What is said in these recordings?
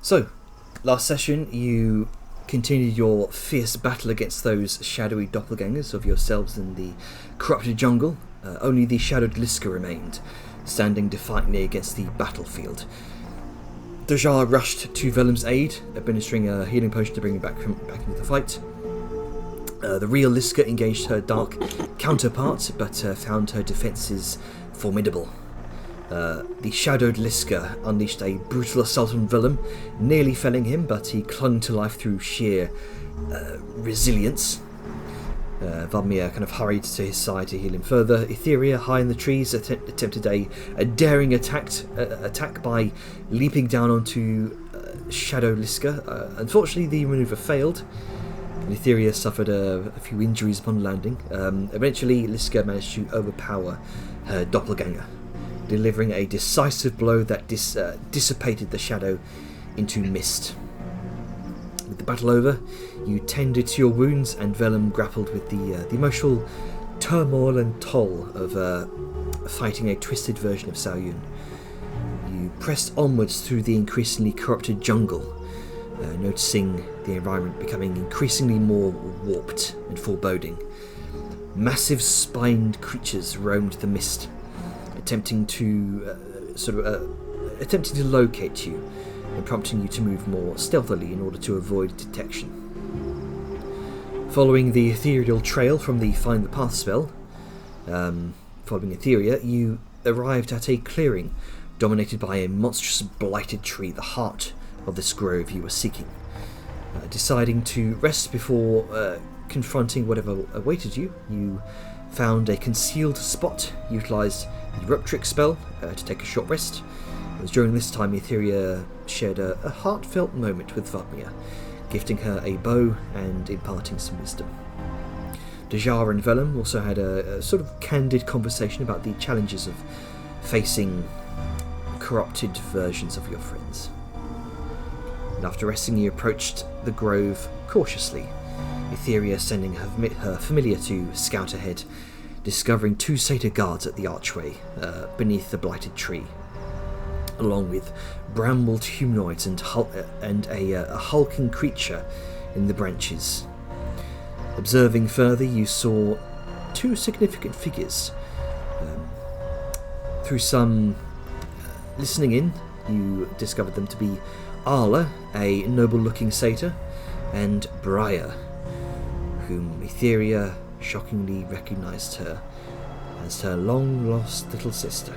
So, last session you continued your fierce battle against those shadowy doppelgangers of yourselves in the corrupted jungle. Only the shadowed Liska remained, standing defiantly against the battlefield. Dajar rushed to Velem's aid, administering a healing potion to bring him back into the fight. The real Liska engaged her dark counterpart, but found her defences formidable. The shadowed Liska unleashed a brutal assault on Velem, nearly felling him, but he clung to life through sheer resilience. Vadmir kind of hurried to his side to heal him further. Etheria, high in the trees, attempted a daring attack by leaping down onto Shadow Liska. Unfortunately, the manoeuvre failed, and Etheria suffered a few injuries upon landing. Eventually, Liska managed to overpower her doppelganger, delivering a decisive blow that dissipated the shadow into mist. With the battle over, you tended to your wounds, and Velem grappled with the emotional turmoil and toll of fighting a twisted version of Saoyun. You pressed onwards through the increasingly corrupted jungle, noticing the environment becoming increasingly more warped and foreboding. Massive spined creatures roamed the mist, attempting to locate you and prompting you to move more stealthily in order to avoid detection. Following the ethereal trail from the Find the Path spell, following Etheria, you arrived at a clearing dominated by a monstrous blighted tree, the heart of this grove you were seeking. Deciding to rest before confronting whatever awaited you, you found a concealed spot, utilised the Ruptrick spell to take a short rest. It was during this time Etheria shared a heartfelt moment with Vadmir, gifting her a bow and imparting some wisdom. Dajar and Velem also had a sort of candid conversation about the challenges of facing corrupted versions of your friends. And after resting, you approached the grove cautiously, Etheria sending her familiar to scout ahead, discovering 2 satyr guards at the archway beneath the blighted tree, along with brambled humanoids and a hulking creature in the branches. Observing further, you saw 2 significant figures. Through some listening in, you discovered them to be Arla, a noble-looking satyr, and Briar, whom Etheria shockingly recognised her as her long-lost little sister.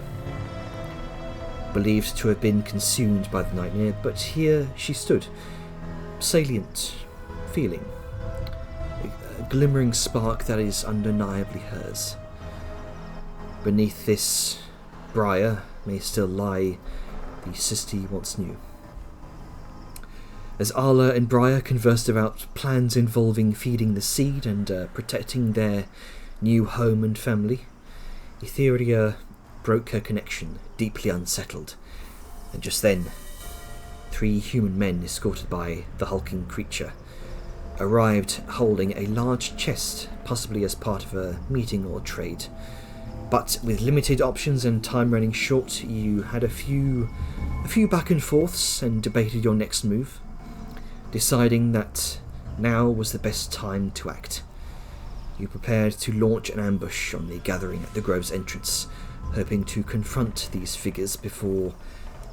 Believed to have been consumed by the nightmare, but here she stood, salient, feeling, a glimmering spark that is undeniably hers. Beneath this briar may still lie the sister you once knew. As Arla and Briar conversed about plans involving feeding the seed and protecting their new home and family, Etheria broke her connection, deeply unsettled, and just then 3 human men escorted by the hulking creature arrived holding a large chest, possibly as part of a meeting or trade. But with limited options and time running short, you had a few back and forths and debated your next move, deciding that now was the best time to act. You prepared to launch an ambush on the gathering at the grove's entrance, hoping to confront these figures before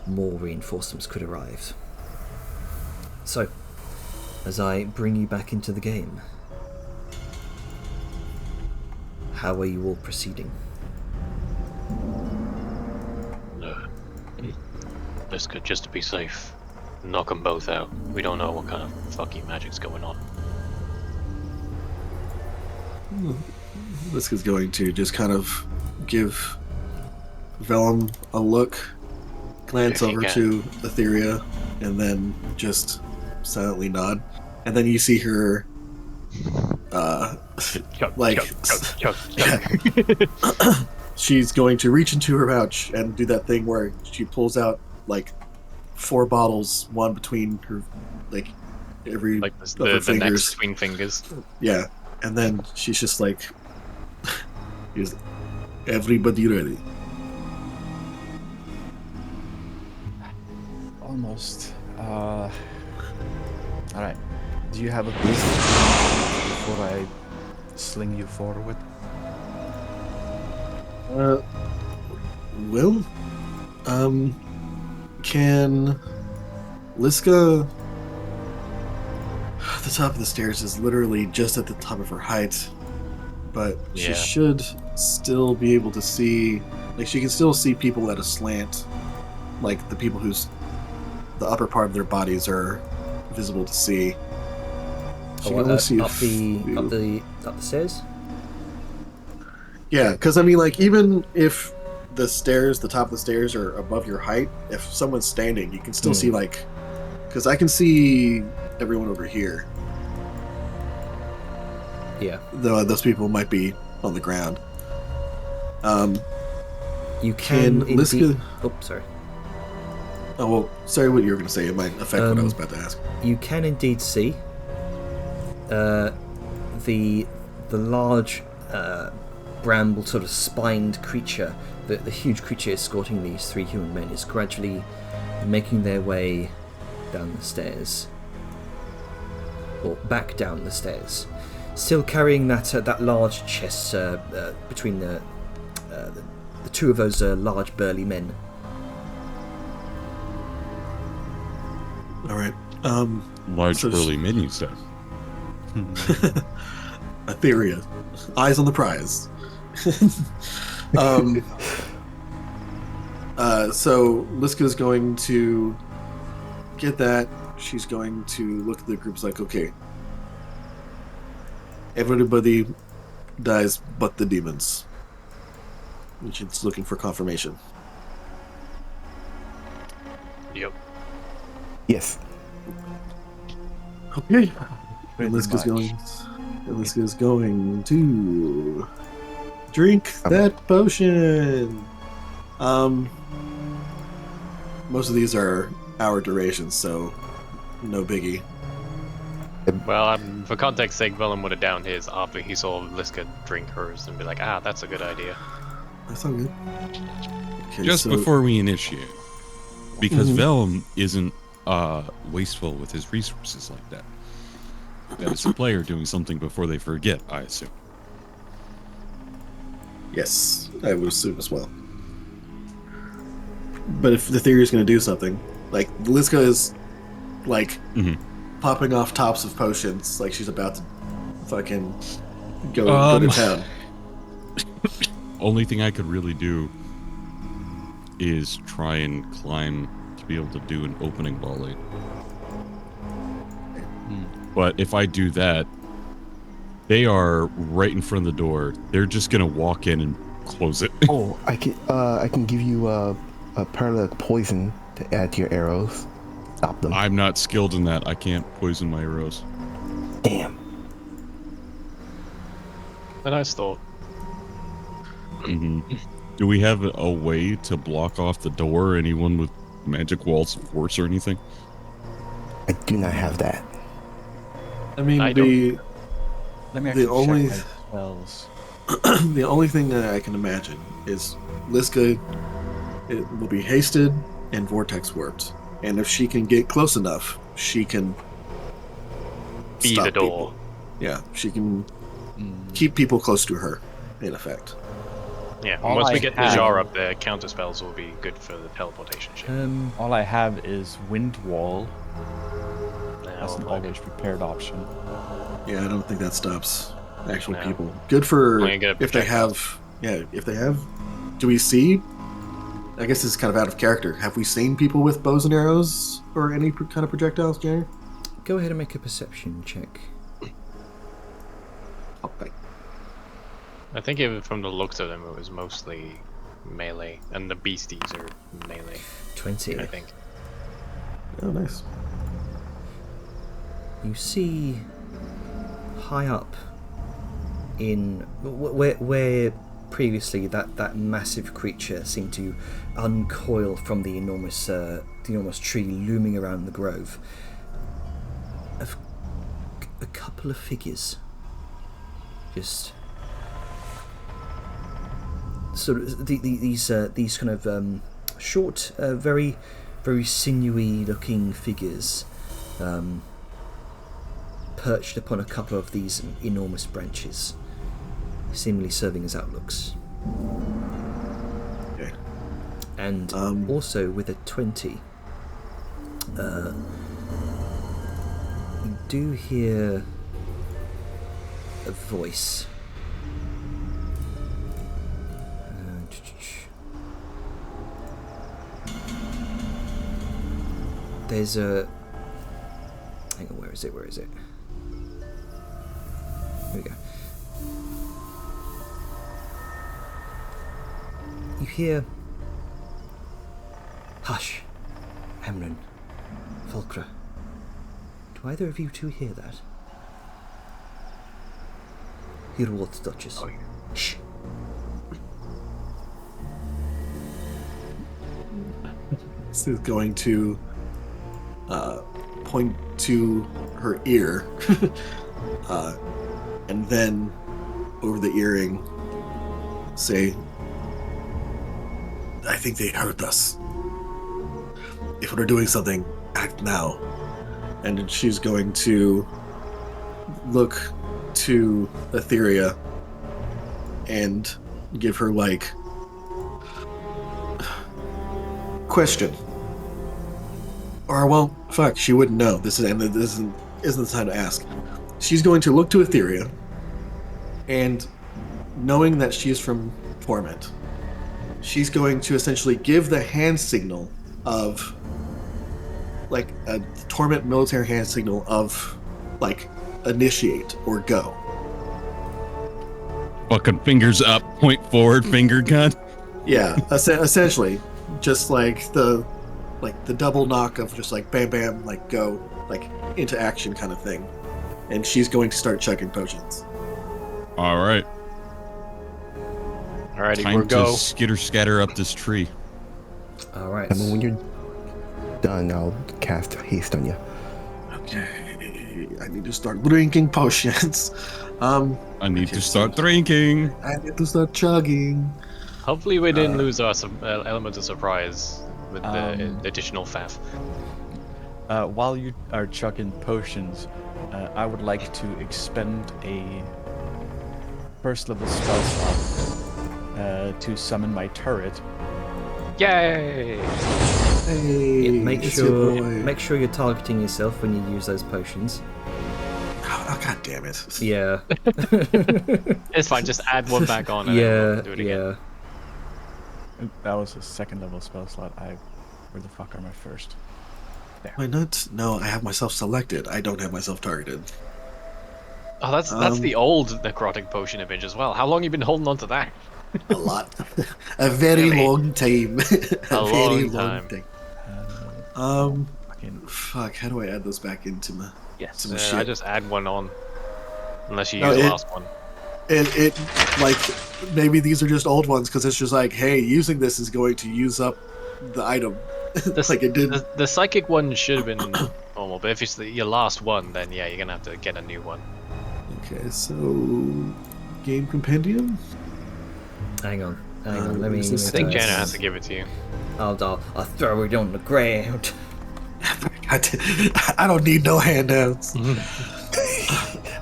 more reinforcements could arrive. So, as I bring you back into the game, how are you all proceeding? No. Let's go, just to be safe. Knock them both out. We don't know what kind of fucking magic's going on. Liska's going to just kind of give Velem a look, glance over to Etheria, and then just silently nod. And then you see her, she's going to reach into her pouch and do that thing where she pulls out, 4 bottles, one between her, every the fingers. next between fingers. Yeah, and then she's just is everybody ready? Almost. Alright. Do you have a boost before I sling you forward? Will? Can Liska... The top of the stairs is literally just at the top of her height, but she Yeah. should still be able to see... Like, she can still see people at a slant, like the people whose... the upper part of their bodies are visible to see. She can only see up the stairs. Yeah, because I mean, like, even if the stairs, the top of the stairs are above your height, if someone's standing, you can still see, like, because I can see everyone over here. Yeah. Though those people might be on the ground. You can Liska... Oh, sorry. Oh, well, sorry what you were going to say. It might affect what I was about to ask. You can indeed see the large bramble sort of spined creature, the huge creature escorting these three human men is gradually making their way down the stairs, or back down the stairs, still carrying that large chest between the two of those large burly men. All right. Large so burly men, you said. Etheria. Eyes on the prize. So Liska's going to get that. She's going to look at the groups like, okay, everybody dies but the demons. And she's looking for confirmation. Yep. Yes. Okay. Pretty And Liska's much. going to drink that potion. Most of these are hour durations, so no biggie. Well, for context sake, Vellum would have downed his after he saw Liska drink hers and be like, that's a good idea. That's all good. Okay, Just so- before we initiate, because Vellum isn't wasteful with his resources like that. That is the player doing something before they forget, I assume. Yes, I would assume as well. But if the theory is going to do something, like Liska is like popping off tops of potions, like she's about to fucking go to town. Only thing I could really do is try and climb to be able to do an opening volley. But if I do that, they are right in front of the door. They're just gonna walk in and close it. Oh, I can give you a paralytic poison to add to your arrows. Stop them. I'm not skilled in that. I can't poison my arrows. Damn. A nice thought. Do we have a way to block off the door? Anyone with magic walls of force or anything? I do not have that. I mean, I Let me The actually only- check my spells. the only thing that I can imagine is Liska will be hasted and vortex warped, and if she can get close enough, she can Be stop the door. people. Yeah, she can keep people close to her, in effect. Yeah, All once I we get the have- jar up there, counter spells will be good for the teleportation shit. All I have is Wind Wall. Now, That's an always prepared option. Yeah, I don't think that stops actual No. people. Good for Only get a if they projectile. have. Yeah, if they have. Do we see? I guess this is kind of out of character. Have we seen people with bows and arrows or any kind of projectiles, Jerry? Go ahead and make a perception check. Okay. I think even from the looks of them, it was mostly melee, and the beasties are melee, 20. I think. Oh, nice. You see high up in where previously that massive creature seemed to uncoil from the enormous tree looming around the grove. A couple of figures just sort of these kind of short, very very sinewy-looking figures perched upon a couple of these enormous branches, seemingly serving as outlooks. Okay. And also with a 20, you do hear a voice. There's a... Hang on, where is it? Here we go. You hear... Hush, Hamlin, Fulcra. Do either of you two hear that? Hear what, Duchess? Oh, yeah. Shh. This is going to point to her ear, and then over the earring say, I think they heard us. If we're doing something, act now. And then she's going to look to Etheria and give her, like, question. Or, well, fuck, she wouldn't know. This isn't the time to ask. She's going to look to Etheria, and knowing that she's from Torment, she's going to essentially give the hand signal of, like, a Torment military hand signal of, like, initiate or go. Fucking fingers up, point forward, finger gun. Yeah, essentially, just like the double knock of just like bam bam, like go, like into action kind of thing. And she's going to start chugging potions. All right. Alrighty, Time we're to go. skitter scatter up this tree. All right. I mean, when you're done, I'll cast haste on you. Okay, I need to start drinking potions. I need to start drinking. I need to start chugging. Hopefully we didn't lose our element of surprise with the additional faff. While you are chugging potions, I would like to expend a first level spell slot to summon my turret. Yay! Hey, Make it's your boy. sure you're targeting yourself when you use those potions. Oh, god damn it. Yeah. It's fine, just add one back on and Yeah. then we'll do it again. Yeah. That was a second level spell slot. Where the fuck are my first? Why not? No, I have myself selected. I don't have myself targeted. Oh, that's the old necrotic potion image as well. How long you been holding on to that? A lot. A very Really? long time. A very long time. Fucking Fuck, how do I add those back into my... Yes. Some I shit. just add one on. Unless you No, use the it- last one. It like, maybe these are just old ones, because it's just like, hey, using this is going to use up the item. Like it did. The psychic one should have been normal, but if it's your last one, then yeah, you're gonna have to get a new one. Okay, so... Game Compendium? Hang on. Let me. I I think Jenna has to give it to you. I'll throw it on the ground. I don't need no handouts.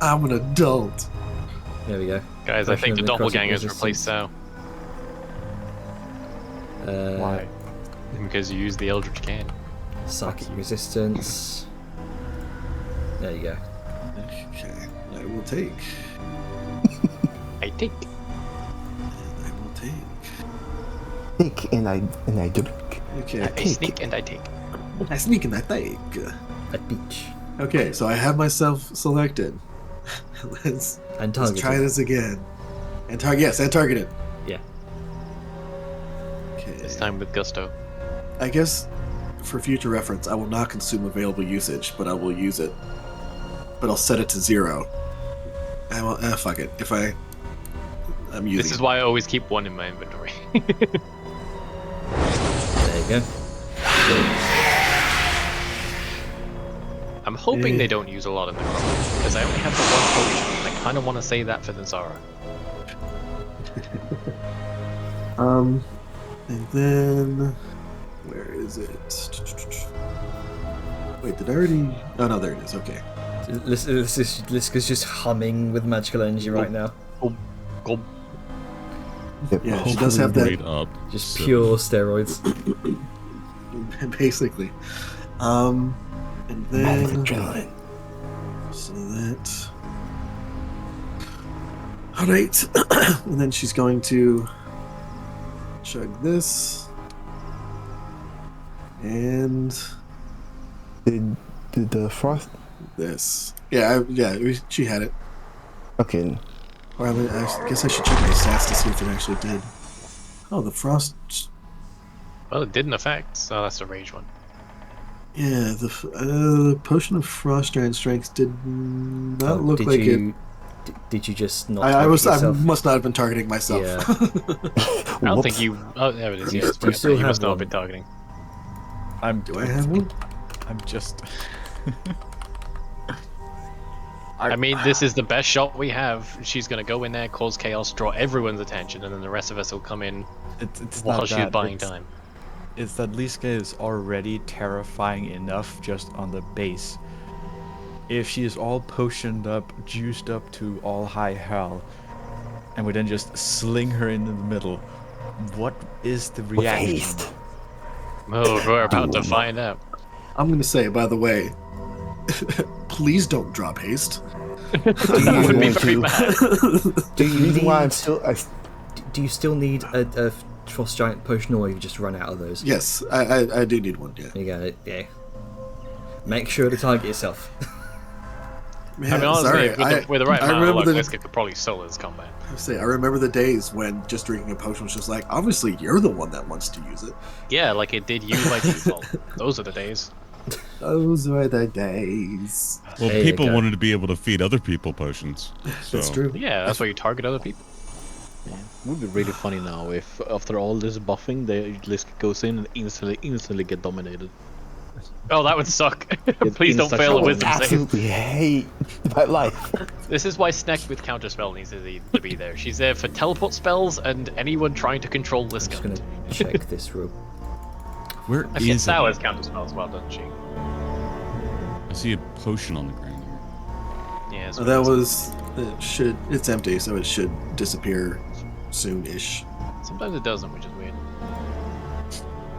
I'm an adult. There we go. Guys, I think the Potion of necrotic doppelgangers resistance. replaced Sao. why? Because you used the Eldritch Can. Psychic resistance. There you go. Okay, I will take. I think. I will take. Think and I drink. Okay, I sneak and I take. I sneak and I take. At beach. Okay, so I have myself selected. Let's And Let's target. try this again. And targeted. Yeah. Okay. This time with gusto. I guess for future reference, I will not consume available usage, but I will use it. But I'll set it to 0. I will, fuck it. If I'm using This is why I always keep one in my inventory. There you go. I'm hoping they don't use a lot of necrotic, because I only have the one potion, and I kind of want to say that for the Zara. And then where is is it? Wait, did I already? Oh no, there it is. Okay. Liska's just humming with magical energy right now. Gulp. Yeah, she does have that. Straight up. Just so- pure steroids. Basically. And then Adrenaline. so that. All right, and then she's going to chug this, and Did the frost? this. She had it. Okay. Or I guess I should check my stats to see if it actually did. Oh, the frost. Well, it didn't affect, so that's a rage one. Yeah, the potion of frost giant strength did not look like it. Did you just not? I target was. I yourself? must not have been targeting myself. Yeah. I don't think you. Oh, there it is. Yeah, it's You still you must have not have been one. targeting. Do I have one? I'm just. I mean, this is the best shot we have. She's gonna go in there, cause chaos, draw everyone's attention, and then the rest of us will come in It's while not she's that. buying it's, time. It's that Liska is already terrifying enough just on the base. If she is all potioned up, juiced up to all high hell, and we then just sling her into the middle, what is the With reaction? haste. Oh, we're about to find out. I'm gonna say, by the way, please don't drop haste. I would be going very to- mad. Do you Reason why I'm need? still. Do you still need a frost giant potion, or you just run out of those? Yes, I do need one. Yeah. You got it. Yeah. Make sure to target yourself. Man, I mean, honestly, sorry, with the right I amount of remember luck, the. Liska could probably solo this combat. I remember the days when just drinking a potion was just like, obviously you're the one that wants to use it. Yeah, like it did you by default. Those are the days. Those were the days. Well, There you people go. wanted to be able to feed other people potions. So. That's true. Yeah, that's why you target other people. Yeah. It would be really funny now if after all this buffing, the Liska goes in and instantly get dominated. Oh, that would suck. Please don't fail a I would wisdom save. absolutely hate my life. This is why Sneck with counterspell needs to be there. She's there for teleport spells and anyone trying to control I'm just Liska. gonna check this real. Where Actually, is it? Sour has counterspell as well, doesn't she? I see a potion on the ground here. Yeah. So that was. It's empty, so it should disappear soon-ish. Sometimes it doesn't, which is weird.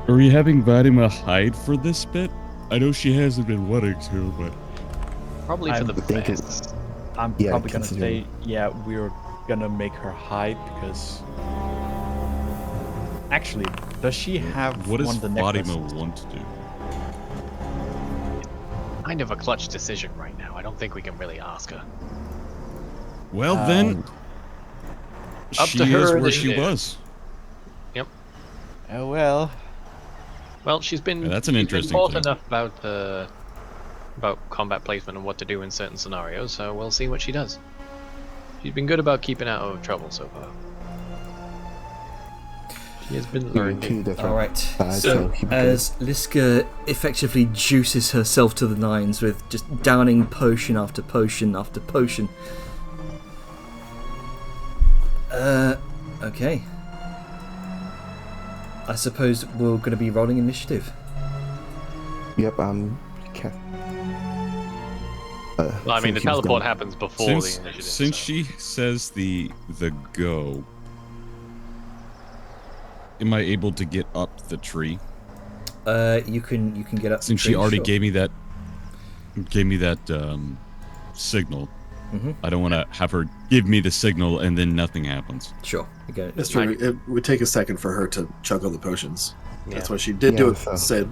Are we having Vatima hide for this bit? I know she hasn't been wanting to, but Probably for I'm the thinking- best. I'm Yeah, probably gonna considering- say, yeah, we're gonna make her hide because. Actually, does she have what does one of the Fatima necklaces? want to do? Kind of a clutch decision right now. I don't think we can really ask her. Well, then Up she to her is where she initiative. was. Oh well. Well, she's been. Yeah, that's an she's interesting been taught thing. enough about combat placement and what to do in certain scenarios, so we'll see what she does. She's been good about keeping out of trouble so far. She has been learning. All right. Side, So keep it as Liska effectively juices herself to the nines with just downing potion after potion after potion. Okay. I suppose we're going to be rolling initiative. Yep, Well, I mean, the teleport happens before Since, the initiative. since so. she says the go, am I able to get up the tree? You can get up. the Since she tree, already sure. gave me that signal, Mhm. I don't want to have her give me the signal and then nothing happens. Sure, you get it. That's true. It would take a second for her to chug all the potions. Yeah. That's why she did Yeah, do it. so-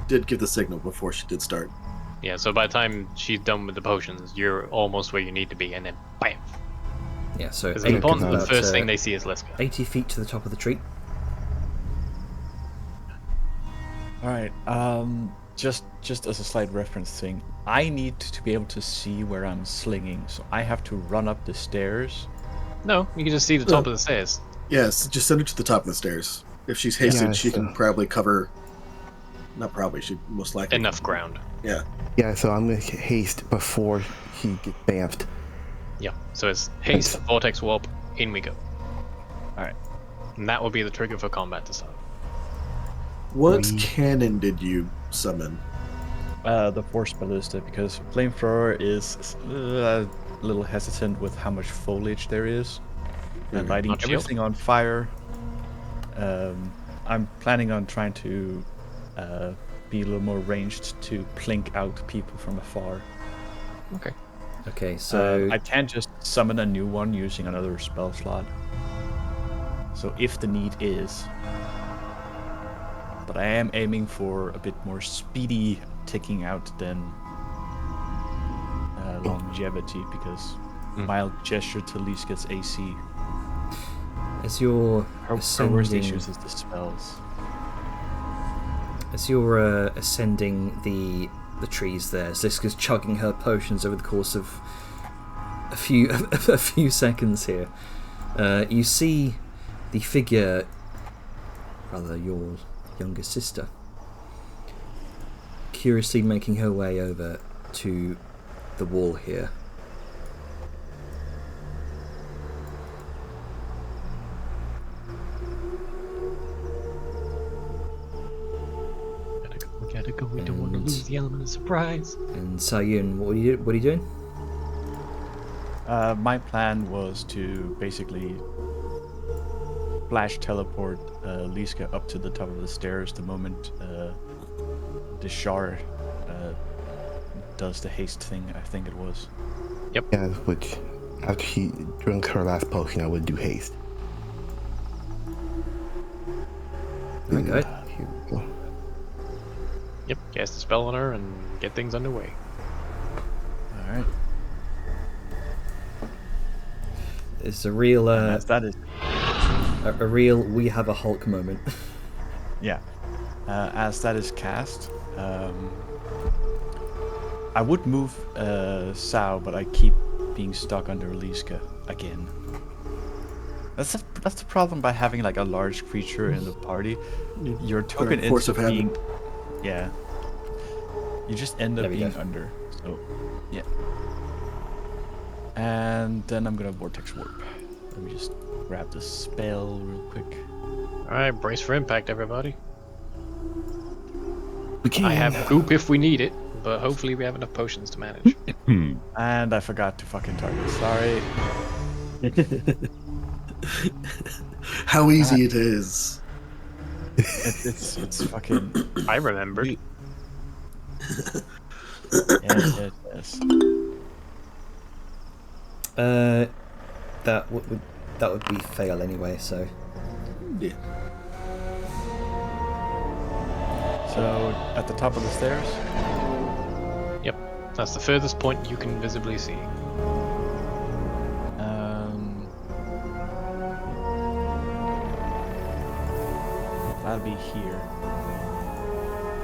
Did give the signal before she did start. Yeah, so by the time she's done with the potions, you're almost where you need to be, and then bam. Yeah, so Because eight- the opponent, the about, first thing they see is Liska. 80 feet to the top of the tree. All right. Just as a slight reference thing, I need to be able to see where I'm slinging, so I have to run up the stairs. No, you can just see the top of the stairs. Yes, just send her to the top of the stairs. If she's hasted, Yeah, she so- can probably cover. Not probably. She most likely Enough ground. Yeah. Yeah, so I'm gonna haste before he gets bamfed. Yeah. So it's haste, vortex warp, in we go. All right. And that will be the trigger for combat to start. What cannon did you summon? The Force Ballista, because Flamethrower is a little hesitant with how much foliage there is. And lighting Not shield. everything on fire. I'm planning on trying to be a little more ranged to plink out people from afar. Okay. Okay, so I can't just summon a new one using another spell slot. So if the need is. But I am aiming for a bit more speedy ticking out than longevity, because mild gesture to Liska's AC. as you're Her worst ascending, issues is the spells. as you're ascending the trees there, Ziska's chugging her potions over the course of a few seconds here. You see the figure, rather your younger sister, curiously making her way over to the wall here. Gotta go. We don't want to lose the element of surprise. And Sayun, what are you doing? My plan was to basically flash teleport Liska up to the top of the stairs the moment the Shar does the haste thing, I think it was. Yeah, which after she drank her last potion, I would do haste. Okay. Here we go. Yep, cast a spell on her and get things underway. Alright. It's a real That is. a real we have a Hulk moment. Yeah. As that is cast, I would move Sao, but I keep being stuck under Liska again. That's the problem by having like a large creature in the party. Your token Force ends of up habit. being, yeah. You just end up There we being go. under. So, yeah. And then I'm gonna vortex warp. Let me just grab the spell real quick. Alright, brace for impact, everybody. We can. I have goop if we need it, but hopefully we have enough potions to manage. And I forgot to fucking target. Sorry. How easy it is. It's fucking. I remembered. Yes. That would be fail anyway. So Yeah. So at the top of the stairs. Yep, that's the furthest point you can visibly see. That'll be here.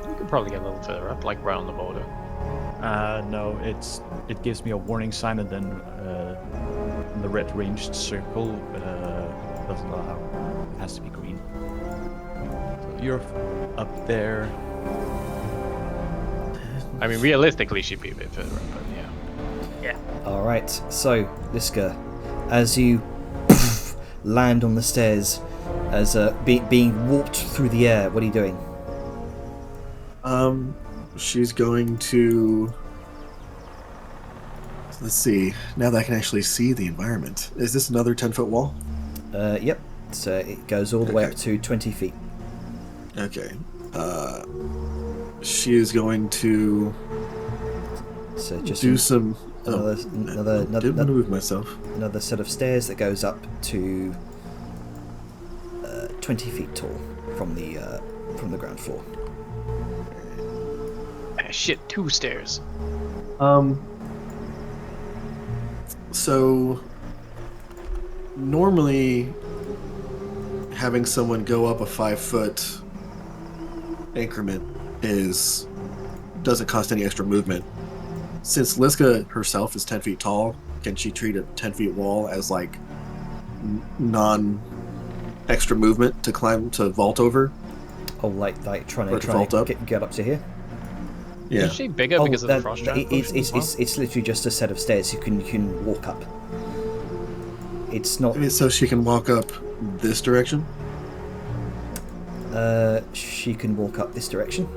You could probably get a little further up, like round the border. No, it gives me a warning sign, and then the red ranged circle doesn't allow. It has to be green. So you're up there. I mean, realistically, she'd be a bit further up, but yeah. all right. So Liska, as you land on the stairs, as being warped through the air, what are you doing? She's going to. Let's see. Now that I can actually see the environment, is this another 10-foot wall? Yep. So it goes all the way Okay. up to 20 feet. Okay. She is going to So just do some. another I did move myself. another set of stairs that goes up to 20 feet tall from the ground floor. Ah, shit, 2 stairs. So normally having someone go up a 5-foot increment doesn't cost any extra movement. Since Liska herself is 10 feet tall, can she treat a 10 feet wall as like non extra movement to vault over? Oh, like trying Or to to vault up? get up to here. Yeah. Is she bigger because of the frost trap? It's literally just a set of stairs you can walk up. It's not. I mean, so she can walk up this direction. She can walk up this direction,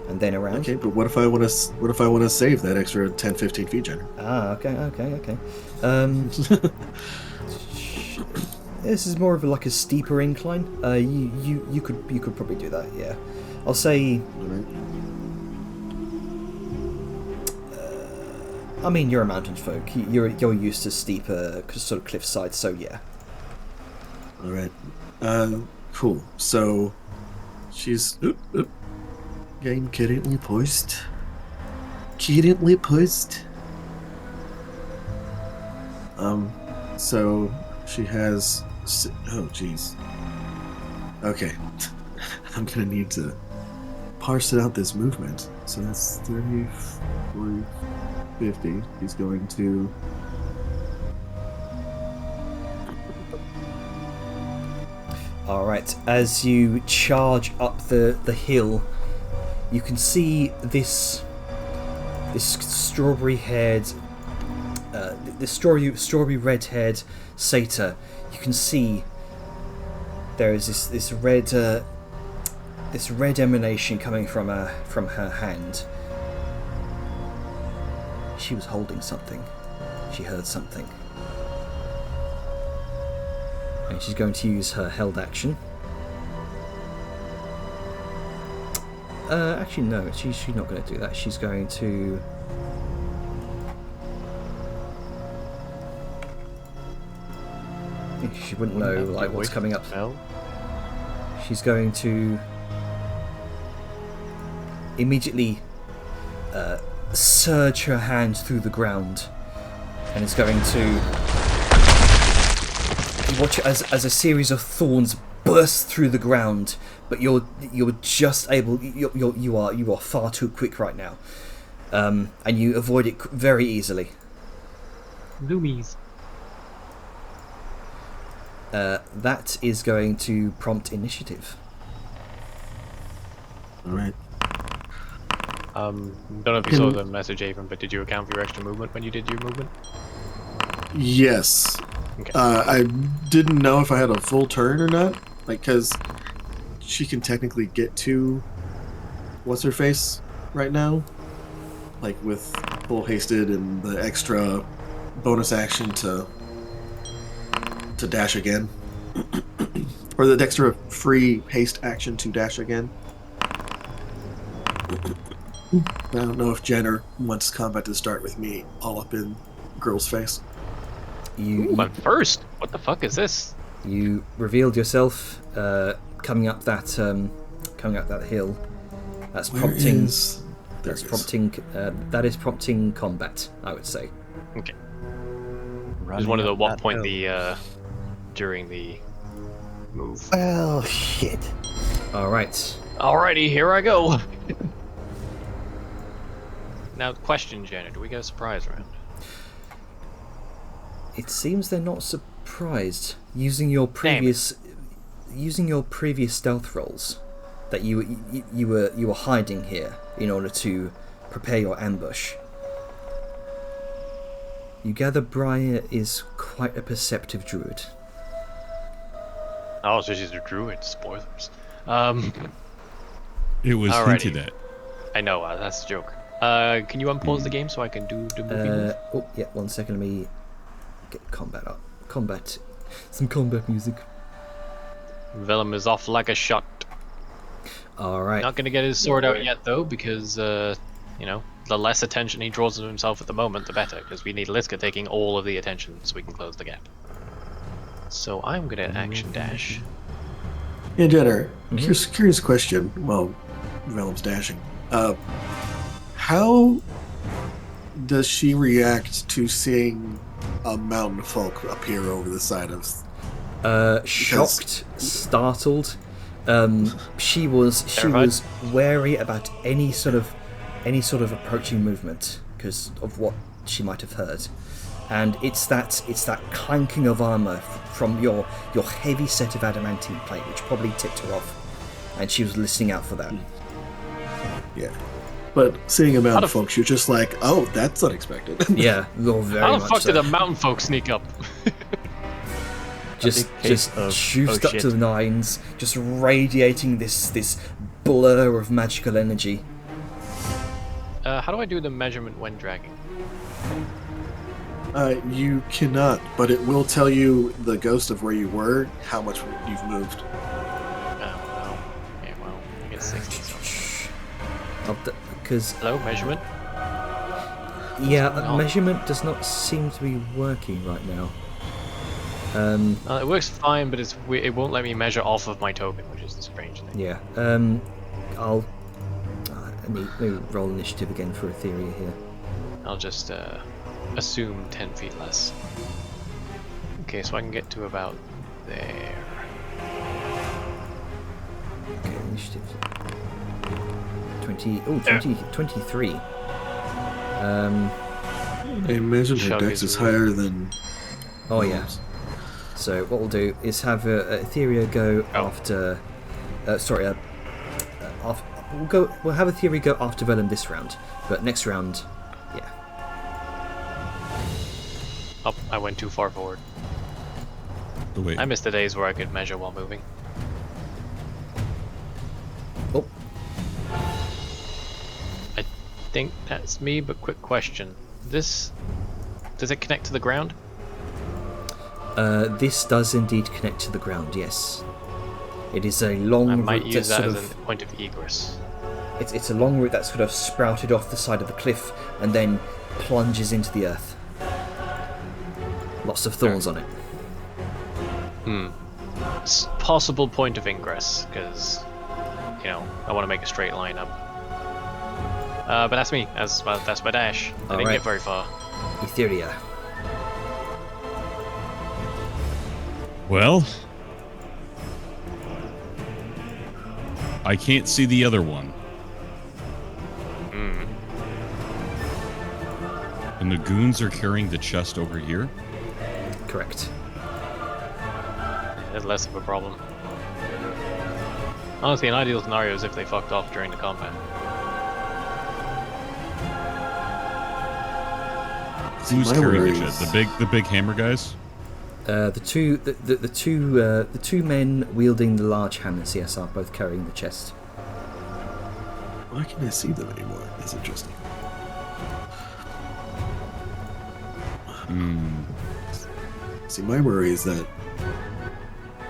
and then around. Okay, but what if I want to save that extra 10, 15 feet, Jenner? Okay. This is more of like a steeper incline. You could probably do that. Yeah, I'll say. I mean, you're a mountain folk. You're used to steeper sort of cliffsides, so yeah. All right. Cool. So she's getting currently poised. So she has. Oh, jeez. Okay. I'm gonna need to parse out this movement. So that's 30, 40, 50. He's going to. Alright, as you charge up the hill, you can see this strawberry-haired, this strawberry red-haired satyr. You can see there is this red emanation coming from her hand. She was holding something. She heard something. And she's going to use her held action. Actually, no, she's not going to do that. She's going to. She wouldn't know like what's coming up. She's going to immediately surge her hand through the ground, and is going to. You watch it as a series of thorns burst through the ground, but you're just able. You are far too quick right now, and you avoid it very easily. Zoomies. That is going to prompt initiative. All right. Don't know if you saw the message, Avon, but did you account for your extra movement when you did your movement? Yes. Okay. I didn't know if I had a full turn or not, like, because she can technically get to what's her face right now, like with full hasted and the extra bonus action to dash again, or the extra free haste action to dash again. I don't know if Jenner wants combat to start with me all up in girl's face. But first, what the fuck is this? You revealed yourself coming up that hill. That's prompting. That is prompting combat, I would say. Okay. Just wondered at what point during the move. Well, shit. All right. Alrighty, here I go. Now, question, Janet, do we get a surprise round? It seems they're not surprised. Using your previous stealth rolls, that you were hiding here in order to prepare your ambush. You gather Briar is quite a perceptive druid. Oh, so she's a druid. Spoilers. It was Alrighty. hinted at. I know, that's a joke. Can you unpause the game so I can do the movie move? Oh, yeah, 1 second, let me get combat up. Some combat music. Vellum is off like a shot. Alright. Not gonna get his sword out yet, though, because, the less attention he draws to himself at the moment, the better, because we need Liska taking all of the attention so we can close the gap. So I'm gonna action dash. Yeah, Jenner, curious question. Well, Vellum's dashing. How does she react to seeing a mountain folk appear over the side of? Shocked, startled. She was wary about any sort of approaching movement because of what she might have heard, and it's that clanking of armor from your heavy set of adamantine plate which probably tipped her off, and she was listening out for that. Yeah. But seeing a mountain folk, you're just like, oh, that's unexpected. Yeah, very How the much fuck so. did the mountain folk sneak up? just case of, juiced oh, up to shit. the nines, just radiating this blur of magical energy. How do I do the measurement when dragging? You cannot, but it will tell you the ghost of where you were, how much you've moved. Oh, well. Yeah, well, I guess 60 something. Because Hello, measurement? yeah, going on? measurement does not seem to be working right now. It works fine, but it won't let me measure off of my token, which is the strange thing. Yeah. I'll let me roll initiative again for Etheria here. I'll just assume 10 feet less. Okay, so I can get to about there. Okay, initiative. 23. I imagine her Chug dex is is really- higher than. Oh yeah. So what we'll do is have Etheria go Oh. after. We'll have Etheria go after Vellum this round, but next round, yeah. Oh, I went too far forward. Oh, wait. I missed the days where I could measure while moving. Oh, I think that's me, but quick question. Does it connect to the ground? this does indeed connect to the ground. Yes, it is a long I route might use that's that sort as of. a point of egress. It's a long route that sort of sprouted off the side of the cliff and then plunges into the earth. Lots of thorns on it. Possible point of ingress, because, I want to make a straight line up. But that's me. That's my dash. I didn't Alright. get very far. Etheria. Well, I can't see the other one. And the goons are carrying the chest over here. Correct. It's less of a problem. Honestly, an ideal scenario is if they fucked off during the combat. Who's my carrying the worries- chest? The big hammer guys. The two men wielding the large hammers, yes, are both carrying the chest. Why can't I see them anymore? That's interesting. See, my worry is that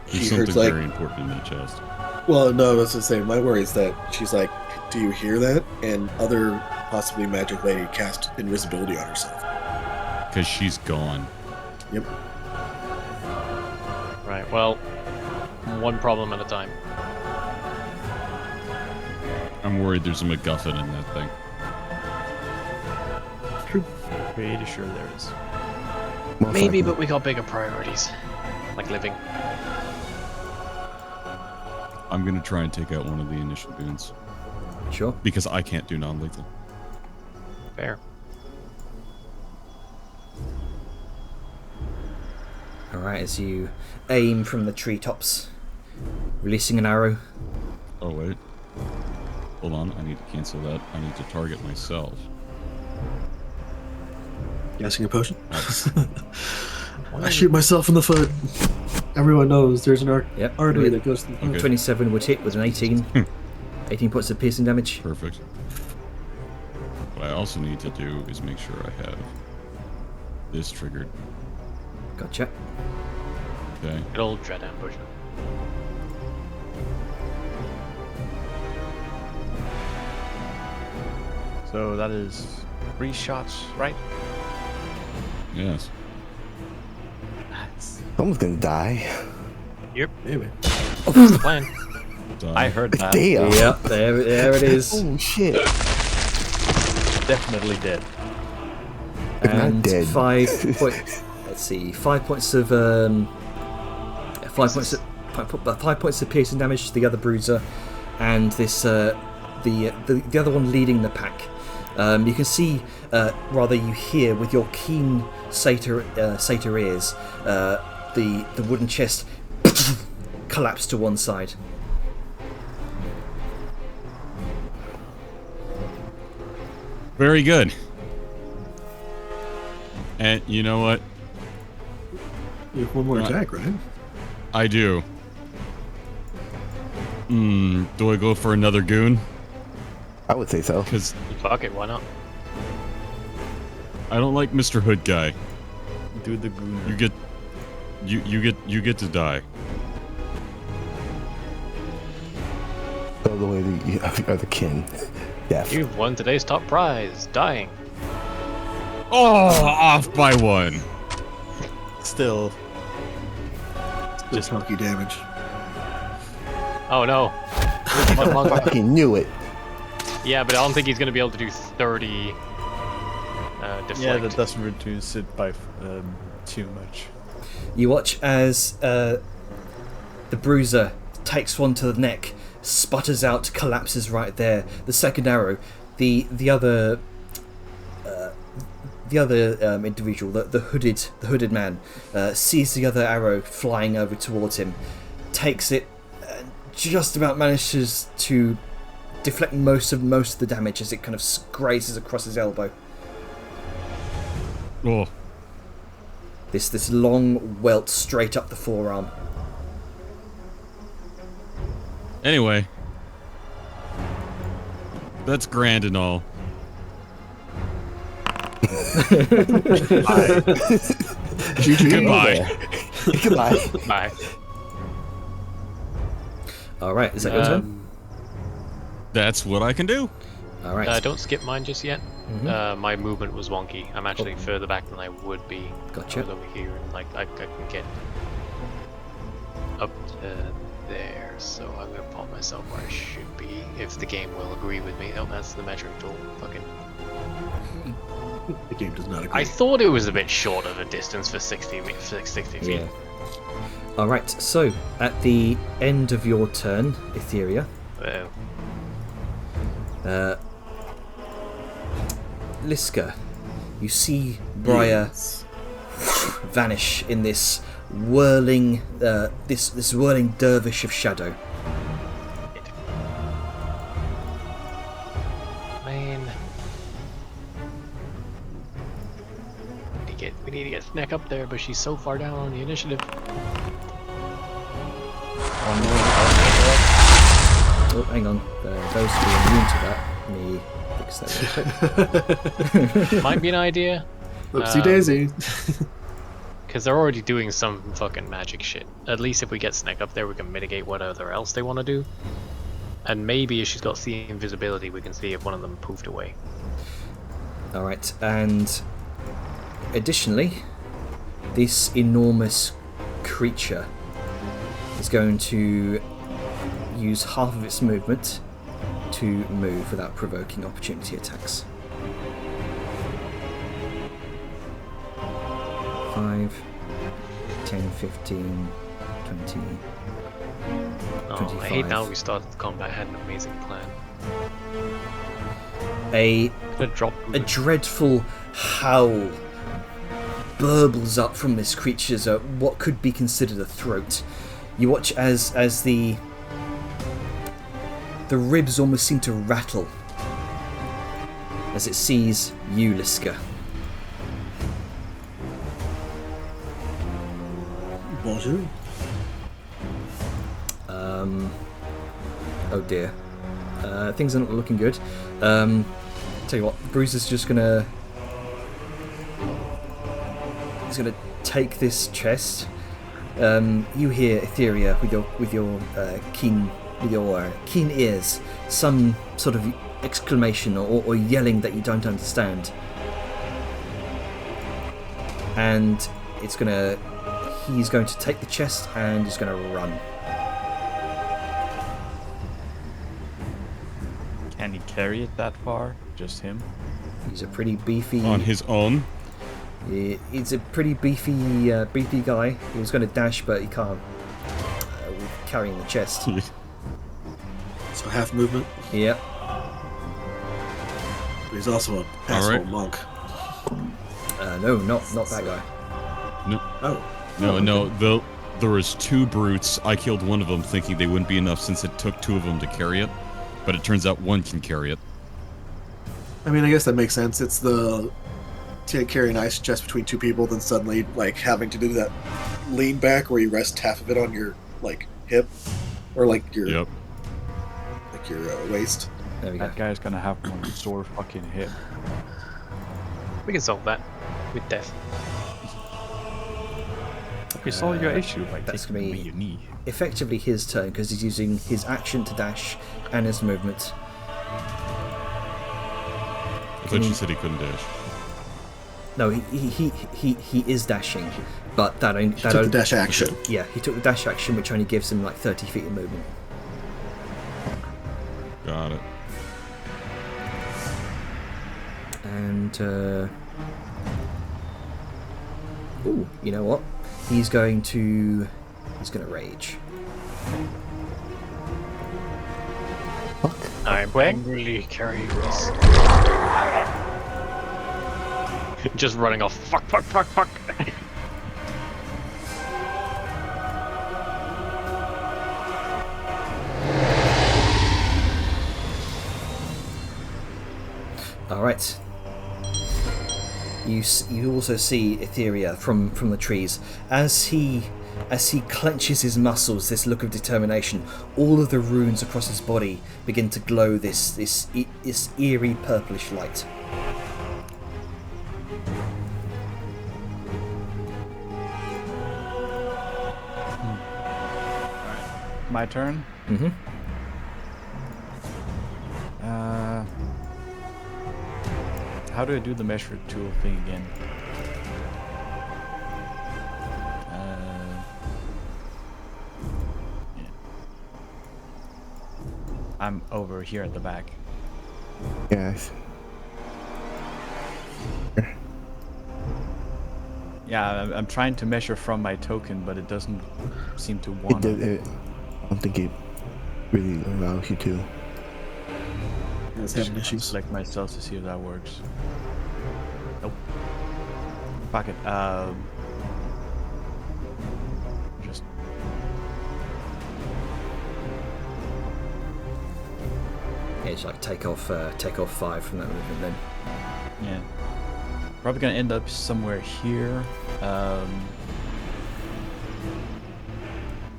There's she something heard like. very important in that chest. Well, no, I was just saying. My worry is that she's like, "Do you hear that?" And other possibly magic lady cast invisibility on herself. Because she's gone. Yep. Right, well, one problem at a time. I'm worried there's a MacGuffin in that thing. Pretty sure there is. Most Maybe, likely. but we got bigger priorities. Like living. I'm going to try and take out one of the initial goons. Sure. Because I can't do non-lethal. Fair. Alright, as you aim from the treetops, releasing an arrow. Oh, wait. Hold on, I need to cancel that. I need to target myself. Casting a potion. I shoot myself in the foot. Everyone knows there's an Yep. artery that goes through. Okay. 27 would hit with an 18. 18 points of piercing damage. Perfect. What I also need to do is make sure I have this triggered. Gotcha. Okay. Good old dread ambush. So that is 3 shots, right? Yes. That's. Someone's gonna die. Maybe. That's the plan. Die. I heard that. Damn. Yep, there it is. Oh shit. Definitely dead. If not And dead. 5 points. Let's see, 5 points of 5 points of piercing damage to the other bruiser, and this the other one leading the pack. You can see, rather you hear with your keen satyr ears, the wooden chest collapse to one side. Very good. And you know what? You have one more Right. attack, right? I do. Do I go for another goon? I would say so. Because Fuck it, why not? I don't like Mr. Hood guy. Do the gooner. You get to die. Go the way of the kin. Death. You've won today's top prize, dying. Oh, off by one. Still. Just chunky damage. Oh no. Fucking knew it. Yeah, but I don't think he's gonna be able to do 30 deflect. Yeah, that doesn't reduce it by too much. You watch as the bruiser takes one to the neck, sputters out, collapses right there. The second arrow, the other individual, the hooded man, sees the other arrow flying over towards him, takes it, just about manages to deflect most of the damage as it kind of grazes across his elbow. Oh, This long welt straight up the forearm. anyway, that's grand and all. Goodbye. Goodbye. Bye. All right, is that your turn? That's what I can do. All right. Don't skip mine just yet. My movement was wonky. I'm actually further back than I would be. Gotcha. I was over here, and like I can get up to there. So I'm gonna pop myself where I should be if the game will agree with me. Oh, that's the measuring tool. Fucking. The game does not agree. I thought it was a bit short of a distance for 60 feet. Yeah. All right. So at the end of your turn, Etheria, Liska, you see Briar Yes. vanish in this whirling, this whirling dervish of shadow. Man. We need to get Snack up there, but she's so far down on the initiative. Oh, hang on. Those who are immune to that, let me fix that real quick. Might be an idea. Oopsie daisy. Because they're already doing some fucking magic shit. At least if we get Snack up there, we can mitigate whatever else they want to do. And maybe if she's got the invisibility, we can see if one of them poofed away. All right, and additionally, this enormous creature is going to use half of its movement to move without provoking opportunity attacks. 5, 10, 15, 20, Oh, 25. I hate now we started the combat. I had an amazing plan. A Could have dropped. A dreadful howl burbles up from this creature's what could be considered a throat. You watch as the ribs almost seem to rattle as it sees you, Liska. Bonjour. Oh dear. Things are not looking good. Tell you what, Bruce is just gonna... He's gonna take this chest. You hear Etheria with your keen ears, some sort of exclamation or yelling that you don't understand, and he's going to take the chest and he's going to run. Can he carry it that far? Just him? He's a pretty beefy. On his own. He's a pretty beefy guy. He was going to dash, but he can't. With carrying the chest. So half movement. Yep. But he's also an asshole right. monk. No, not that guy. No, Oh. no. There was 2 brutes. I killed one of them, thinking they wouldn't be enough since it took 2 of them to carry it. But it turns out 1 can carry it. I mean, I guess that makes sense. It's the to carry an ice chest between two people, then suddenly like having to do that lean back where you rest half of it on your like hip or like your Yep. like your waist. There we go. That guy's gonna have one sore fucking hip. We can solve that with death. Okay, solve your issue by that's taking gonna away be- your knee. Effectively his turn because he's using his action to dash and his movement. I thought you said he couldn't dash. No, he is dashing, but that only Took the dash action. yeah, he took the dash action, which only gives him like 30 feet of movement. Got it. And ooh, you know what? He's going to rage. Fuck. I'm angrily curious. Just running off. Fuck, fuck, fuck, fuck. All right. You also see Etheria from the trees as he clenches his muscles. This look of determination. All of the runes across his body begin to glow this eerie purplish light. My turn. Mm-hmm. How do I do the measure tool thing again? Yeah. I'm over here at the back. Yes. Yeah, I'm trying to measure from my token, but it doesn't seem to want to. I don't think it really allows you to. It's having issues. Select myself to see if that works. Nope. Fuck it. Just Yeah, it's like take off 5 from that movement then. yeah. Probably gonna end up somewhere here.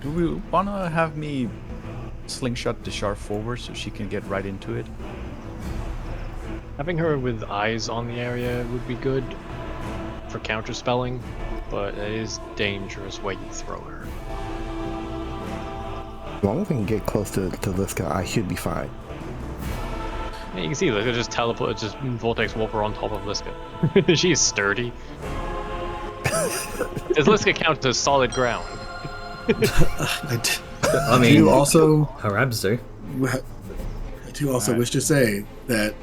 Do we wanna have me slingshot the Shar forward so she can get right into it? Having her with eyes on the area would be good for counterspelling, but it is dangerous where you throw her. As long as I can get close to Liska, I should be fine. Yeah, you can see Liska just teleport, just vortex warp her on top of Liska. She's sturdy. Does Liska count as solid ground? I mean, do also her abs do. I do also wish to say that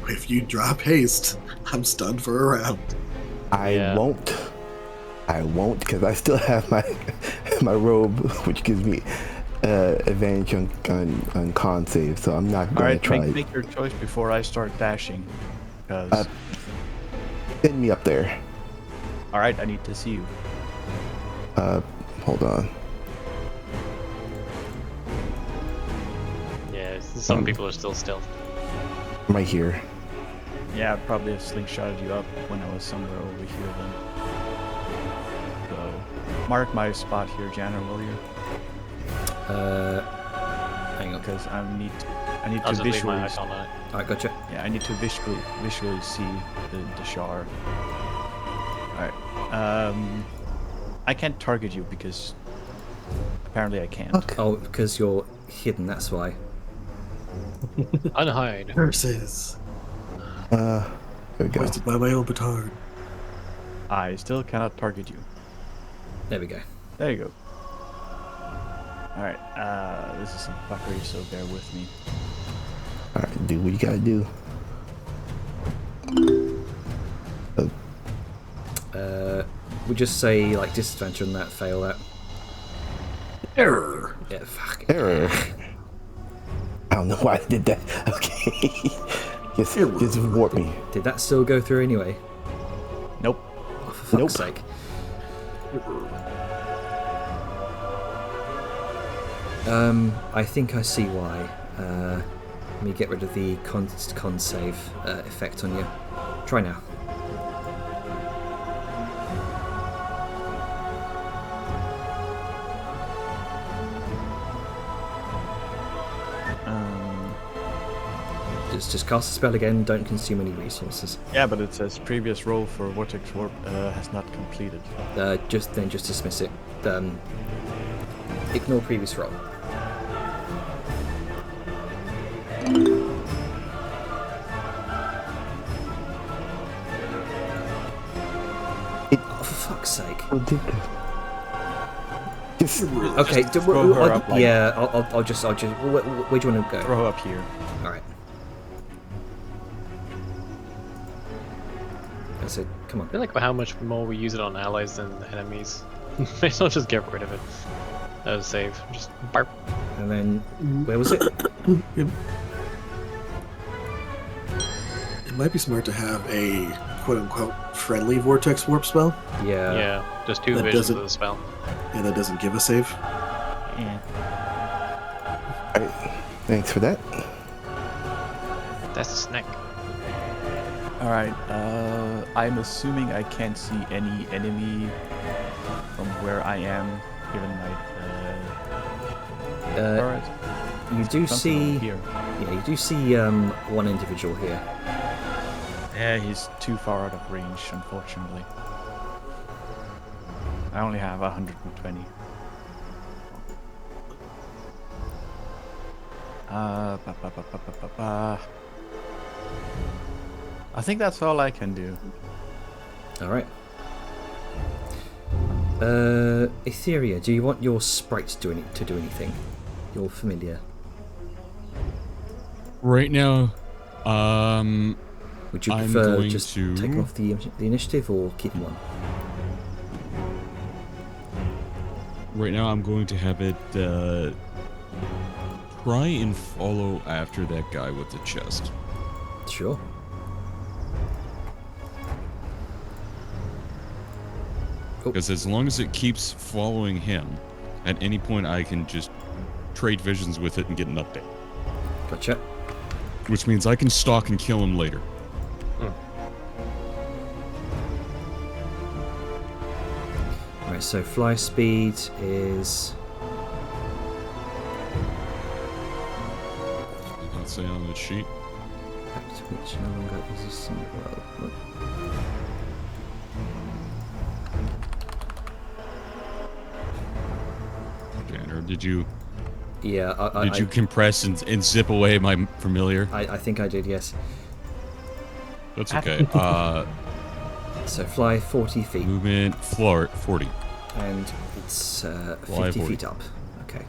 if you drop haste, I'm stunned for a round. I won't because I still have my my robe, which gives me advantage on con save, so I'm not going to try. Alright, make your choice before I start dashing. Because Get me up there. alright, I need to see you. Hold on. Yeah, some people are still stealth. I'm right here. Yeah, I'd probably have slingshotted you up when I was somewhere over here then. So, mark my spot here, Jana, will you? Hang on. Because I need I'll to just leave my visually. eyes on it. Alright, gotcha. Yeah, I need to visually see the Shar. Alright. I can't target you because apparently I can't. Fuck. Oh, because you're hidden, that's why. Unhide. Curses. There we go. Wasted by my own petard. I still cannot target you. There we go. There you go. Alright, this is some fuckery, so bear with me. Alright, do what you gotta do. We'll just say like disadvantage on that, fail that. Error. Yeah, fuck. Error. I don't know why I did that. Okay. just warp me. Did that still go through anyway? Nope. Oh, for fuck's Nope. sake. I think I see why. Let me get rid of the con save effect on you. Try now. Just cast a spell again. Don't consume any resources. Yeah, but it says previous roll for Vortex Warp has not completed. Just dismiss it. Ignore previous roll. Oh, for fuck's sake. Just Okay. throw her up, like- yeah, I'll just. Where do you want to go? Throw up here. All right. I said, come on. I feel like how much more we use it on allies than enemies. May as well just get rid of it. That was save. Just barp. And then, where was it? It might be smart to have a quote-unquote friendly vortex warp spell. Yeah. Yeah, just 2 that visions of doesn't- the spell. Yeah, that doesn't give a save. Yeah. alright, thanks for that. That's a snack. Alright, I'm assuming I can't see any enemy from where I am, given my turret. You do Something see. here. Yeah, you do see one individual here. Yeah, he's too far out of range, unfortunately. I only have 120. I think that's all I can do. All right. Etheria, do you want your sprite to do anything? Your familiar. Right now, Would you I'm prefer going just to- taking off the initiative or keeping one? I'm going to have it try and follow after that guy with the chest. Sure. Because as long as it keeps following him, at any point I can just trade visions with it and get an update. Gotcha. Which means I can stalk and kill him later. Right, so fly speed is. Did not say on the sheet. Which no longer exists in the world. Tanner, did you Yeah, did you compress and zip away my familiar? I think I did, yes. That's okay. So fly 40 feet, Movement floor 40. and it's 50 40. feet up. Okay.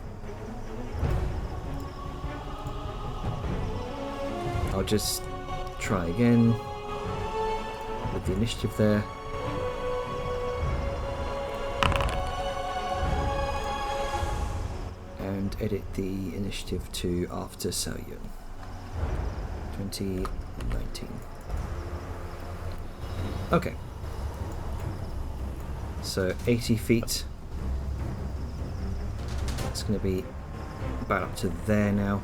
I'll just try again with the initiative there. And edit the initiative to after Salyun. 2019. Okay. So 80 feet. It's going to be about up to there now.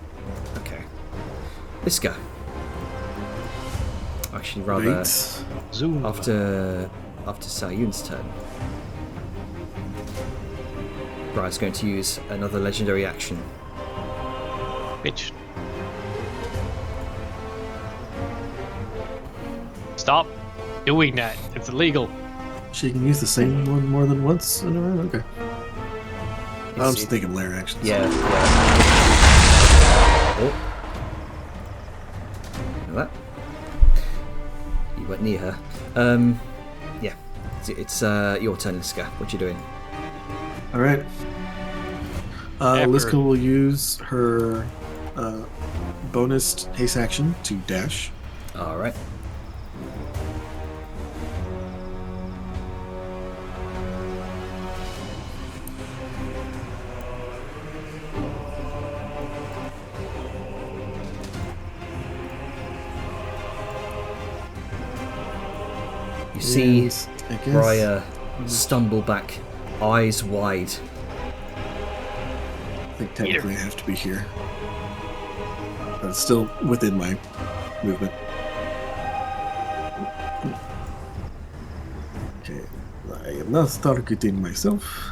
Okay. Let's go. Actually, rather Wait. Zoom. after Salyun's turn. Brian's going to use another legendary action. Bitch. Stop doing that. It's illegal. She can use the same one more than once in a row? Okay. I'm It's- just thinking layer actions. Yeah. Oh. You know that? You went near her. Yeah. It's your turn, Liska. What you doing? Alright. Effort. Liska will use her bonus haste action to dash. All right. You see And I guess Briar stumble back, eyes wide. I think technically I have to be here. But it's still within my movement. Okay. I am not targeting myself.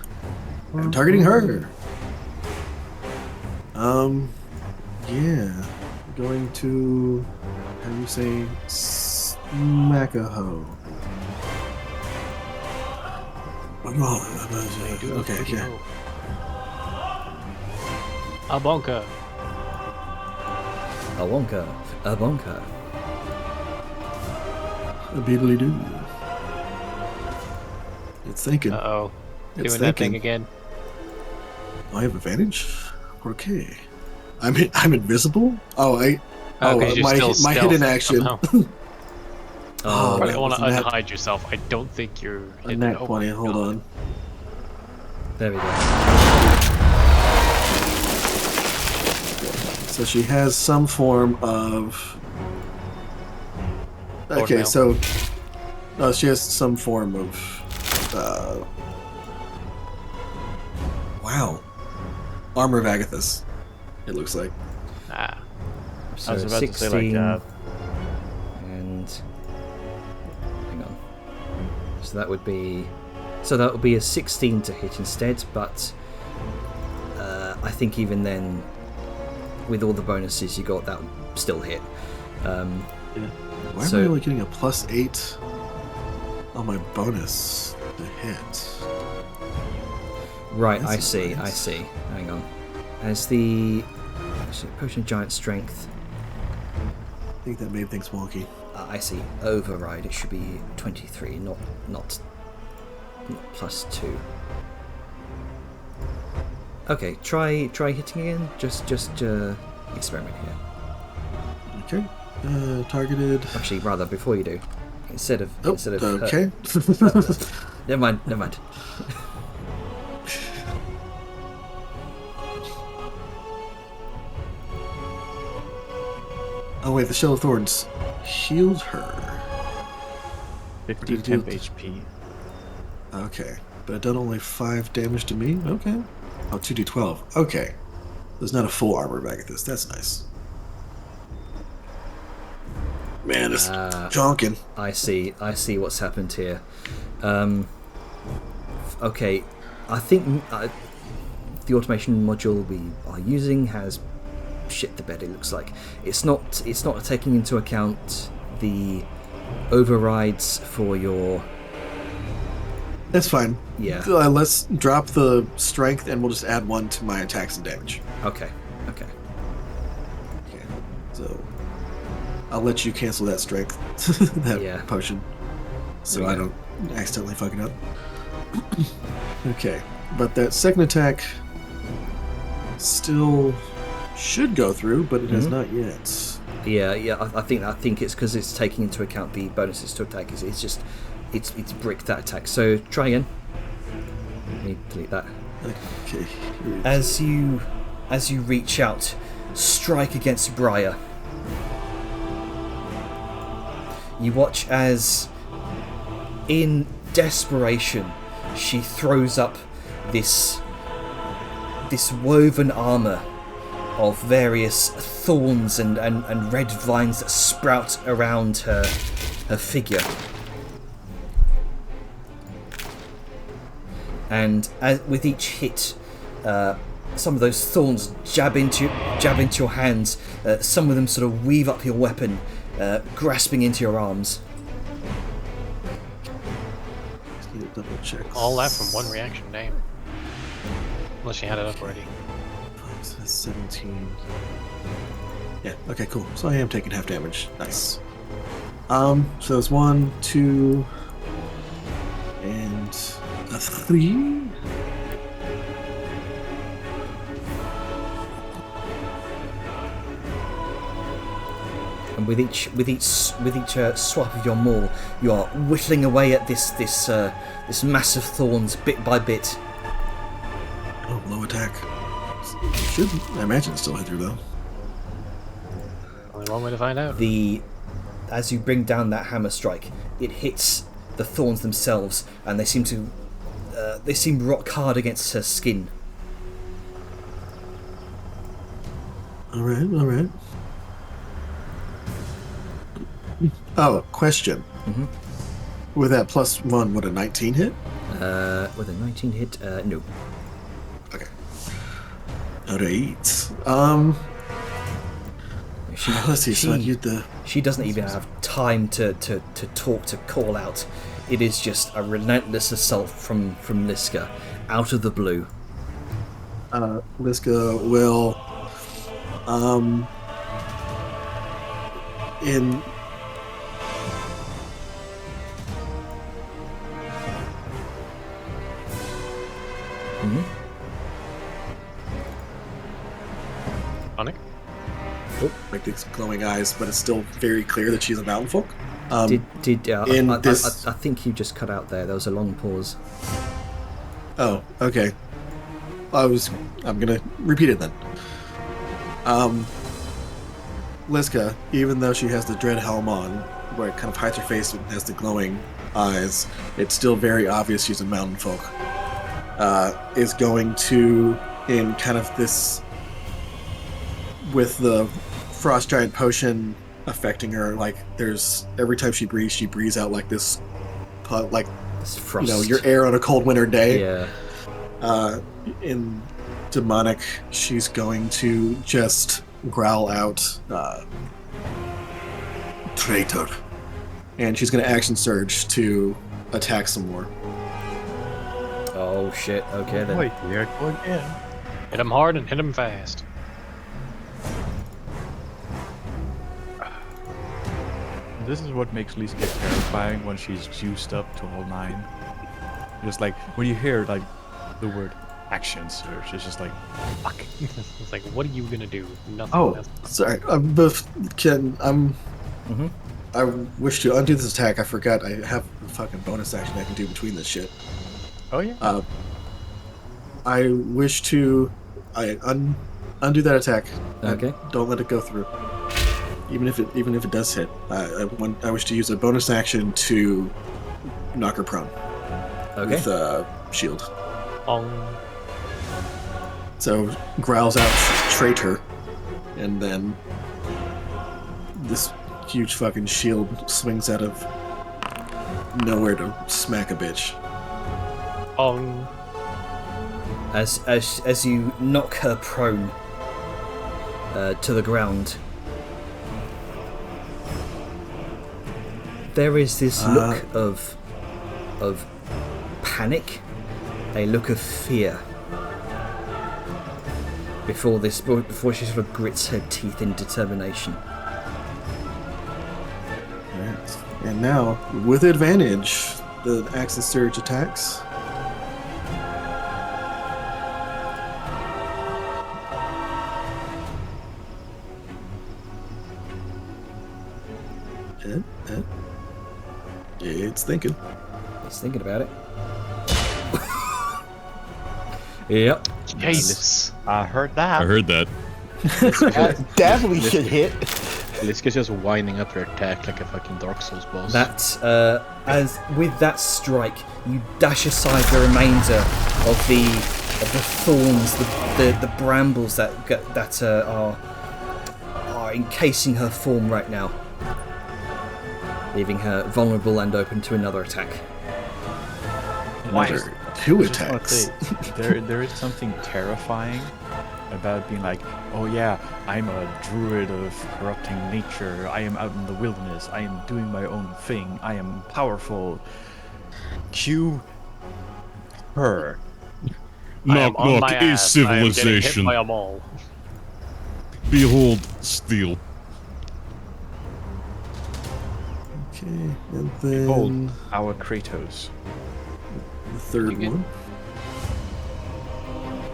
I'm targeting her. Yeah. Going to How do you say smackaho? Okay, yeah. A bonker. A wonka. A bonka. A beedly doo. It's thinking. Uh-oh. It's Doing that thing thinking. again. I have advantage. Okay. I'm invisible. Oh, Because you're my still my stealth hidden action. somehow. Oh, Probably that want was to a nat- unhide yourself. I don't think you're a hidden. nat Oh 20. my Hold God. on. There we go. So she has some form of. Okay, mail. so. No, she has some form of. Wow. Armor of Agathis. It looks like. Ah. So I was about 16 to say, like, and hang on. So that would be a 16 to hit instead, but I think even then, with all the bonuses you got, that would still hit. Why So- am I only getting a +8 on my bonus to hit? Right, That's I nice. see. Hang on. As the actually, potion of giant strength. I think that made things wonky. I see. Override. It should be 23, not +2. Okay, try hitting again. Just experiment here. Okay. Targeted. Actually, rather before you do, instead of Oh, okay. Never mind. Oh wait, the Shell of Thorns healed her. 50 Did you temp do- HP. Okay, but it done only 5 damage to me. Okay. Oh, 2d12. Okay. There's not a full armor back at this. That's nice. Man, it's jonking. I see what's happened here. Okay, I think the automation module we are using has shit the bed. It looks like it's not taking into account the overrides for your. That's fine. Yeah. Let's drop the strength and we'll just add 1 to my attacks and damage. Okay. Okay. So I'll let you cancel that strength, that potion, so I don't accidentally fuck it up. Okay, but that second attack still should go through, but it has not yet. Yeah. I think it's because it's taking into account the bonuses to attack. It's bricked that attack. So try again. Let me delete that. Okay. As you reach out, strike against Briar. You watch as, in desperation, she throws up this woven armor of various thorns and red vines that sprout around her figure. And with each hit, some of those thorns jab into your hands. Some of them sort of weave up your weapon, grasping into your arms. Just need to double check. All that from one reaction, damn. Unless you had it up already. So that's 17. Yeah. Okay. Cool. So I am taking half damage. Nice. So it's 1, 2, and a 3. And with each swap of your maul, you are whittling away at this massive thorns bit by bit. Oh, low attack. Should I imagine it still hit through though? Only one way to find out. As you bring down that hammer strike, it hits the thorns themselves, and they seem rock hard against her skin. All right. Oh, question. Mhm. With that +1, would a 19 hit? With a 19 hit, no. Okay. Alright. Let's see. So I used the. She doesn't even have time to talk, to call out. It is just a relentless assault from Liska, out of the blue. Liska will, in. Sonic? Like these glowing eyes, but it's still very clear that she's a mountain folk. I this- think you just cut out there. There was a long pause. Oh, okay. I'm gonna repeat it then. Liska, even though she has the dread helm on, where it kind of hides her face and has the glowing eyes, it's still very obvious she's a mountain folk. Is going to, in kind of this, with the frost giant potion affecting her, like there's every time she breathes out like this, like It's frost. your air on a cold winter day. Yeah. In demonic, she's going to just growl out, traitor, and she's going to action surge to attack some more. Oh shit. Okay then. Wait, here I go again. Hit him hard and hit him fast. This is what makes Lisa get terrifying when she's juiced up to all 9. Just like when you hear like the word action surge, it's just like fuck. It's like, what are you gonna do? Nothing. Oh, Nothing. sorry. I wish to undo this attack. I forgot I have a fucking bonus action I can do between this shit. Oh yeah. I wish to undo that attack. Okay. Don't let it go through. Even if it does hit, I wish to use a bonus action to knock her prone Okay. with shield. Ong. So growls out traitor, and then this huge fucking shield swings out of nowhere to smack a bitch. Ong. As you knock her prone to the ground, there is this look of panic, a look of fear, before she sort of grits her teeth in determination. Alright. And now, with advantage, the Axe and Surge attacks. It's thinking. He's thinking about it. Yep. Jesus. I heard that. I heard that. Definitely should hit. Liska's just winding up her attack like a fucking Dark Souls boss. That as with that strike, you dash aside the remainder of the thorns, the brambles that are encasing her form right now, leaving her vulnerable and open to another attack. Another 2 I just wanna attacks. say, there is something terrifying about being like, oh yeah, I'm a druid of corrupting nature. I am out in the wilderness. I am doing my own thing. I am powerful. Cue her. I am Knock on knock my is ass. I am getting hit civilization. by a mall. Behold steel. Okay, and Behold, then our Kratos. the third You get- one.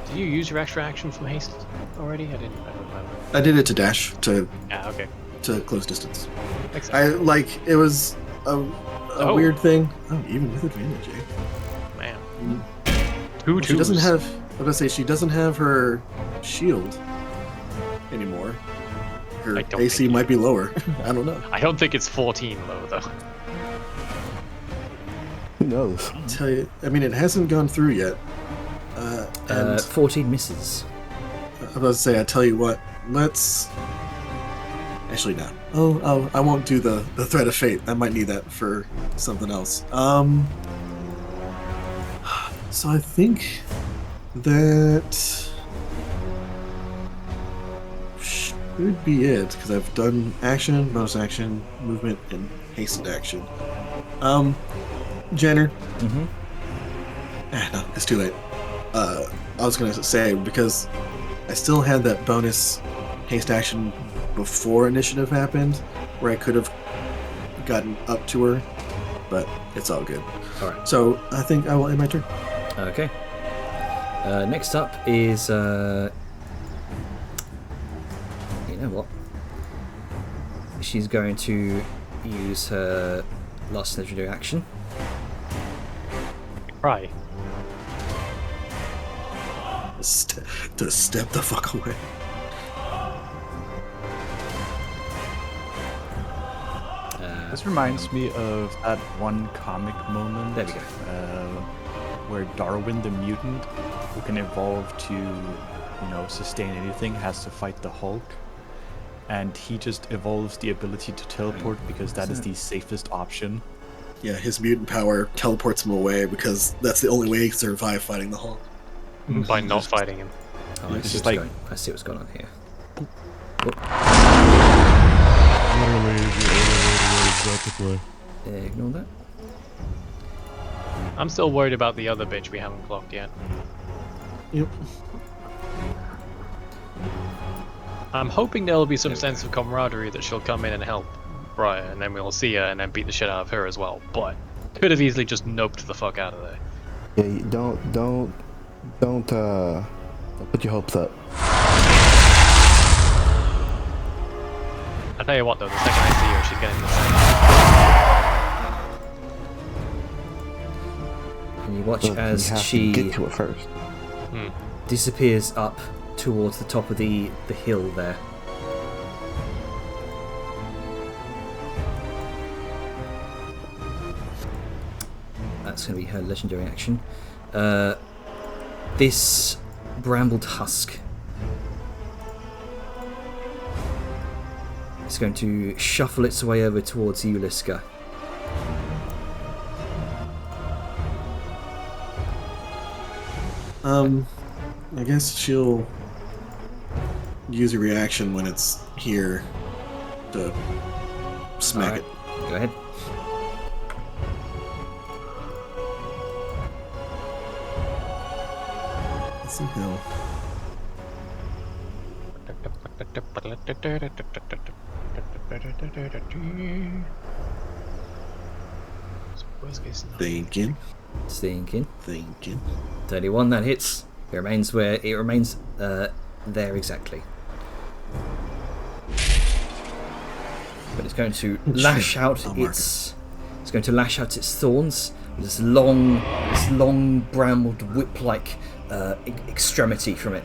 Did you use your extra action from haste already? I don't remember. I did it to dash to Yeah, okay. close distance. Makes sense. I like it was a Oh. weird thing. Oh, even with advantage, eh? Man. Two Well, she doesn't twos. have. I was gonna say she doesn't have her shield anymore. Her I don't AC think- might be lower. I don't know. I don't think it's 14 though, though. Who knows? Tell you, I mean, it hasn't gone through yet. And 14 misses. I was about to say, I tell you what, let's. Actually, no. Oh, I won't do the threat of fate. I might need that for something else. So I think that would be it, because I've done action, bonus action, movement, and hastened action. Jenner. No, it's too late. I was going to say, because I still had that bonus haste action before initiative happened, where I could have gotten up to her, but it's all good. Alright. So I think I will end my turn. Okay. Next up is... you know what? She's going to use her last legendary action. Right. To step the fuck away. This reminds me of that one comic moment. There we go. Where Darwin the mutant, who can evolve to, sustain anything, has to fight the Hulk. And he just evolves the ability to teleport because that is the safest option. Yeah, his mutant power teleports him away because that's the only way he can survive fighting the Hulk. By not fighting him. Oh, I see what's going on here. Literally the only way to about to play. Ignore that. I'm still worried about the other bitch we haven't clocked yet. Yep. I'm hoping there'll be some sense of camaraderie that she'll come in and help Briar, and then we'll see her and then beat the shit out of her as well. But could have easily just noped the fuck out of there. Yeah, don't put your hopes up. I'll tell you what though, the second I see her, she's getting the same. And you watch But as you have she to get to it first. disappears up towards the top of the hill there. That's going to be her legendary action. This brambled husk is going to shuffle its way over towards you, Liska. I guess she'll use a reaction when it's here to smack it. Go ahead. Let's see how. Thinking. 31, that hits. It remains there exactly. But it's going to lash out its thorns with this long brambled whip-like extremity from it.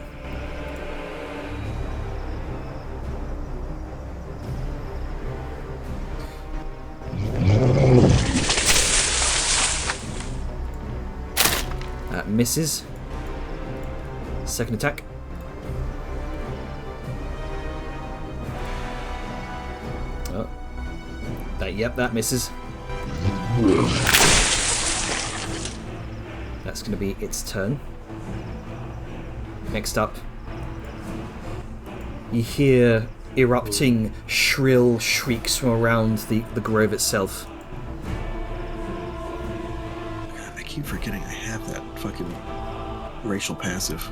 That misses. Second attack. Oh. That misses. That's going to be its turn. Next up, you hear erupting shrill shrieks from around the grove itself. God, I keep forgetting I have that fucking racial passive.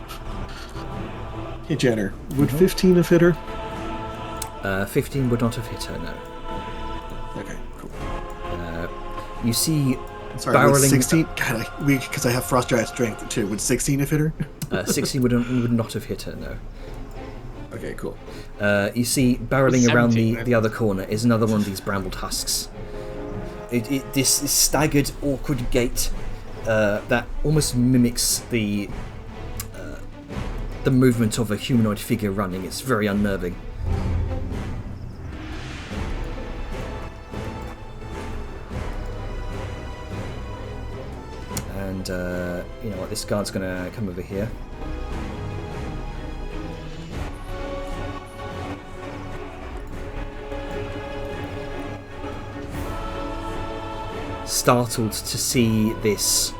Hey, Jenner, would 15 have hit her? 15 would not have hit her, no. Okay, cool. You see Sorry, barreling... would 16? God, because I have Frost Giant Strength too. Would 16 have hit her? 16 would not have hit her, no. Okay, cool. You see barreling around 17, the other corner is another one of these brambled husks. This staggered, awkward gait that almost mimics the movement of a humanoid figure running. It's very unnerving. And you know what? This guard's gonna come over here. Startled to see this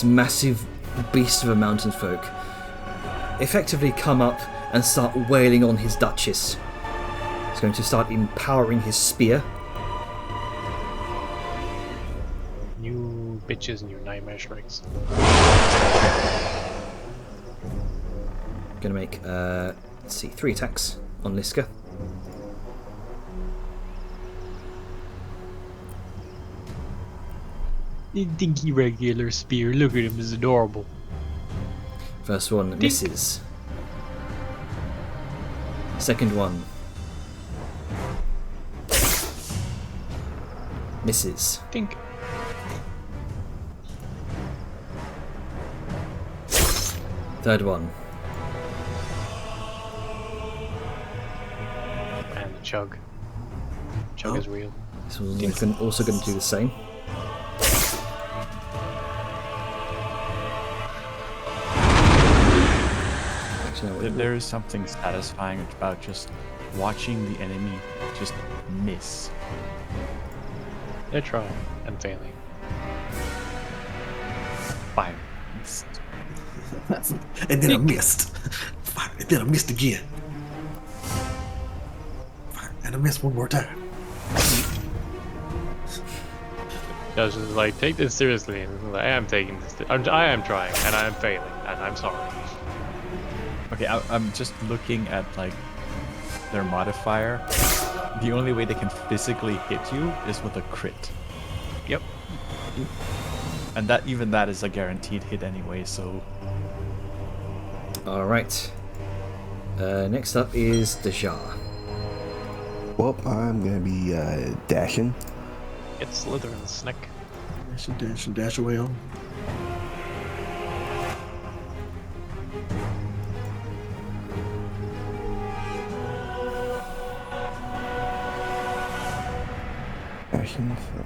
massive beast of a mountain folk effectively come up and start wailing on his Duchess. He's going to start empowering his spear. New bitches and your nightmare strikes. Going to make, let's see, 3 attacks on Liska. Dinky regular spear. Look at him, it's adorable. First one misses. Second one misses. Dink. Third one. And the chug. Chug is real. This one's also going to do the same. Actually, no, There is something satisfying about just watching the enemy just miss. They're trying and failing. Fire. And then I missed. Fire. And then I missed again. Fire. And I missed one more time. Josh is like, take this seriously. And like, I am taking this. I am trying, and I am failing, and I'm sorry. Okay, I'm just looking at like their modifier. The only way they can physically hit you is with a crit. Yep. And that is a guaranteed hit anyway, so Alright. Next up is Dejar. Well, I'm gonna be dashing. Get Slytherin's neck. Dash and dash away on. Dashing. So.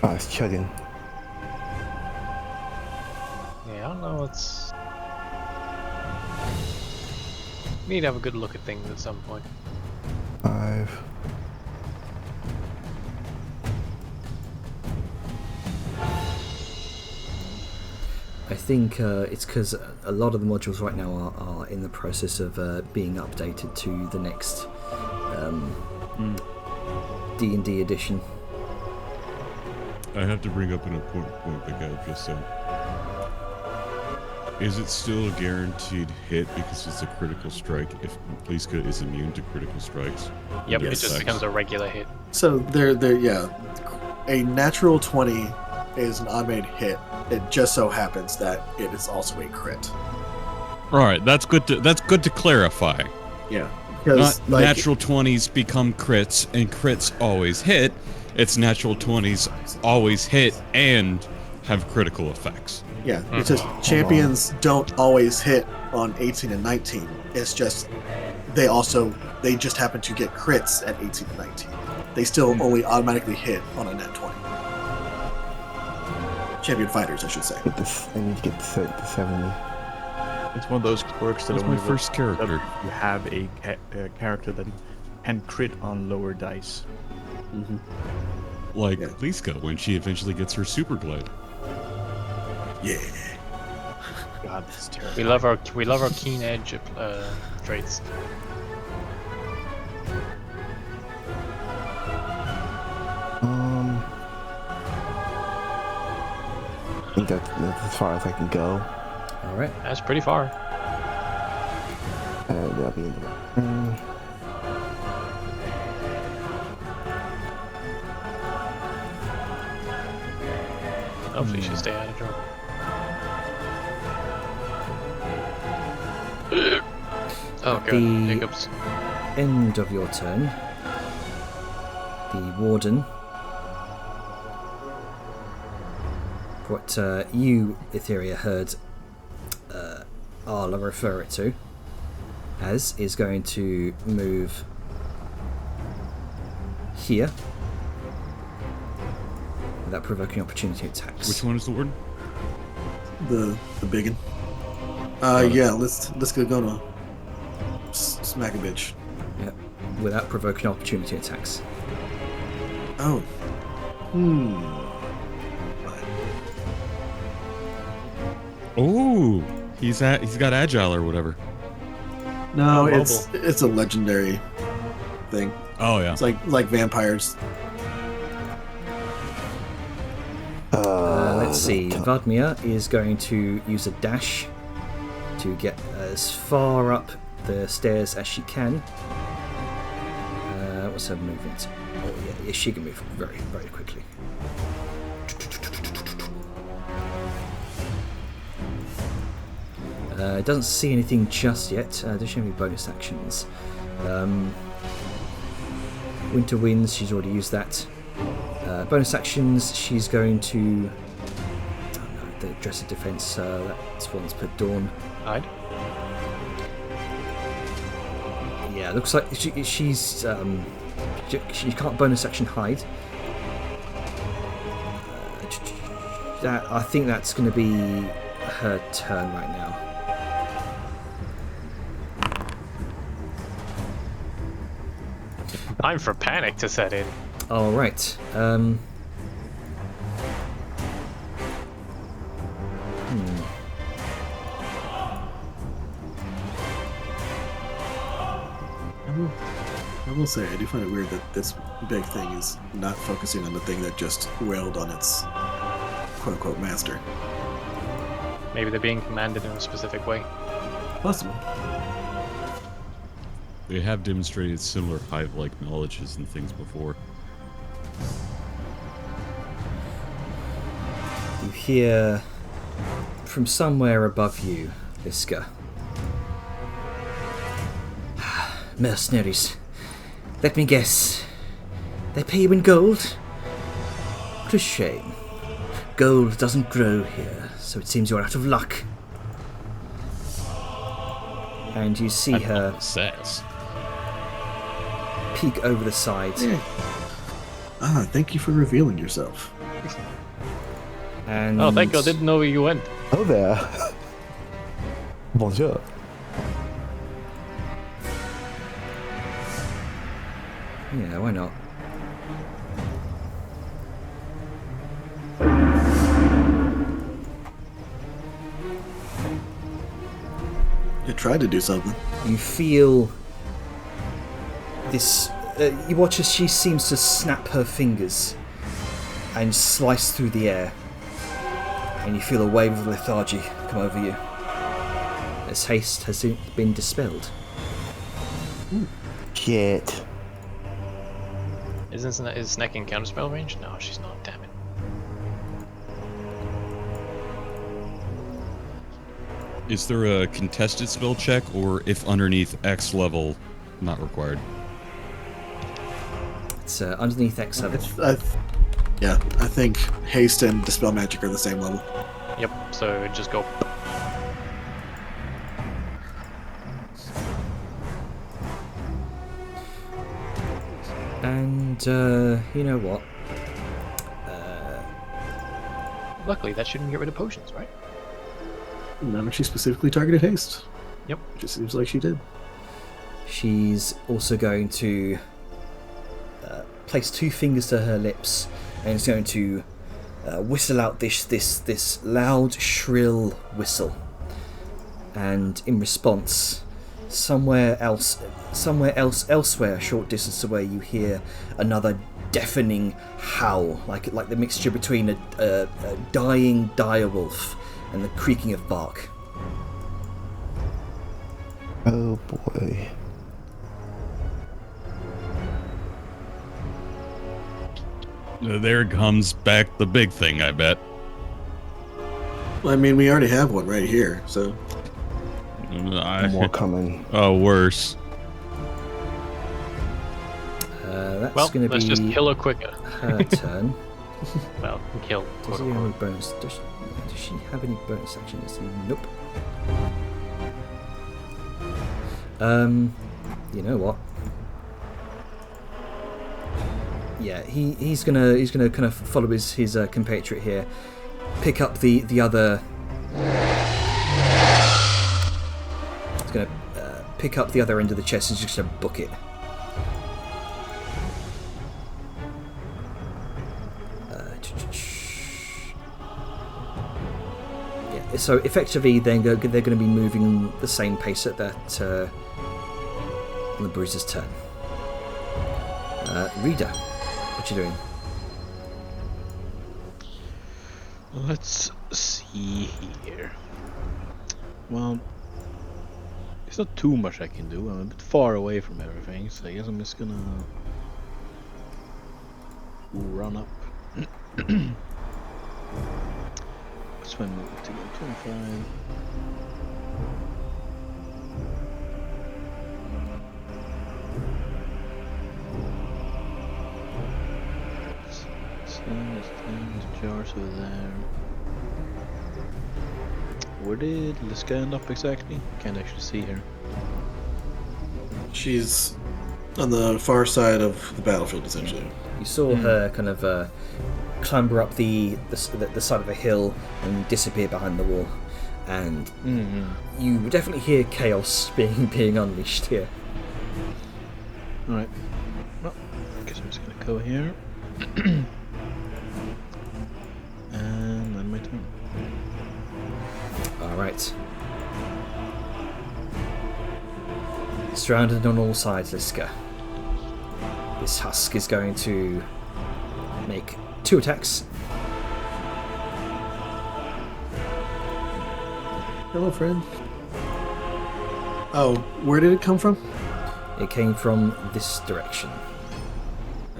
Oh, it's chugging. Yeah, I don't know. It's. We need to have a good look at things at some point. 5. I think it's because a lot of the modules right now are in the process of being updated to the next D&D edition. I have to bring up an important point that Gav just said. Is it still a guaranteed hit because it's a critical strike if Liska is immune to critical strikes? Yep, Yes. it just becomes a regular hit. So yeah. A natural 20 is an automated hit. It just so happens that it is also a crit. All right, that's good to clarify. Yeah. Not Because natural 20s become crits, and crits always hit. It's natural 20s always hit and have critical effects. Yeah, it's just champions don't always hit on 18 and 19. It's just they just happen to get crits at 18 and 19. They still only automatically hit on a nat 20. Champion fighters, I should say. Get this. I need to get to 70. it's one of those quirks that That's only my first works character. if you have a character that can crit on lower dice. Like Yeah. Liska when she eventually gets her super glide. Yeah. God, that's terrible. We love our keen edge traits. I think that's as far as I can go. Alright. That's pretty far. That'll be in the turn. Hopefully she'll stay out of trouble. Oh god, The- hiccups. End of your turn. The Warden. What you, Etheria, heard Arla refer it to as is going to move here without provoking opportunity attacks. Which one is the word? The biggin. Yeah, let's go to smack a bitch. Yeah, without provoking opportunity attacks. Oh. Oh, he's got agile or whatever. No, Oh, it's a legendary thing. Oh yeah. It's like vampires. Let's see. Vadmir is going to use a dash to get as far up the stairs as she can. What's her movement? Oh yeah, she can move very, very quickly. Doesn't see anything just yet. Does she have any bonus actions? Winter Winds, she's already used that. Bonus actions, she's going to... Oh no, the Dress of Defense, that's once per dawn. Hide. Yeah, looks like she's... she can't bonus action hide. I think that's going to be her turn right now. Time for panic to set in. All right. I will say, I do find it weird that this big thing is not focusing on the thing that just wailed on its quote-unquote master. Maybe they're being commanded in a specific way. Possible. They have demonstrated similar hive-like knowledges and things before. You hear from somewhere above you, Liska. Mercenaries. Let me guess. They pay you in gold? What a shame. Gold doesn't grow here, so it seems you're out of luck. And you see her Says. peek over the side. Ah, thank you for revealing yourself. And Oh, thank God, I didn't know where you went. Oh there. Bonjour. Yeah, why not? You tried to do something. You feel this. You watch as she seems to snap her fingers and slice through the air, and you feel a wave of lethargy come over you as haste has been dispelled. Shit. Is Snake in counterspell range? No, she's not. Damn it. Is there a contested spell check, or if underneath X level, not required? It's underneath X level. Yeah, I think haste and dispel magic are the same level. Yep, so just go. And you know what? Luckily, that shouldn't get rid of potions, right? None of she specifically targeted haste. Yep. Just seems like she did. She's also going to place 2 fingers to her lips and is going to whistle out this loud, shrill whistle. And in response, elsewhere, a short distance away, you hear another deafening howl, like the mixture between a dying direwolf and the creaking of bark. Oh boy. There comes back the big thing, I bet. Well, I mean, we already have one right here, so... More coming. Oh, worse. That's Well, going to be let's just kill her quicker. her turn. Well, kill. Does Quote she have any unquote. bonus? Does she have any bonus actions? Nope. You know what? Yeah, he's gonna kind of follow his compatriot here. Pick up the other. He's gonna pick up the other end of the chest and just gonna book it. So effectively, they're going to be moving the same pace at that on the bruiser's turn. Reader, what you doing? Let's see here. Well, there's not too much I can do. I'm a bit far away from everything, so I guess I'm just gonna run up. What's my move to go? 25. There's jars over there. Where did Liska end up exactly? Can't actually see her. She's on the far side of the battlefield, essentially. You saw her kind of clamber up the side of a hill and disappear behind the wall, and you definitely hear chaos being unleashed here. All right. Well, I guess I'm just gonna go here. And then my turn. Alright. Surrounded on all sides, Liska. This husk is going to make 2 attacks. Hello, friend. Oh, where did it come from? It came from this direction.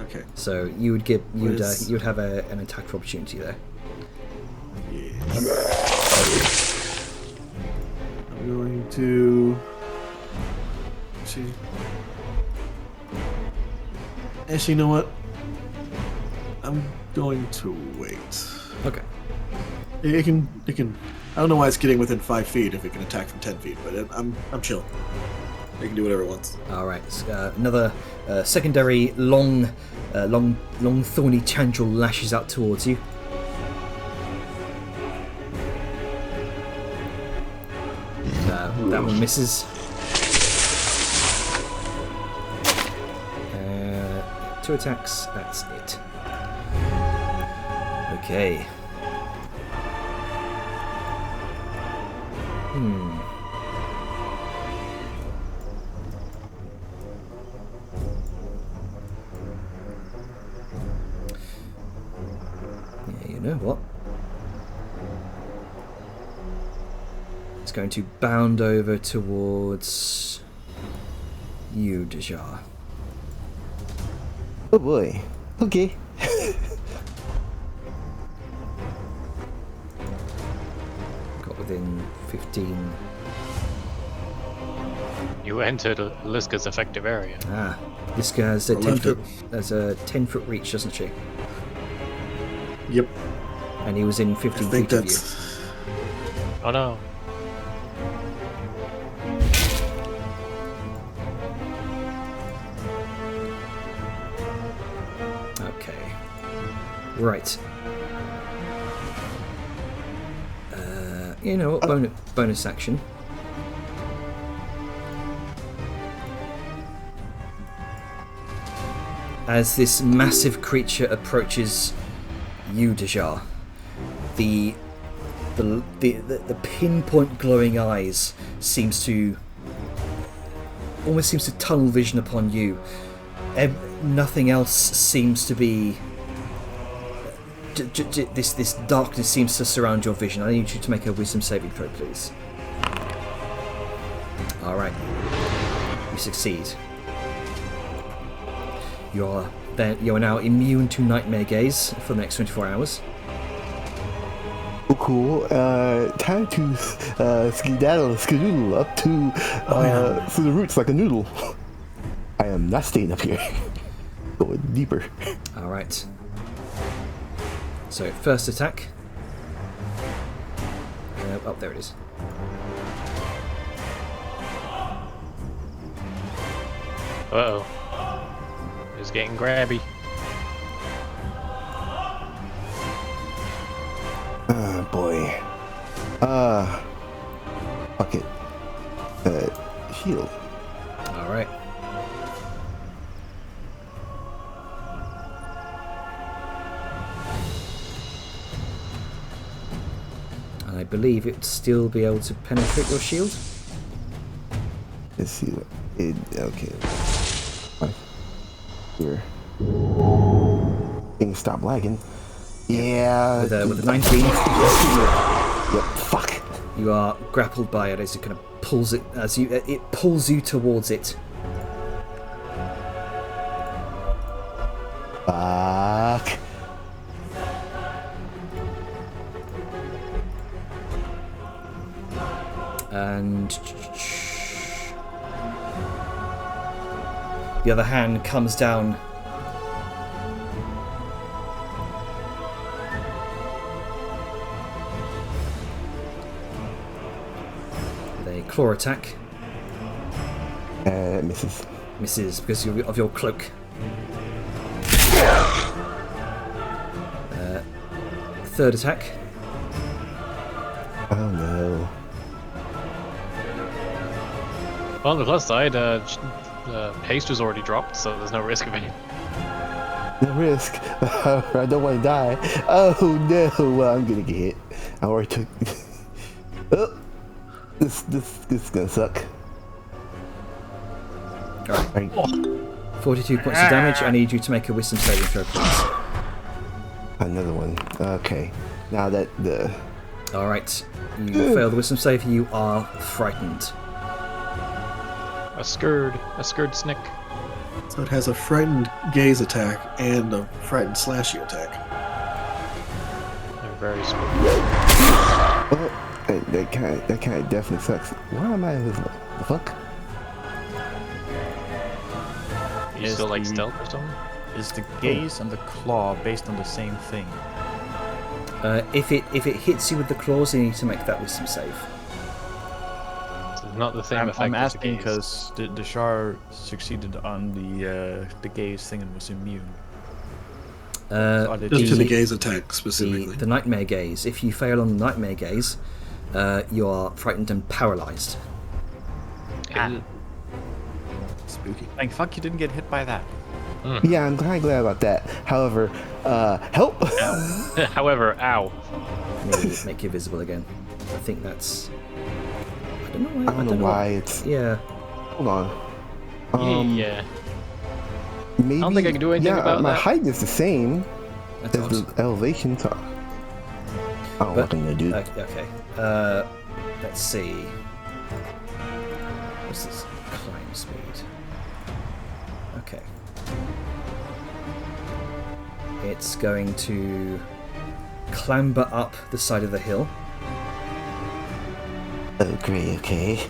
Okay. So you would you would have an attack for opportunity there. Yes. I'm going to. Actually, you know what? I'm going to wait. Okay. It can. I don't know why it's getting within 5 feet if it can attack from 10 feet, but I'm chill. It can do whatever it wants. All right. Another secondary long thorny tendril lashes out towards you. That one misses. 2 attacks. That's it. Okay. Yeah, you know what? It's going to bound over towards you, Dejar. Oh boy. Okay. Got within 15. You entered Liska's effective area. Ah, this guy has a 10-foot reach, doesn't she? Yep. And he was in I 15 think feet of you. that's. Oh no. Okay. Right. You know what? Bonus action. As this massive creature approaches you, Dejar, the pinpoint glowing eyes almost seems to tunnel vision upon you. Nothing else seems to be. This darkness seems to surround your vision. I need you to make a wisdom saving throw, please. All right, you succeed. You are now immune to nightmare gaze for the next 24 hours. Oh, cool. Time to skedaddle up to the roots like a noodle. I am not staying up here. Going deeper. All right. So first attack. Oh, there it is. Uh-oh. It's getting grabby. Boy. Fuck it. Shield. All right. I believe it'd still be able to penetrate your shield. Let's see. Okay. Right. Here. Things stop lagging. Yeah. With a 19. Yep. Fuck. You are grappled by it as it kind of pulls it it pulls you towards it. Fuck. And the other hand comes down. With a claw attack. Misses. Misses because of your cloak. Third attack. Oh no. Well, on the plus side, haste was already dropped, so there's no risk of any. No risk. I don't want to die. Oh no. Well, I'm gonna get hit. I already took. Oh, this is gonna suck. Alright. 42 points of damage. I need you to make a wisdom saving throw, please. Another one. Okay. Now that the. Alright. You fail the wisdom save. You are frightened. A scared snick. So it has a frightened gaze attack and a frightened slash you attack. They're very spooky. Oh, that kind of definitely sucks. Why am I invisible? The fuck? You still like stealth or something? Is the gaze and the claw based on the same thing? If it hits you with the claws, you need to make that wisdom save. So it's not the same effect. I'm as the asking gaze. because the Shar succeeded on the gaze thing and was immune. Just to the gaze attack specifically. The nightmare gaze. If you fail on the nightmare gaze, you are frightened and paralyzed. Spooky. Thank fuck you didn't get hit by that. Yeah, I'm kind of glad about that. However, help! However, ow. Make you visible again. I think that's. I don't know why. I don't know why it's. Yeah. Hold on. Yeah. Maybe. I don't think I can do anything about my that. height is the same That's as odd. the elevation. So I don't know what I'm gonna do. Okay. Let's see. What's this? Climb speed. Okay. It's going to clamber up the side of the hill. Oh, great. Okay.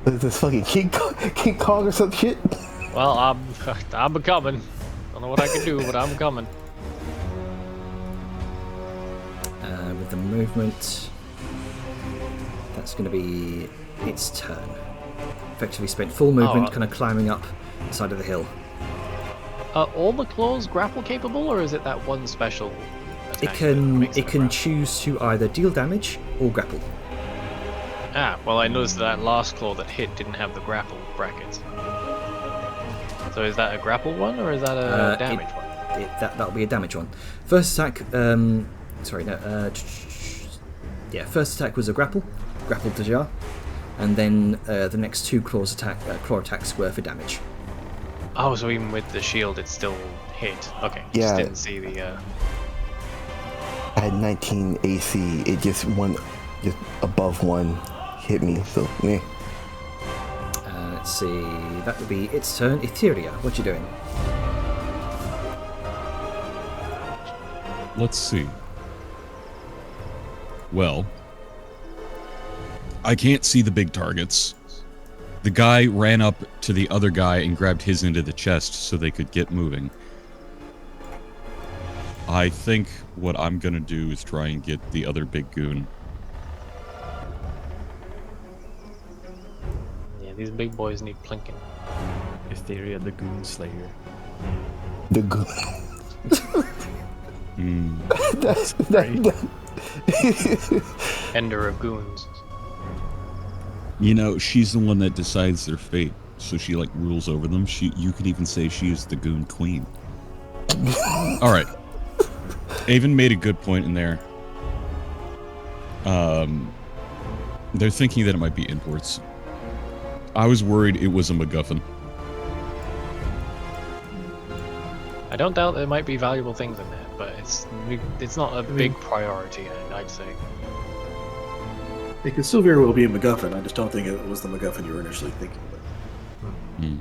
What is this fucking King Kong or some shit? Well, I'm coming. Don't know what I can do, but I'm coming. With the movement, that's going to be its turn. Effectively spent full movement, kind of climbing up the side of the hill. Are all the claws grapple capable, or is it that one special attack It that can makes grapple? choose to either deal damage or grapple. Ah, well, I noticed that last claw that hit didn't have the grapple bracket. So is that a grapple one, or is that a damage one? That'll be a damage one. First attack. First attack was a grapple to Jar, and then the next two claw attacks were for damage. Oh, so even with the shield, it still hit. Okay, Yeah. just didn't see the. I had 19 AC. It just above one hit me. So yeah. Let's see. That would be its turn. Etheria, what you doing? Let's see. Well, I can't see the big targets. The guy ran up to the other guy and grabbed his into the chest so they could get moving. I think what I'm gonna do is try and get the other big goon. Yeah, these big boys need plinking. Etheria, the Goon Slayer. The good. Ender of goons. You know, she's the one that decides their fate, so she like rules over them. You could even say she is the goon queen. All right, Avon made a good point in there. They're thinking that it might be imports. I was worried it was a MacGuffin. I don't doubt there might be valuable things in there, but it's not a big priority, I'd say. It could still very well be a MacGuffin. I just don't think it was the MacGuffin you were initially thinking of.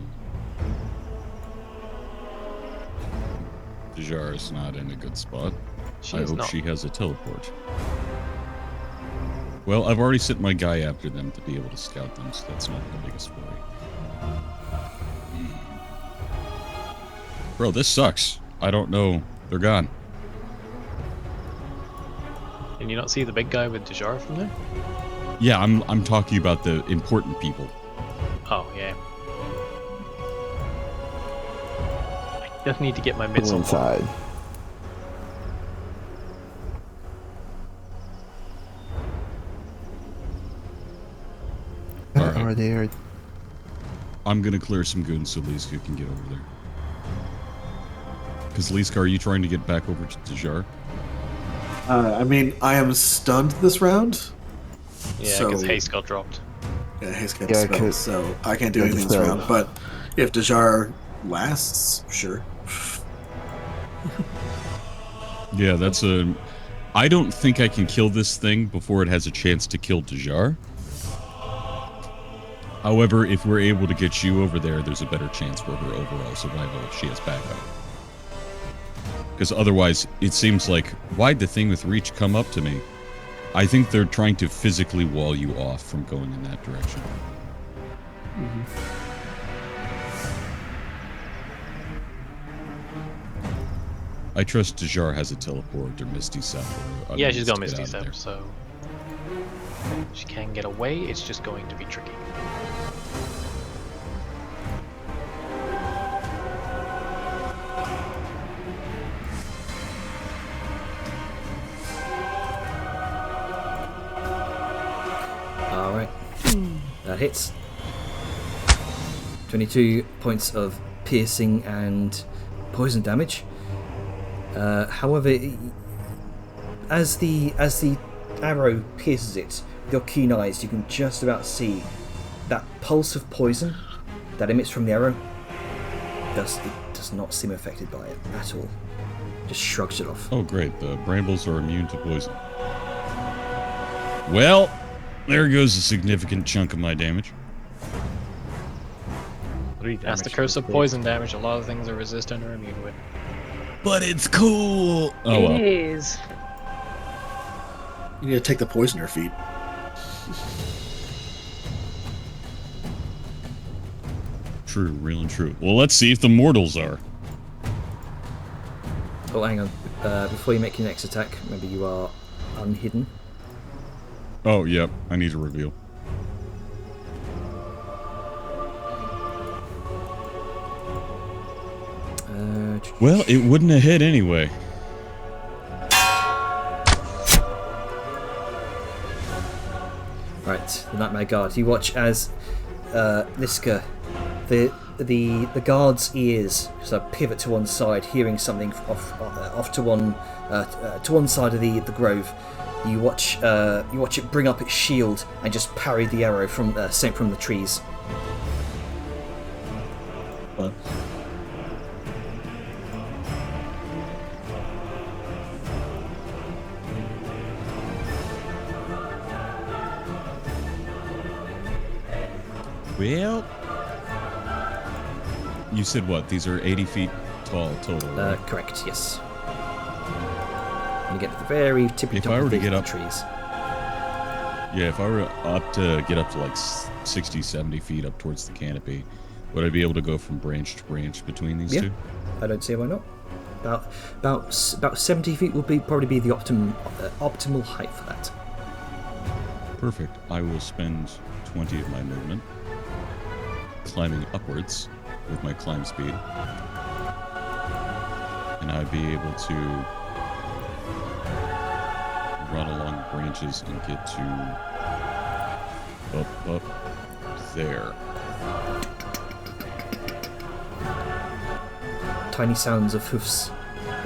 Dejar is not in a good spot. I She's hope not. she has a teleport. Well, I've already sent my guy after them to be able to scout them, so that's not the biggest worry. Bro, this sucks. I don't know. They're gone. Can you not see the big guy with Dejar from there? Yeah, I'm talking about the important people. Oh, yeah. I just need to get my Go mids on. inside. All right. Are there? I'm gonna clear some goons so Liska can get over there. Because Liska, are you trying to get back over to Dejar? I mean, I am stunned this round. Yeah, So- because haste got dropped. Yeah, he's got Yeah, spells, 'cause- so I can't do Yeah, anything this spell. round. But if Dejar lasts, sure. Yeah, that's a... I don't think I can kill this thing before it has a chance to kill Dejar. However, if we're able to get you over there, there's a better chance for her overall survival if she has backup. Because otherwise, it seems like, why'd the thing with Reach come up to me? I think they're trying to physically wall you off from going in that direction. I trust Dejar has a teleport or Misty Step. Or Yeah, she's got to get Misty out of Step, there. so she can get away. It's just going to be tricky. Alright. That hits. 22 points of piercing and poison damage. However, as the arrow pierces it, with your keen eyes, you can just about see that pulse of poison that emits from the arrow. It does not seem affected by it at all. Just shrugs it off. Oh, great. The brambles are immune to poison. Well, there goes a significant chunk of my damage. 3 That's the damage curse to of the poison damage. A lot of things are resistant or immune with. But it's cool! Oh, well. is. You need to take the poisoner feat. True, real and true. Well, let's see if the mortals are. Oh, hang on. Before you make your next attack, remember you are unhidden. Oh, yep. I need to reveal. Well, it wouldn't have hit anyway. Right, the Nightmare Guard. You watch as Liska, the guard's ears sort of pivot to one side, hearing something off to one side of the grove. You watch it bring up its shield and just parry the arrow sent from the trees. But Well, you said what? These are 80 feet tall total, right? Correct, yes. You get to the very tippy If top I were of to the get up- trees. Yeah, if I were to get up to like 60, 70 feet up towards the canopy, would I be able to go from branch to branch between these Yeah. two? I don't see why not. About 70 feet would probably be the optimal height for that. Perfect. I will spend 20 of my movement climbing upwards with my climb speed. And I'd be able to run along branches and get to up there. Tiny sounds of hoofs.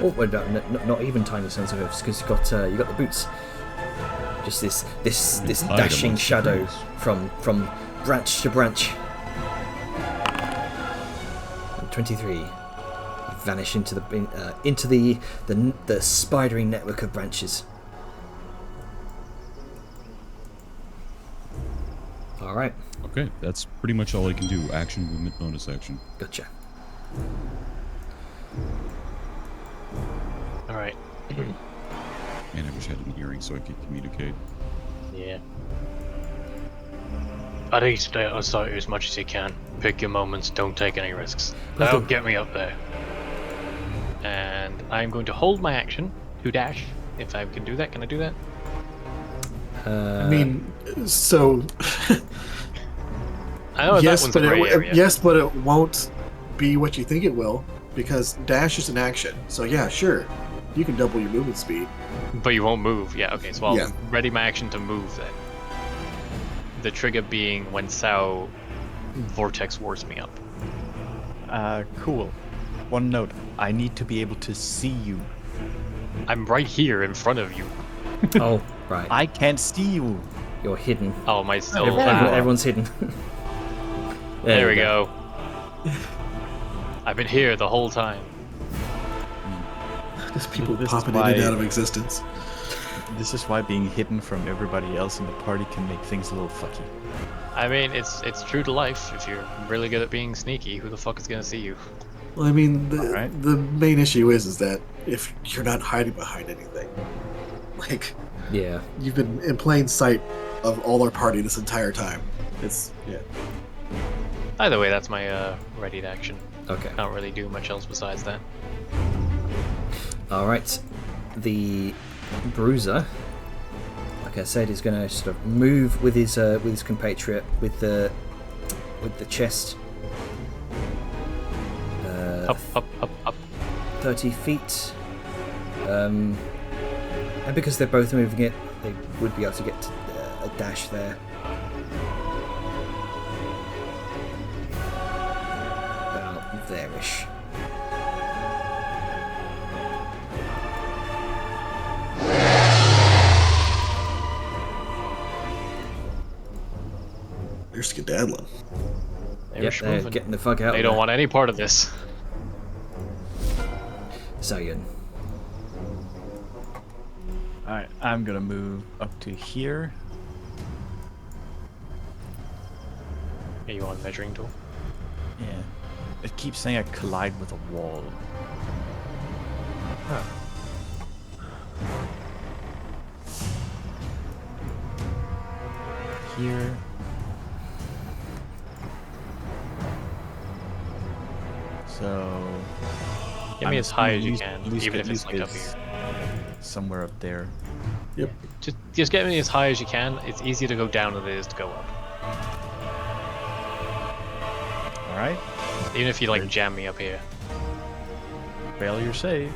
Oh, wait, not even tiny sounds of hoofs, because you got the boots. Just this Hide dashing amongst the shadow trees. from branch to branch. And 23. You vanish into the spidery network of branches. All right. Okay, that's pretty much all I can do. Action, movement, bonus action. Gotcha. All right. Man, I wish I had an hearing so I could communicate. Yeah. I think stay out of sight as much as you can. Pick your moments. Don't take any risks. Don't get me up there. And I'm going to hold my action to dash. If I can do that, can I do that? I mean, so I know yes, that one's but a gray area. yes, but it won't be what you think it will because dash is an action. So yeah, sure, you can double your movement speed. But you won't move. Yeah. Okay. So I'll Yeah. ready my action to move then. The trigger being when Sao Vortex wars me up. Cool. One note. I need to be able to see you. I'm right here in front of you. Oh, right. I can't see you. You're hidden. Oh, am I still? Everyone's hidden. There we you go. I've been here the whole time. Just people This is popping in why- and out of existence. This is why being hidden from everybody else in the party can make things a little fucky. I mean, it's true to life. If you're really good at being sneaky, who the fuck is gonna see you? Well, I mean, Alright. the main issue is that if you're not hiding behind anything, like Yeah. you've been in plain sight of all our party this entire time. It's yeah. Either way, that's my ready to action. Okay. Can't really do much else besides that. All right. The bruiser, like I said, is going to sort of move with his compatriot with the chest. Up, up, up, up. 30 feet. And because they're both moving it, they would be able to get to, a dash there. About there-ish. They're skedaddling. They're Yep, they're schmoovin'. getting the fuck out. They of don't there. want any part of this. Zion. Alright, I'm gonna move up to here. Are you on measuring tool? Yeah. It keeps saying I collide with a wall. Here. So. Get me I'm as high as you least- can, least- even if it's least like up is here. Somewhere up there. Just get me as high as you can. It's easier to go down than it is to go up. Alright. Even if you like jam me up here. Failure save.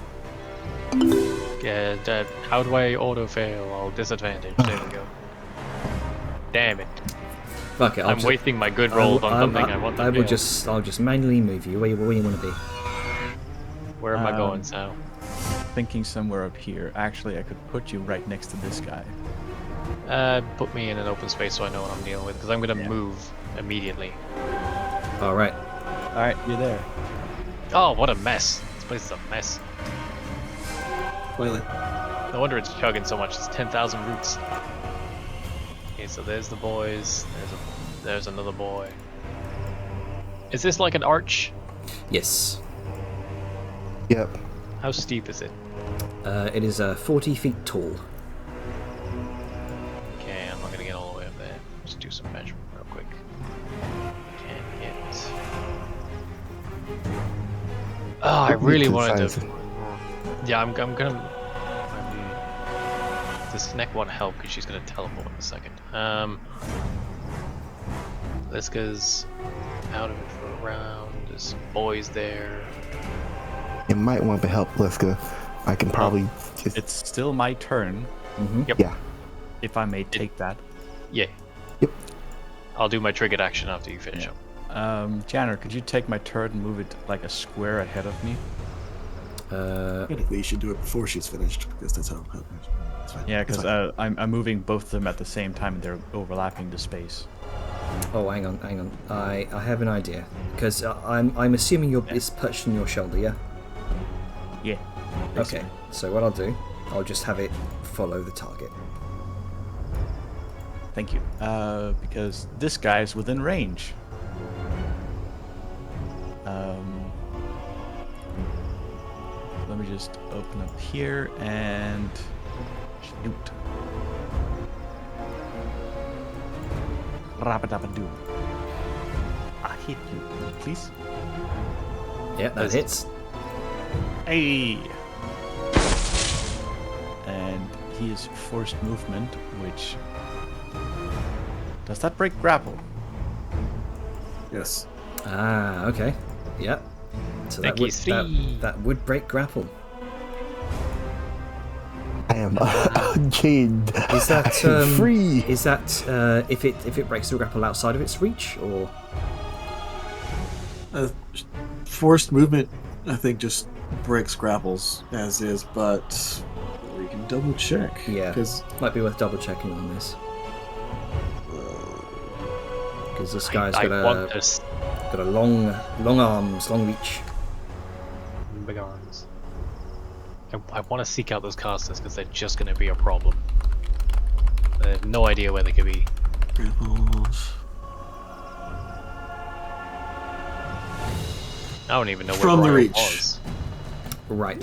Yeah, how do I auto fail? I'll disadvantage. There we go. Damn it. Fuck it. I'm wasting my good rolls on something I want to I will fail. I'll just manually move you where you want to be. Where am I going, Sal? Thinking somewhere up here. Actually, I could put you right next to this guy. Put me in an open space so I know what I'm dealing with, because I'm gonna Yeah. move immediately. All right. Alright, you're there. Oh, what a mess! This place is a mess. Toilet. No wonder it's chugging so much. It's 10,000 roots. Okay, so there's the boys. There's another boy. Is this like an arch? Yes. Yep. How steep is it? It is 40 feet tall. Okay, I'm not gonna get all the way up there. Just do some measurement real quick. Can't get. Oh, I really wanted to. Yeah, I'm gonna. This neck won't help because she's gonna teleport in a second. Liska's out of it for a round. There's boys there. You might want to help Liska. I can probably just. It's still my turn, Yep. Yeah. if I may take that. Yeah. Yep. I'll do my triggered action after you finish Yeah. up. Janner, could you take my turret and move it like a square ahead of me? Technically, you should do it before she's finished because that's how. It's fine. Yeah, It's because fine. I'm moving both of them at the same time and they're overlapping the space. Oh, hang on. I have an idea. Because I'm assuming it's perched on your shoulder, yeah? Yeah. Okay, so what I'll do, I'll just have it follow the target. Thank you. Because this guy's within range. Let me just open up here and shoot. Rabadabadoo. I hit you, please. Yeah, that hits. Hey! And he is forced movement, which... Does that break grapple? Yes. Ah, okay. Yep. So Think he's free. that would break grapple. I am unchained. Is that I'm free? Is that if it breaks the grapple outside of its reach, or Forced movement, I think, just breaks grapples as is, but we can double check. yeah, Because might be worth double checking on this because this guy's I got want a this long arms, long reach. big arms. I want to seek out those casters because they're just going to be a problem. I have no idea where they could be. grapples. I don't even know where From the Royal reach. was. Right.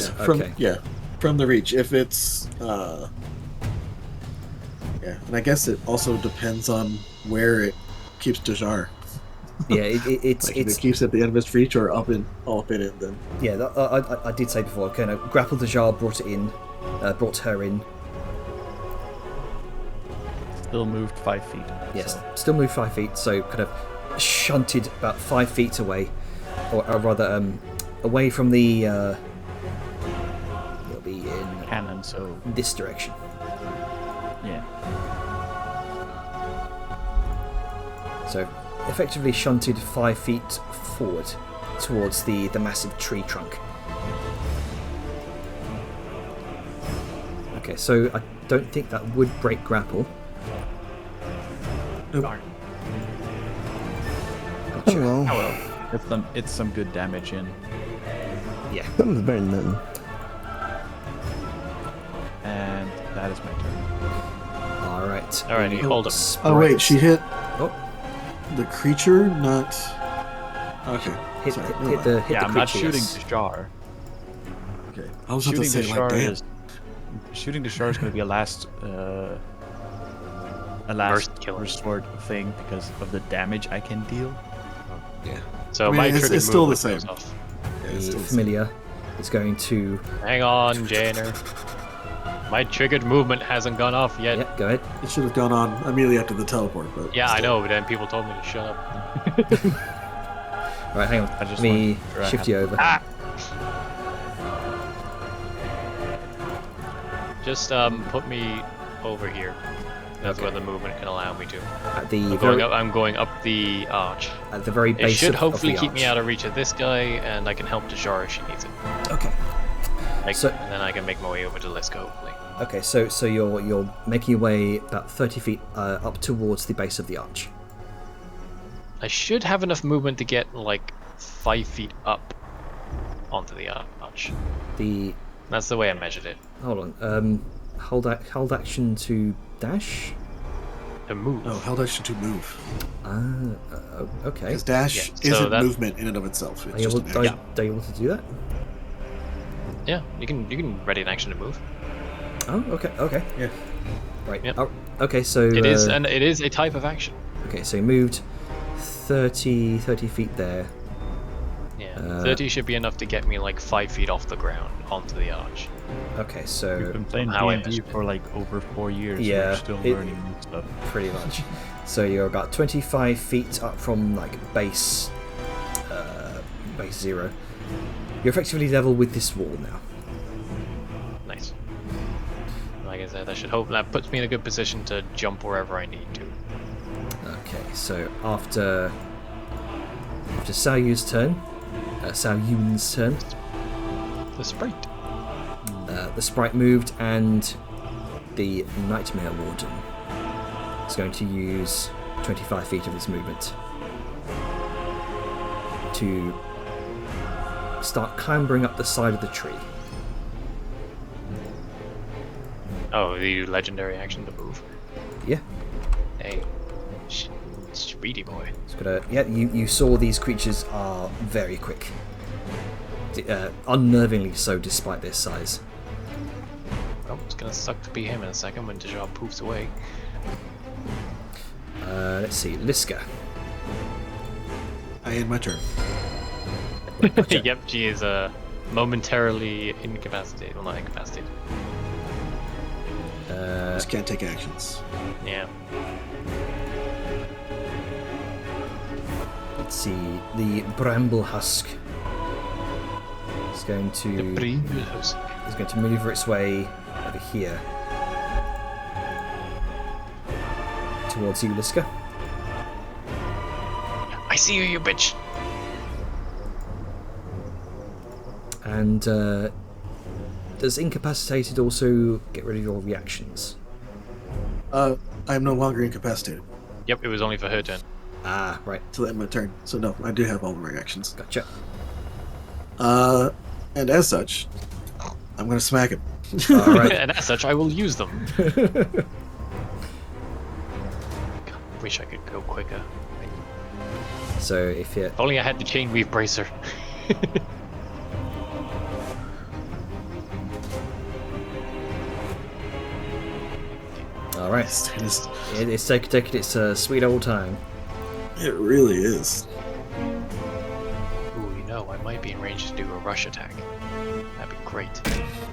Yeah, Okay. from the reach. If it's yeah, and I guess it also depends on where it keeps Dajar. Yeah, it's Like if it keeps at the end of its reach or all up in it, then yeah. I did say before. Kind of grappled the jar, brought her in. Still moved 5 feet. Yes, so- still moved 5 feet, so kind of shunted about 5 feet away, or rather, away from the. It'll be in Cannon, so this direction. yeah. So, effectively shunted 5 feet forward towards the massive tree trunk. Okay, so I don't think that would break grapple. nope. Gotcha. Oh well. It's some good damage in. Yeah. Something's better than nothing. And that is my turn. All right. Alrighty, hold him. Oh wait, she hit Oh, the creature, not. Okay. hit, sorry, hit, never hit mind. the hit Yeah, the I'm not creature, shooting yes. the jar. Okay. I was about to Shooting say the like jar damn. is shooting the jar is going to be a last Burst killer. restored thing because of the damage I can deal. Yeah. So I mean, my it's triggered still the movement same. goes off. Yeah, it's The still the same. familiar is going to. Hang on, Janer. My triggered movement hasn't gone off yet. Yeah, go ahead. It should have gone on immediately after the teleport, but Yeah, I still. know, but then people told me to shut up. Right, hang on. I just Let me want to make sure I shift have- you over. Just put me over here. That's where the movement can allow me to. At the I'm going up the arch. at the very It base should of hopefully the keep me arch. out of reach of this guy, and I can help Dajar if she needs it. Okay. So- And then I can make my way over to Liska, hopefully. Okay, so you're making your way about 30 feet up towards the base of the arch. I should have enough movement to get like 5 feet up onto the arch. The That's the way I measured it. hold on. Hold action to dash. To move. Oh, held action to move. Okay. Because dash Yeah, so isn't that- movement in and of itself. It's Are you just able, an are, action. are you able to do that? Yeah, you can ready an action to move. Oh, okay. Yeah. Right. Yep. Oh, okay, so It is a type of action. okay, so you moved 30 feet there. Yeah, 30 should be enough to get me like 5 feet off the ground onto the arch. Okay, We've so been playing how I D&D measured it. for like over 4 years. Yeah, We're still it- learning new stuff. pretty much. So you're about 25 feet up from like base zero. You're effectively level with this wall now. Nice. Like I said, that puts me in a good position to jump wherever I need to. Okay, so after Xiao Yun's turn, The sprite. The sprite moved, and the Nightmare Warden is going to use 25 feet of his movement to start clambering up the side of the tree. Oh, the legendary action to move. Yeah. Hey, speedy boy. It's got a, yeah, you saw these creatures are very quick. Unnervingly so, despite their size. Oh, it's gonna suck to be him in a second when Deja poofs away. Let's see, Liska. I end my turn. Gotcha. Yep, she is momentarily incapacitated. Well, not incapacitated. Just can't take actions. Yeah. Let's see, the Bramble Husk is going to maneuver its way over here towards you, Liska. I see you, you bitch. And does incapacitated also get rid of your reactions? I am no longer incapacitated. Yep, it was only for her turn. Ah, right, Till end my turn. So no, I do have all the reactions. gotcha. And as such, I'm gonna smack him. All right. And as such, I will use them. God, wish I could go quicker. So if you If only I had the chain weave bracer. all right, it's taking its sweet old time. It really is. Ooh, you know, I might be in range to do a rush attack. That'd be great.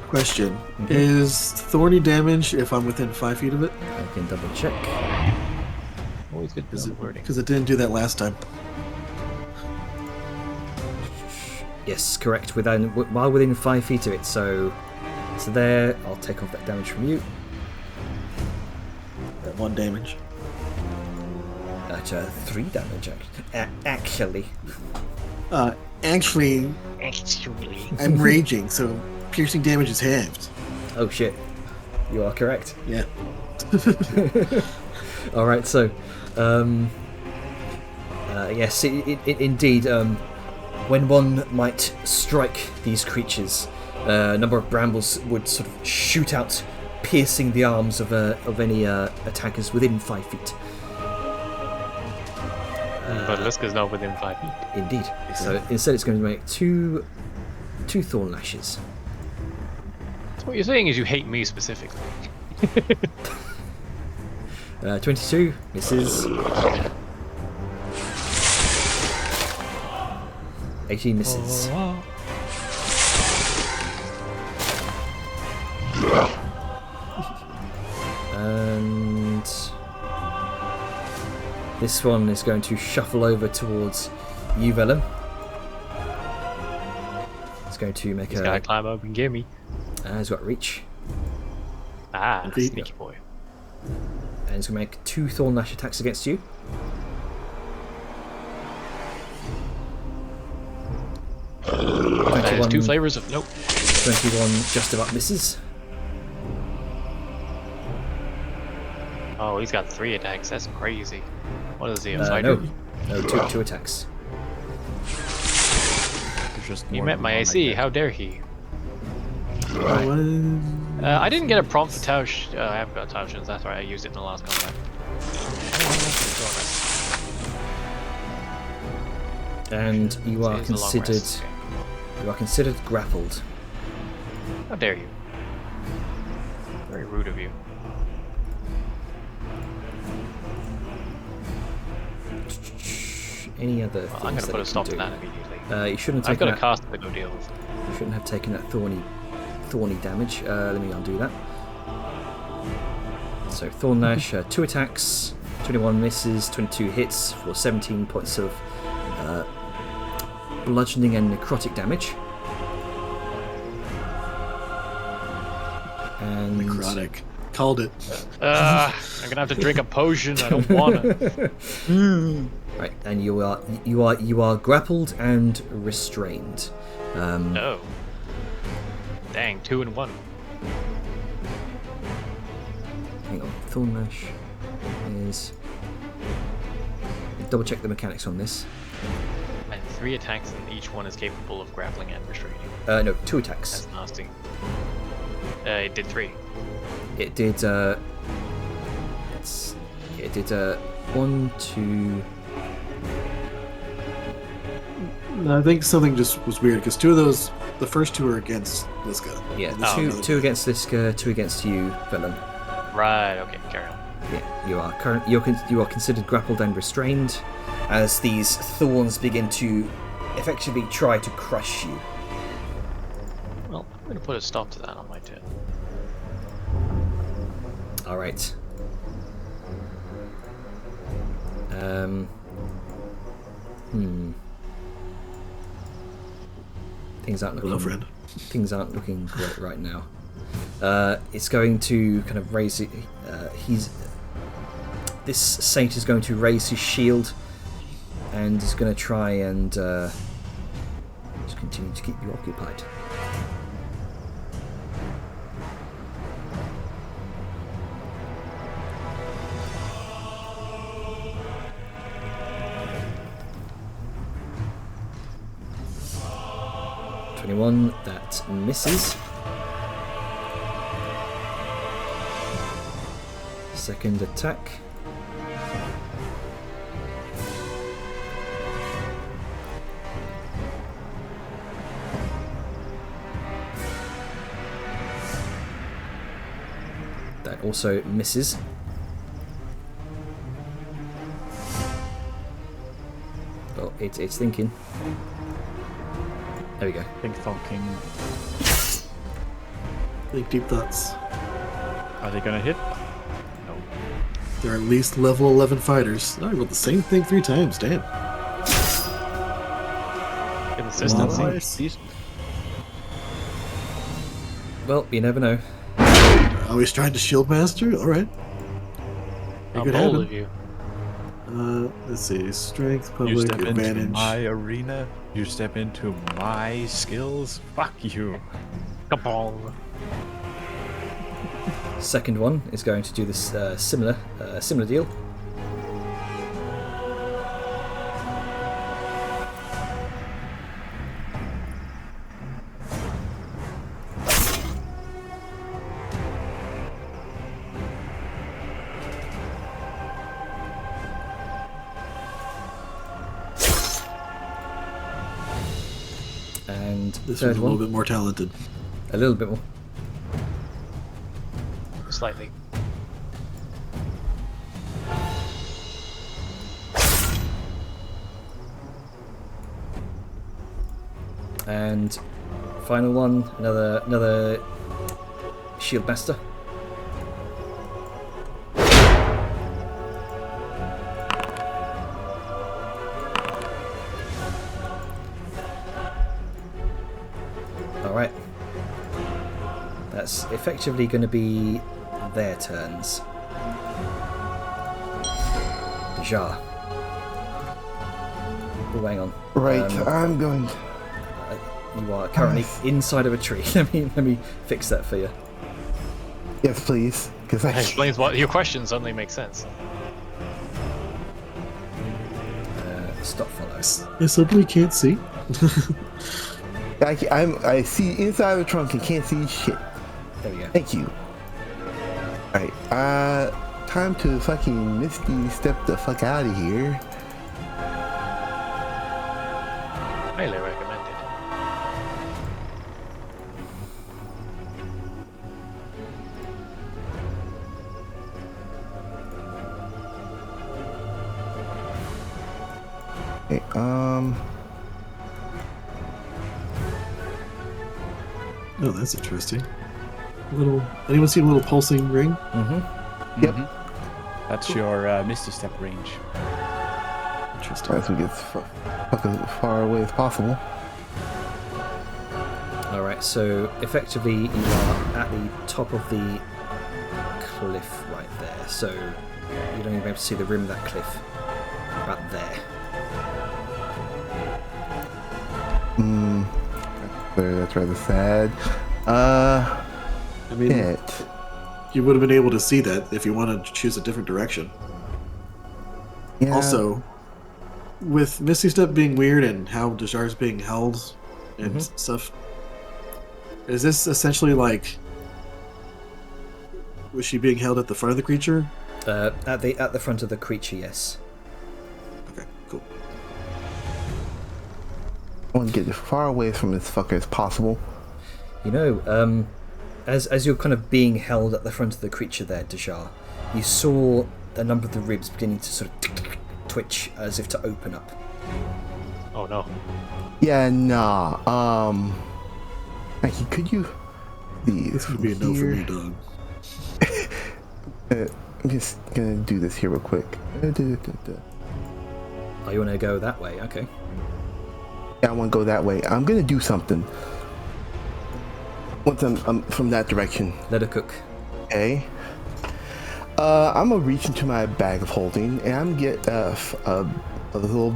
Question: Is thorny damage if I'm within 5 feet of it? I can double check. Always good wording. Because it didn't do that last time. Yes, correct. While within 5 feet of it, so there. I'll take off that damage from you. That 1 damage. That's 3 damage, actually. Actually, I'm raging, so piercing damage is halved. Oh shit, you are correct. Yeah. All right, so yes, it indeed. When one might strike these creatures, a number of brambles would sort of shoot out, piercing the arms of any attackers within 5 feet. But Liska's not within 5 feet. Indeed. So instead, it's going to make two thorn lashes. So what you're saying is you hate me specifically. 22 misses. 18 misses. And this one is going to shuffle over towards you, Vellum. It's going to make He's gotta climb up and get me. He's got reach. Ah, Indeed. sneaky boy. And he's going to make 2 thorn lash attacks against you. That is 2 flavors of nope. 21 just about misses. Oh, he's got 3 attacks. That's crazy. What is he, a No, fighter? two attacks. Just He more met than my one, I AC. guess. How dare he? Right. I didn't get a prompt for Tausch. I haven't got Tauschins. That's right. I used it in the last combat. And you are It is a long considered rest. grappled. How dare you? Very rude of you. Any other Well, things I'm gonna that put you a stop can to do? that immediately. You shouldn't have I've taken got a that. cast to go deal with. You shouldn't have taken that thorny damage. Let me undo that. So thorn lash, 2 attacks, 21 misses, 22 hits for 17 points of bludgeoning and necrotic damage. And Necrotic. Called it. I'm gonna have to drink a potion. I don't wanna. right, and you are grappled and restrained. No. Dang, 2 and 1. Hang on. Thorn Lash is... Double check the mechanics on this. And 3 attacks, and each one is capable of grappling and restraining. No, 2 attacks. That's nasty. It did 3. It did, it did, 1, 2... I think something just was weird, because 2 of those, the first 2 are against Liska. Yeah, And this is another 2 one. against Liska, 2 against you, Vellum. Right, okay, carry on. Yeah, you are considered grappled and restrained as these thorns begin to effectively try to crush you. Well, I'm going to put a stop to that on my turn. All right. Things aren't looking. Hello, friend. Things aren't looking great right now. It's going to kind of raise it. This saint is going to raise his shield, and is going to try and just continue to keep you occupied. That misses. Second attack. That also misses. Oh, it's thinking. There we go. Think thonking. Think deep thoughts. Are they gonna hit? No. They're at least level 11 fighters. I rolled the same thing 3 times, damn. Consistency. Nice. Well, you never know. Always trying to shield master? Alright. How could bold happen. of you. Let's see. Strength, You public, step into advantage. my arena. You step into my skills. Fuck you. Kabong. Second one is going to do this similar deal. And This third one's a little one, bit more talented. a little bit more. Slightly. And final one, another shield master. All right. That's effectively going to be their turns. Ja. Oh, hang on. Right, I'm going. You are currently inside of a tree. Let me fix that for you. Yes, please. Because That explains why your question suddenly makes sense. Stop follow. I suddenly can't see. I see inside the trunk and can't see shit. There we go. Thank you. Alright, time to fucking Misty step the fuck out of here. Highly recommended. Okay, Oh, that's interesting. Anyone see a little pulsing ring? Mm-hmm. Yep. That's your Misty Step range. Interesting. try to get as far away as possible. All right. So effectively, you are at the top of the cliff right there. So you don't even be able to see the rim of that cliff. About there. That's rather sad. I mean, Shit. you would have been able to see that if you wanted to choose a different direction. Yeah. Also, with Misty Step being weird and how Dejar's being held and stuff, is this essentially like, was she being held at the front of the creature? At the front of the creature, yes. Okay, cool. I want to get as far away from this fucker as possible. You know, as you're kind of being held at the front of the creature there, Dejar, you saw a number of the ribs beginning to sort of twitch as if to open up. Oh no. Yeah, nah. Mikey, could you please? This would be a no for me, dog. I'm just gonna do this here real quick. Oh, you want to go that way? Okay. Yeah, I want to go that way. I'm gonna do something. Once I'm from that direction. Let her cook. Okay. I'm gonna reach into my bag of holding and I'm gonna get a little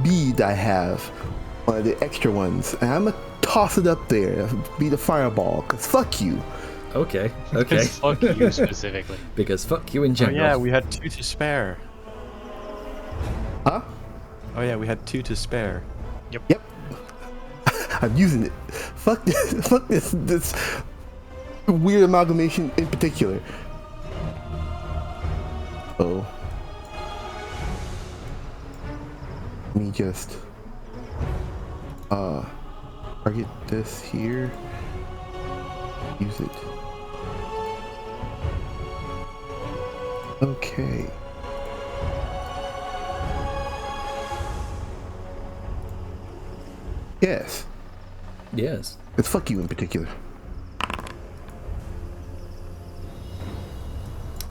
bead I have, one of the extra ones, and I'm gonna toss it up there. Be the fireball. Cause fuck you. Okay. Okay. Fuck you specifically. Because fuck you in Oh general. yeah, we had 2 to spare. Huh? Oh yeah, we had 2 to spare. Yep. I'm using it. Fuck this. Fuck this weird amalgamation in particular. Oh. Let me just target this here. Use it. Okay. Yes. Yes. It's fuck you in particular.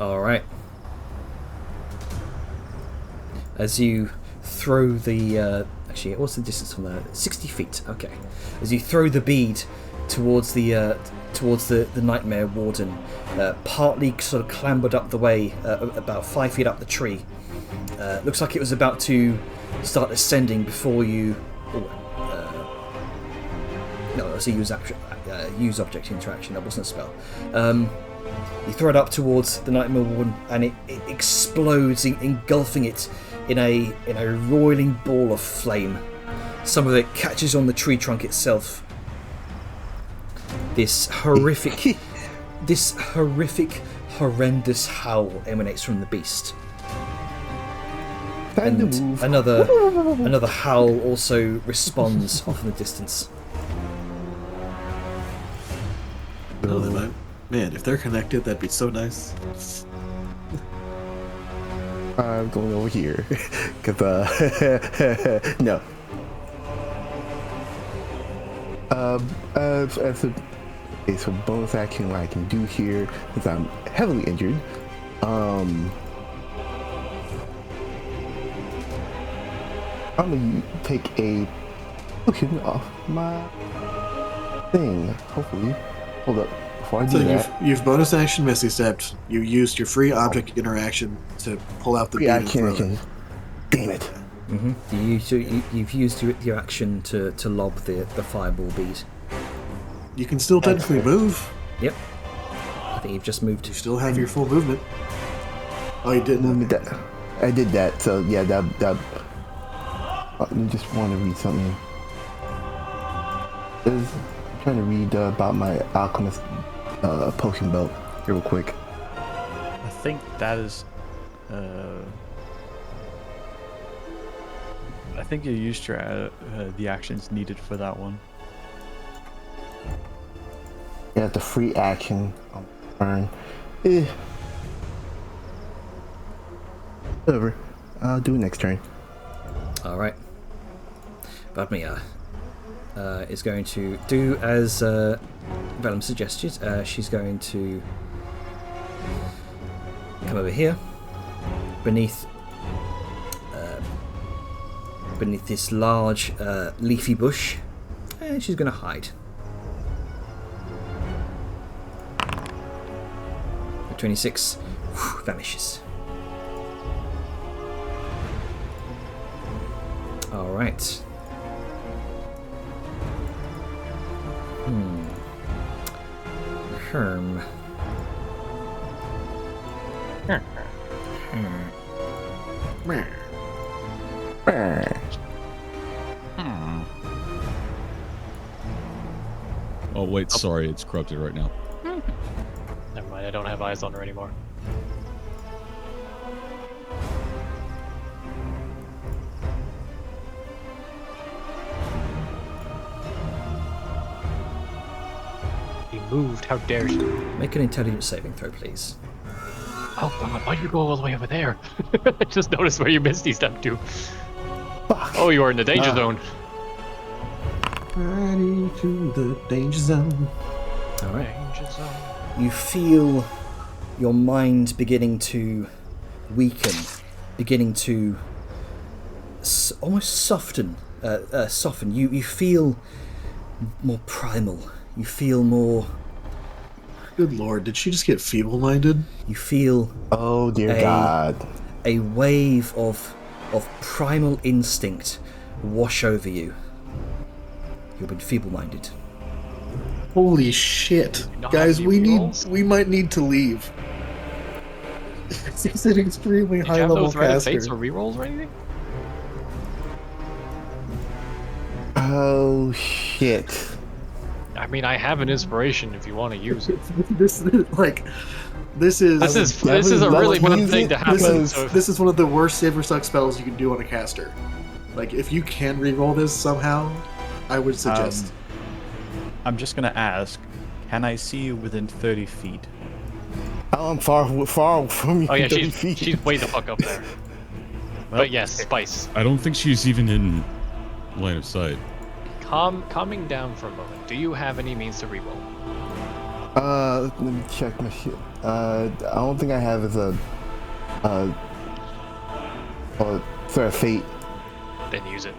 All right. As you throw the actually, what's the distance from there? 60 feet. Okay. As you throw the bead towards the nightmare warden, partly sort of clambered up the way, about 5 feet up the tree. Looks like it was about to start ascending before you. No, that's a use object interaction. That wasn't a spell. You throw it up towards the nightmare warden, and it explodes, engulfing it in a roiling ball of flame. Some of it catches on the tree trunk itself. This horrific, horrendous howl emanates from the beast. Time to And move. another howl also responds off in the distance. Oh, they might. Man, if they're connected, that'd be so nice. I'm going over here. Cause no. So bonus action what I can do here, since I'm heavily injured. I'm gonna take a potion off my thing. Hopefully, hold up before I do So that. you've bonus action Misty Stepped. You used your free object interaction to pull out the bead Yeah, I and throw can. it. Damn it! You've used your action to lob the fireball bead. You can still technically move. Yep. I think you've just moved. You still have your full movement. Oh, you didn't. I did that. So yeah, that. I just want to read something. I'm trying to read about my alchemist potion belt here real quick. I think that is. I think you used your the actions needed for that one. Yeah, the free action on turn. Whatever. I'll do it next turn. All right. Vadmia is going to do as Vellum suggested. She's going to come over here, beneath this large leafy bush, and she's going to hide. 26 vanishes. All right. Herm. Oh wait, sorry, it's corrupted right now. Never mind, I don't have eyes on her anymore. He moved, how dare she? Make an intelligence saving throw, please. Oh god, why'd you go all the way over there? I just noticed where you Misty stepped to. Oh, you are in the danger zone. Ready to the danger zone. All right. Danger zone. You feel your mind beginning to weaken, beginning to almost soften. Soften. You feel more primal. You feel more. Good lord, did she just get feeble-minded? You feel Oh dear God. a wave of primal instinct wash over you. You've been feeble-minded. Holy shit. not Guys, have we any need rerolls? we might need to leave. It's an extremely Did you high have level those Reddit caster. fates or rerolls or anything? Oh shit. I mean, I have an inspiration if you want to use it. This is like this is This is a really good thing to happen. So this is one of the worst save or suck spells you can do on a caster. Like if you can reroll this somehow, I would suggest. I'm just gonna ask, can I see you within 30 feet? Oh, I'm far from you. Oh yeah, 30 feet. she's way the fuck up there. But yes, Spice. I don't think she's even in line of sight. Calming down for a moment. Do you have any means to reroll? Let me check my shit. I don't think I have as a sort of fate. Then use it.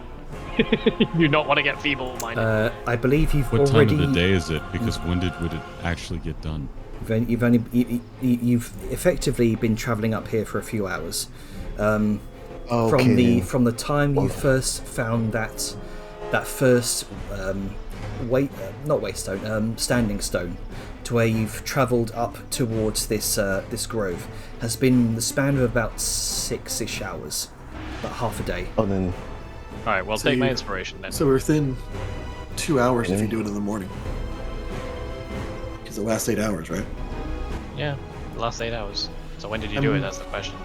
You don't want to get feeble-minded. I believe you've What time already. of the day is it? Because when would it actually get done? You've effectively been travelling up here for a few hours. Okay, From the time you first found that first standing stone to where you've travelled up towards this grove has been the span of about 6-ish hours, about half a day. Oh, then. Alright, well, So take my you- inspiration then. So we're within 2 hours if you do it in the morning. Because it lasts 8 hours, right? Yeah, the last 8 hours. So when did you do it? That's the question.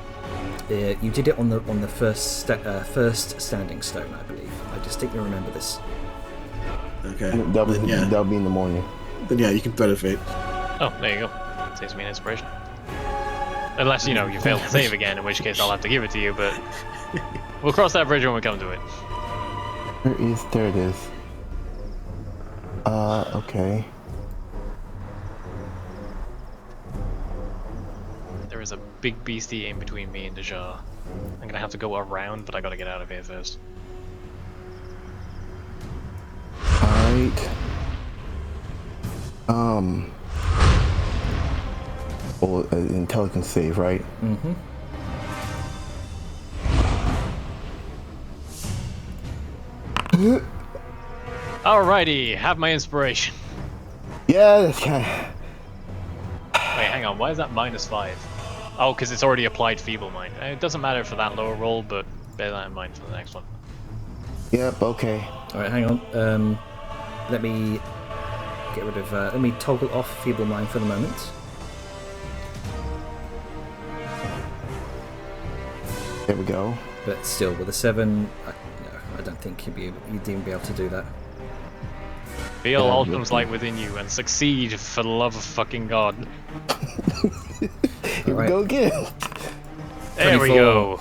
You did it on the first standing stone, I believe. I distinctly remember this. Okay. That'll Then, yeah. be in the morning. Then yeah, you can thread a fate. Oh, there you go. Saves me an inspiration. Unless, you fail to save again, in which case I'll have to give it to you, but we'll cross that bridge when we come to it. There it is. Okay. There is a big beastie in between me and Deja. I'm gonna have to go around, but I gotta get out of here first. Alright. Well, intelligence save, right? Mm-hmm. Alrighty, have my inspiration. Yeah, that's kind of... Wait, hang on, why is that -5? Oh, because it's already applied Feeble Mind. It doesn't matter for that lower roll, but bear that in mind for the next one. Yep, okay. Alright, hang on. Let me get rid of. Let me toggle off Feeble Mind for the moment. There we go. But still, with a 7, no, I don't think you'd even be able to do that. Feel Ultram's light within you and succeed for the love of fucking God. Here we go again. There we 24. go.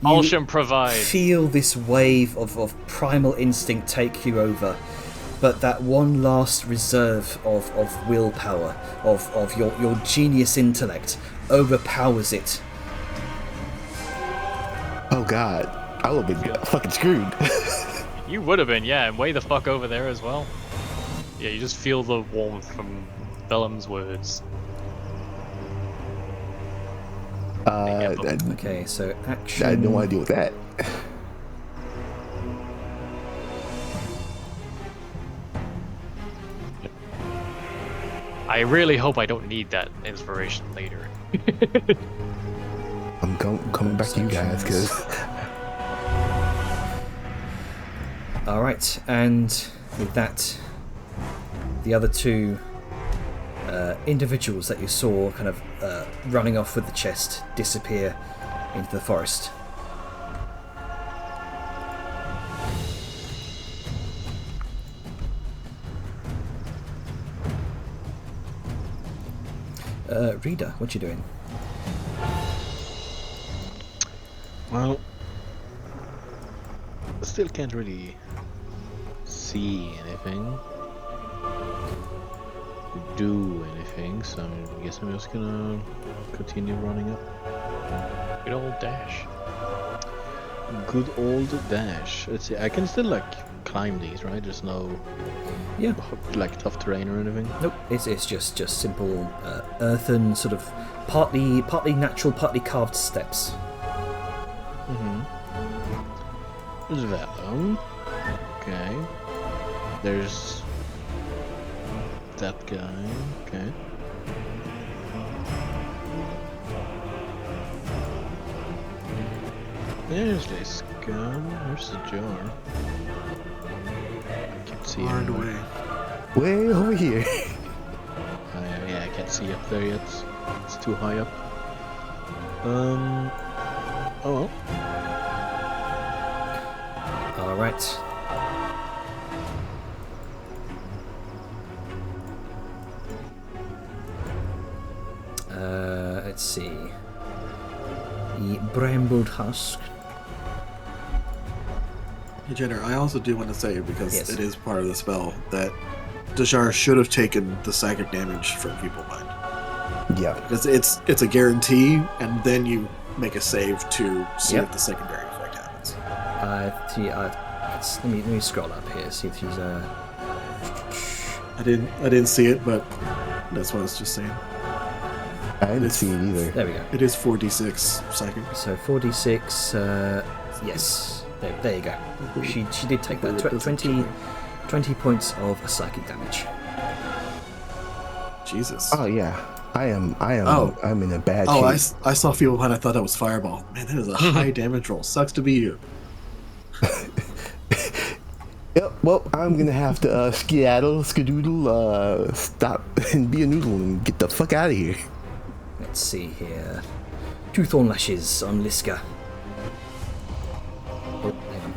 You Ultram provides. Feel this wave of primal instinct take you over, but that one last reserve of willpower, of your genius intellect, overpowers it. Oh god. I would have been fucking screwed. You would have been, yeah, and way the fuck over there as well. Yeah, you just feel the warmth from Bellum's words. Okay, so action. I don't want to deal with that. I really hope I don't need that inspiration later. I'm coming back to you guys, because All right, and with that, the other two individuals that you saw kind of running off with the chest disappear into the forest. Rita, what you doing? Well, I still can't really see anything, do anything, so I guess I'm just gonna continue running up. Good old dash. Good old dash. Let's see, I can still like climb these, right? There's no Yeah. like tough terrain or anything. Nope, it's just simple earthen, sort of partly natural, partly carved steps. There's Vellum. Okay. There's that guy. Okay. There's this guy. There's the jar. I can't see Hard it. away. way over here. Yeah, I can't see up there yet. It's too high up. Oh well. All right. Let's see. The brambled husk. Hey, Jenner, I also do want to say, because Yes. it is part of the spell, that Dajar should have taken the psychic damage from Feeble Mind. Yeah. Because it's a guarantee, and then you make a save to see Yep. if the secondary effect happens. Let me scroll up here, see if she's I didn't see it, but that's what I was just saying. I didn't see it either. there we go. It is 4d6 psychic. So 4d6. Yes, there you go. She did take that. It doesn't 20 points of psychic damage. Jesus. Oh yeah. I'm Oh. I'm in a bad Oh, shape. I saw Feeble Mind. I thought that was Fireball. Man, that is a high damage roll. Sucks to be you. Yep, well, I'm gonna have to skedaddle, stop and be a noodle and get the fuck out of here. Let's see here. Two thorn lashes on Liska. Oh, hang on.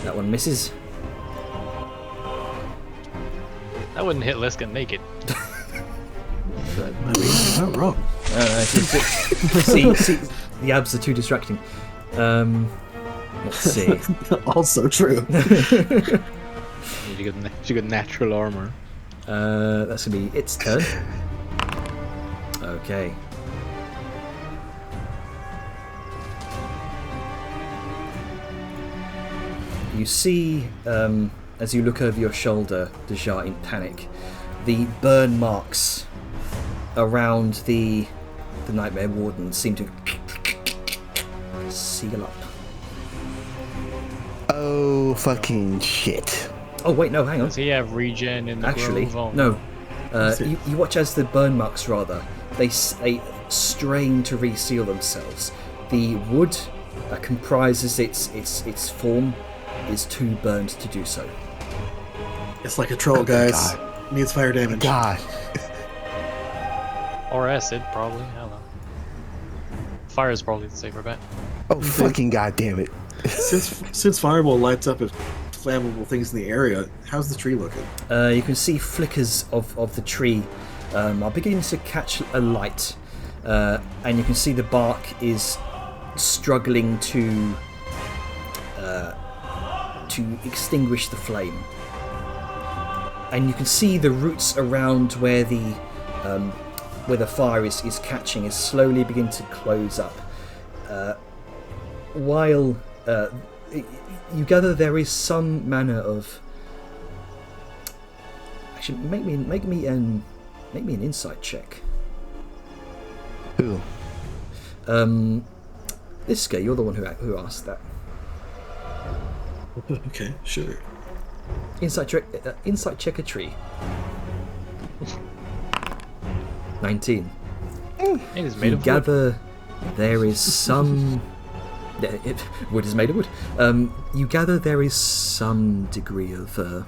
That one misses. That wouldn't hit Liska naked. I mean, you're not wrong. See, the abs are too distracting. Let's see. Also true. She got natural armor. That's gonna be its turn. Okay. You see, as you look over your shoulder, Dajar, in panic, the burn marks around the Nightmare Warden seem to seal up. Oh fucking shit. Oh wait, no, hang on. Does he have regen in the Actually, grove? no. You watch as the burn marks, rather, they strain to reseal themselves. The wood that comprises its form is too burned to do so. It's like a troll, guys. God. Needs fire damage. God. Or acid, probably. I don't know. Fire is probably the safer bet. Oh fucking goddamn it. Since Fireball lights up flammable things in the area, how's the tree looking? You can see flickers of the tree are beginning to catch a light, and you can see the bark is struggling to extinguish the flame. And you can see the roots around where the fire is catching is slowly begin to close up. While you gather there is some manner of. Actually, make me an insight check. Who? Liska, you're the one who asked that. Okay, sure. Insight check a tree. 19. It is made You of wood. gather there is some. Wood is made of wood. You gather there is some degree of.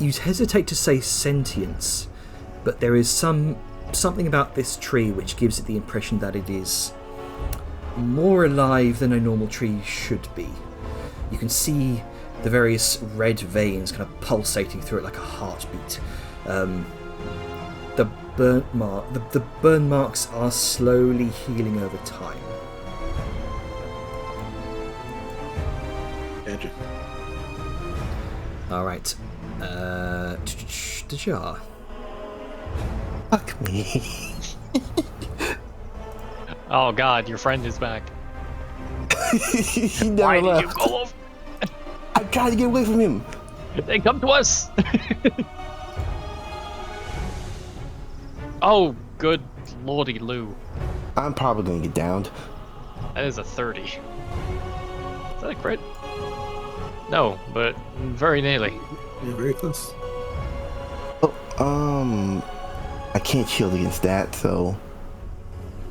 You'd hesitate to say sentience, but there is something about this tree which gives it the impression that it is more alive than a normal tree should be. You can see the various red veins kind of pulsating through it like a heartbeat. The burn marks are slowly healing over time. Andrew. All right. Dajar. Fuck me. Oh god, your friend is back. He never Why did you left. go off? I'm trying to get away from him. They come to us! Oh, good lordy Lou. I'm probably gonna get downed. That is a 30. Is that a crit? No, but very nearly. Yeah, very close. Oh, I can't shield against that, so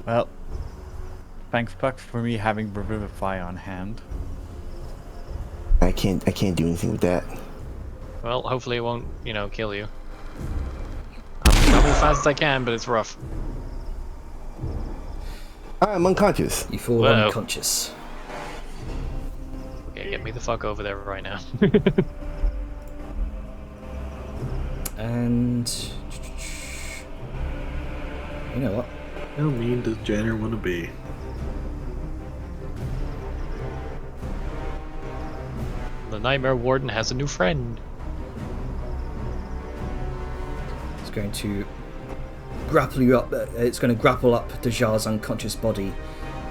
Well, thanks, Puck, for me having Revivify on hand. I can't do anything with that. Well, hopefully it won't, kill you. I'm coming as fast as I can, but it's rough. I'm unconscious. You fall Whoa. unconscious. Okay, get me the fuck over there right now. And you know what? How mean does Janner want to be? The Nightmare Warden has a new friend. It's going to grapple you up. It's going to grapple up Dajar's unconscious body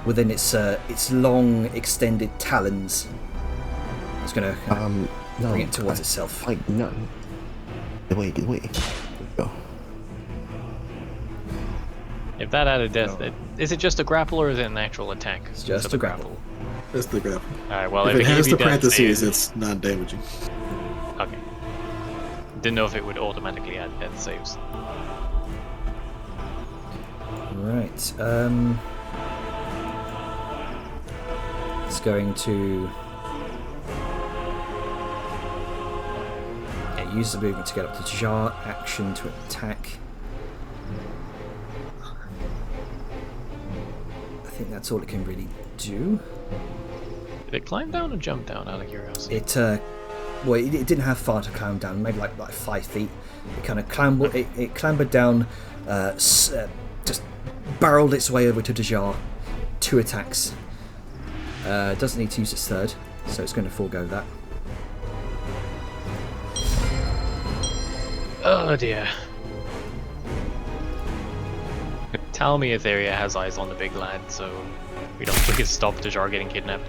within its long, extended talons. It's going to No. bring it towards itself. Like, no. Get away. There we go. If that had a death, is it just a grapple or is it an actual attack? It's just for the a grapple. That's the graph. Alright, well, If it gave has you the death parentheses, saves- it's not damaging. Okay. Didn't know if it would automatically add death saves. Right. It's going to use the movement to get up to Dajar. Action to attack. I think that's all it can really do. Did it climb down or jump down out of curiosity? It didn't have far to climb down, maybe like 5 feet. It kind of clambered. It clambered down, just barreled its way over to Dajar. 2 attacks. Doesn't need to use its third, so it's going to forego that. Oh dear. Tell me Etheria has eyes on the big lad, so we can stop Dajar getting kidnapped.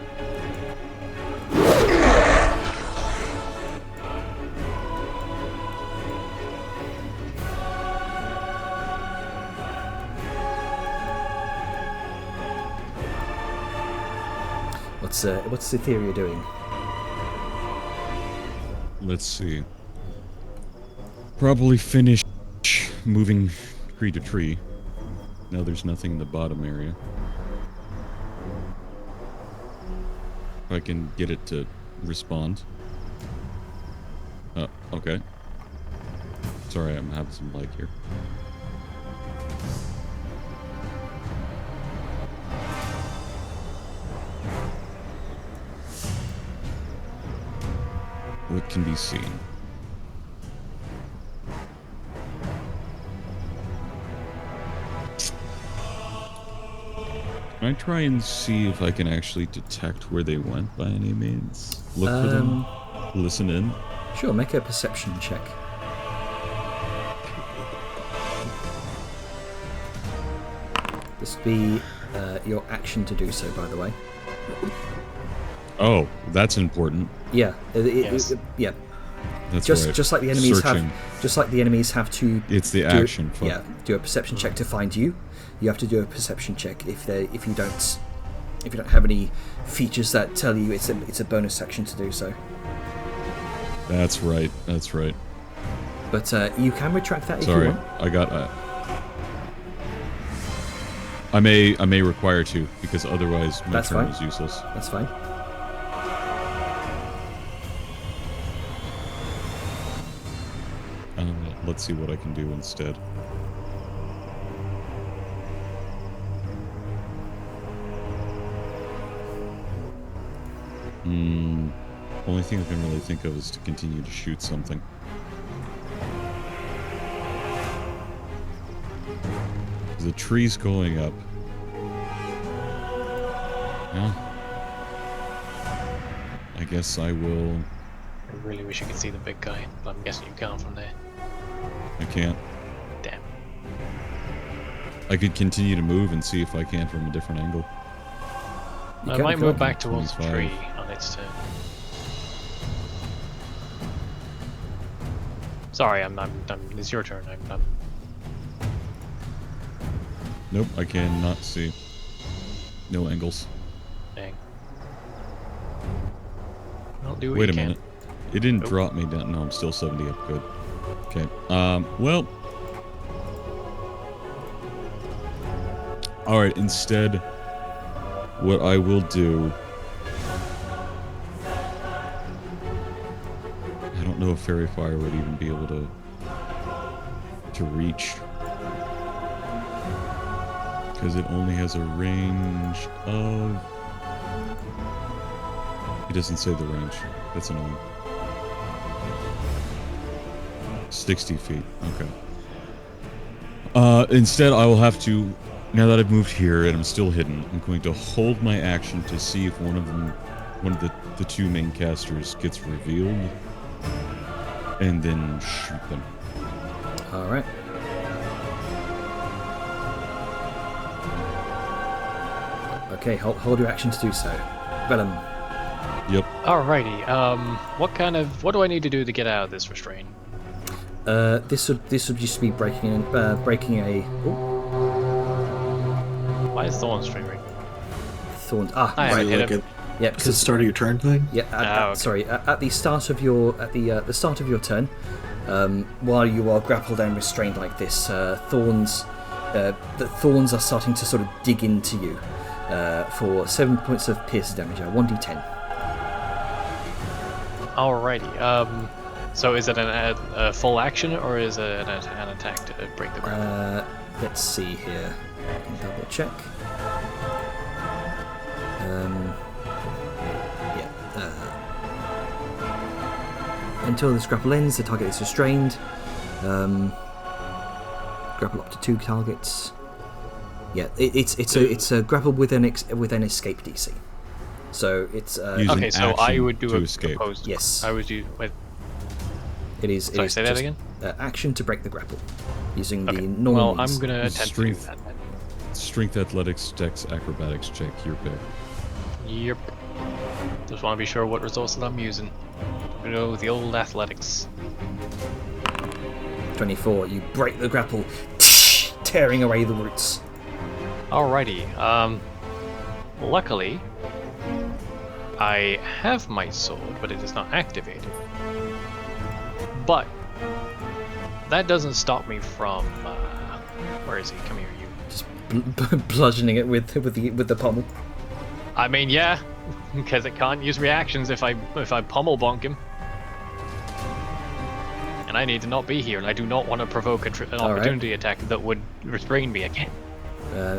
What's Etheria doing? Let's see. Probably finish moving tree to tree. Now there's nothing in the bottom area. If I can get it to respond. Okay. Sorry, I'm having some lag here. What can be seen? Can I try and see if I can actually detect where they went by any means? Look for them? Listen in? Sure, make a perception check. This would be your action to do so, by the way. Oh, that's important. Yeah, Yes. yeah. That's Just right. just like the enemies Searching. have to. It's the action. Fuck. Do a perception check to find you. You have to do a perception check. If you don't if you don't have any features that tell you it's a bonus action to do so. That's right. That's right. But you can retract that if you Sorry, want. I got. I may require to, because otherwise my That's turn fine. is useless. That's fine. Let's see what I can do instead. Only thing I can really think of is to continue to shoot something. The tree's going up. Yeah. I guess I will... I really wish you could see the big guy, but I'm guessing you can't from there. I can't. Damn. I could continue to move and see if I can from a different angle. I can might if move you back towards the 25. tree on its turn. Sorry, it's your turn. I'm Nope, I cannot see. No angles. dang. I'll do what Wait you a can. minute. It didn't Nope. drop me down. No, I'm still 70 up. Good. Okay. Well. Alright, instead, what I will do... I don't know if Fairy Fire would even be able to reach. Because it only has a range of... It doesn't say the range. That's annoying. 60 feet. Okay. Instead, I will have to... Now that I've moved here and I'm still hidden, I'm going to hold my action to see if one of the two main casters gets revealed, and then shoot them. All right. Okay, hold your action to do so. Vellum. Yep. Alrighty. What do I need to do to get out of this restraint? This would just be breaking a Why is Thorn's string ring? thorns. I haven't hit like him. it. Yeah, It's the because start of your turn thing? yeah. Okay. Sorry. At the start of your the start of your turn, while you are grappled and restrained like this, thorns are starting to sort of dig into you for 7 points of piercing damage. 1d10. Alrighty. So is it a full action or is it an attack to break the grapple? Let's see here. I can double check. Until this grapple ends, the target is restrained. Grapple up to 2 targets. Yeah, it's a grapple with an escape DC. So it's Use Okay, an so I action would do to a escape. opposed. Yes. I would do. Wait, it is. sorry, say that just, again. Action to break the grapple using Okay. the normal. Well, I'm means. gonna attempt to do Strength. that. Then. Strength, athletics, dex, acrobatics check. Your pick. Yep. Just want to be sure what resources I'm using. I'm gonna go with the old athletics. 24. You break the grapple, tearing away the roots. Alrighty. Luckily, I have my sword, but it is not activated. But that doesn't stop me from. Where is he? Come here, you. Just bludgeoning it with the pommel. I mean, yeah, because it can't use reactions if I pummel bonk him. And I need to not be here, and I do not want to provoke an opportunity attack that would restrain me again.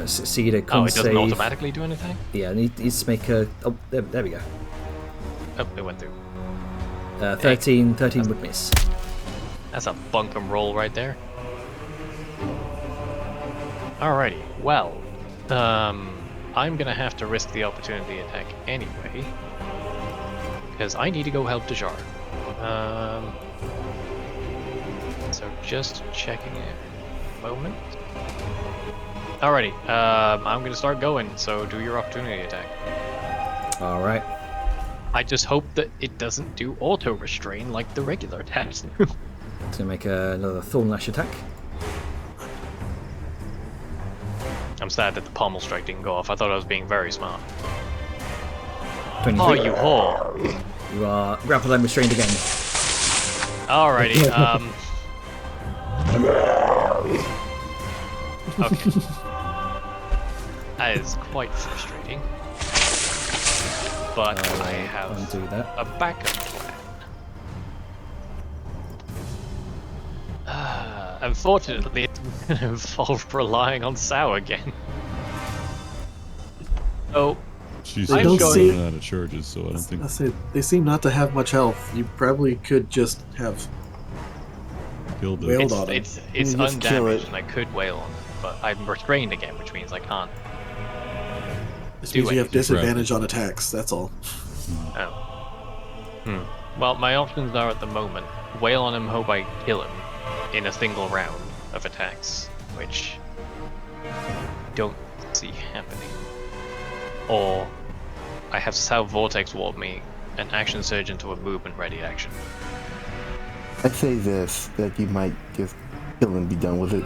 Succeed a con Oh, it doesn't save. automatically do anything? Yeah, needs to make a. Oh, there we go. Oh, it went through. 13 would miss. That's a bunkum roll right there. Alrighty, well, I'm gonna have to risk the opportunity attack anyway, because I need to go help Dejar. So just checking it. Moment. Alrighty, I'm gonna start going. So do your opportunity attack. All right. I just hope that it doesn't do auto restrain like the regular attacks. It's gonna make another thorn lash attack. I'm sad that the pommel strike didn't go off. I thought I was being very smart. 23. Oh, you whore! You are grappled and restrained again. Alrighty, Okay. That is quite frustrating. But I have undo that. a backup plan. Unfortunately, it's going to involve relying on Sow again. Oh, She's They don't just see- running out of charges, so I don't think I say they seem not to have much health. You probably could just have killed it. wailed on him. it's You just kill undamaged, it. and I could wail on it, but I'm restrained again, which means I can't. This do means you have anything. disadvantage on attacks. That's all. Oh. Well, my options are at the moment wail on him, hope I kill him in a single round of attacks, which don't see happening. Or I have South Vortex Warp me and Action Surge into a movement ready action. I'd say this, that you might just kill and be done with it.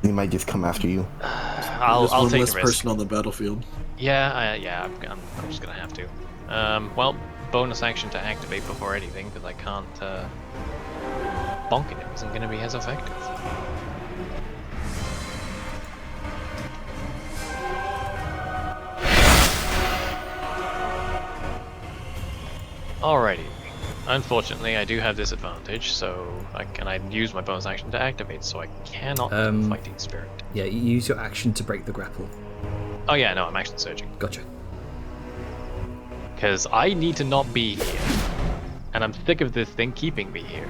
He might just come after you. I'll There's one take less the risk. person on the battlefield. Yeah, I'm just gonna have to. Well, bonus action to activate before anything, because I can't, bonking him isn't gonna be as effective. Alrighty. Unfortunately, I do have disadvantage, so I use my bonus action to activate, so I cannot Fighting Spirit. Yeah, you use your action to break the grapple. Oh yeah, no, I'm action surging. Gotcha. Because I need to not be here. And I'm sick of this thing keeping me here.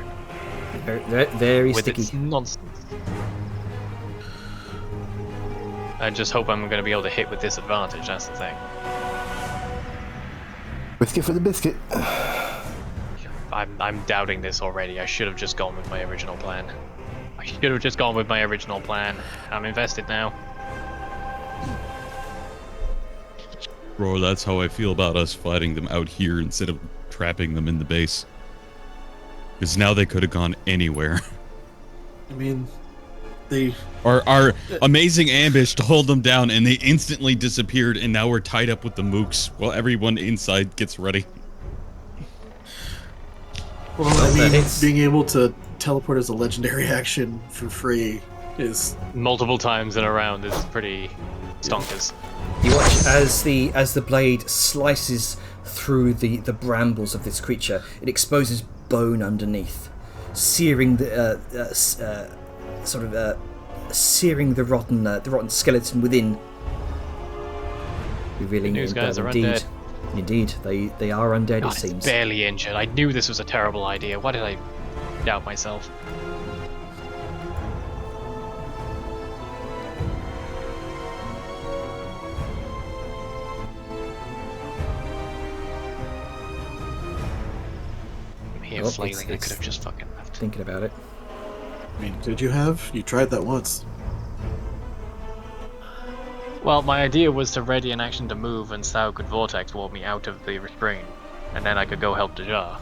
Very With sticky. its nonsense. I just hope I'm going to be able to hit with disadvantage, that's the thing. Risk it for the biscuit. I'm doubting this already. I should have just gone with my original plan. I'm invested now. Bro, that's how I feel about us fighting them out here instead of trapping them in the base. Because now they could have gone anywhere. I mean, they Our amazing ambush to hold them down, and they instantly disappeared, and now we're tied up with the mooks while everyone inside gets ready. Well, I that mean, hits. being able to teleport as a legendary action for free is Multiple times in a round is pretty stonkers. You watch as the blade slices through the brambles of this creature. It exposes bone underneath, searing the searing the rotten skeleton within. Revealing Good news, guys, they're indeed, they are undead. God, It it's seems. barely injured. I knew this was a terrible idea. Why did I doubt myself? I'm here Well, flailing. I it's- could have just fucking left. Thinking about it. I mean, did you have? You tried that once. Well, my idea was to ready an action to move, and Sao could vortex warp me out of the restraint, and then I could go help Dejar.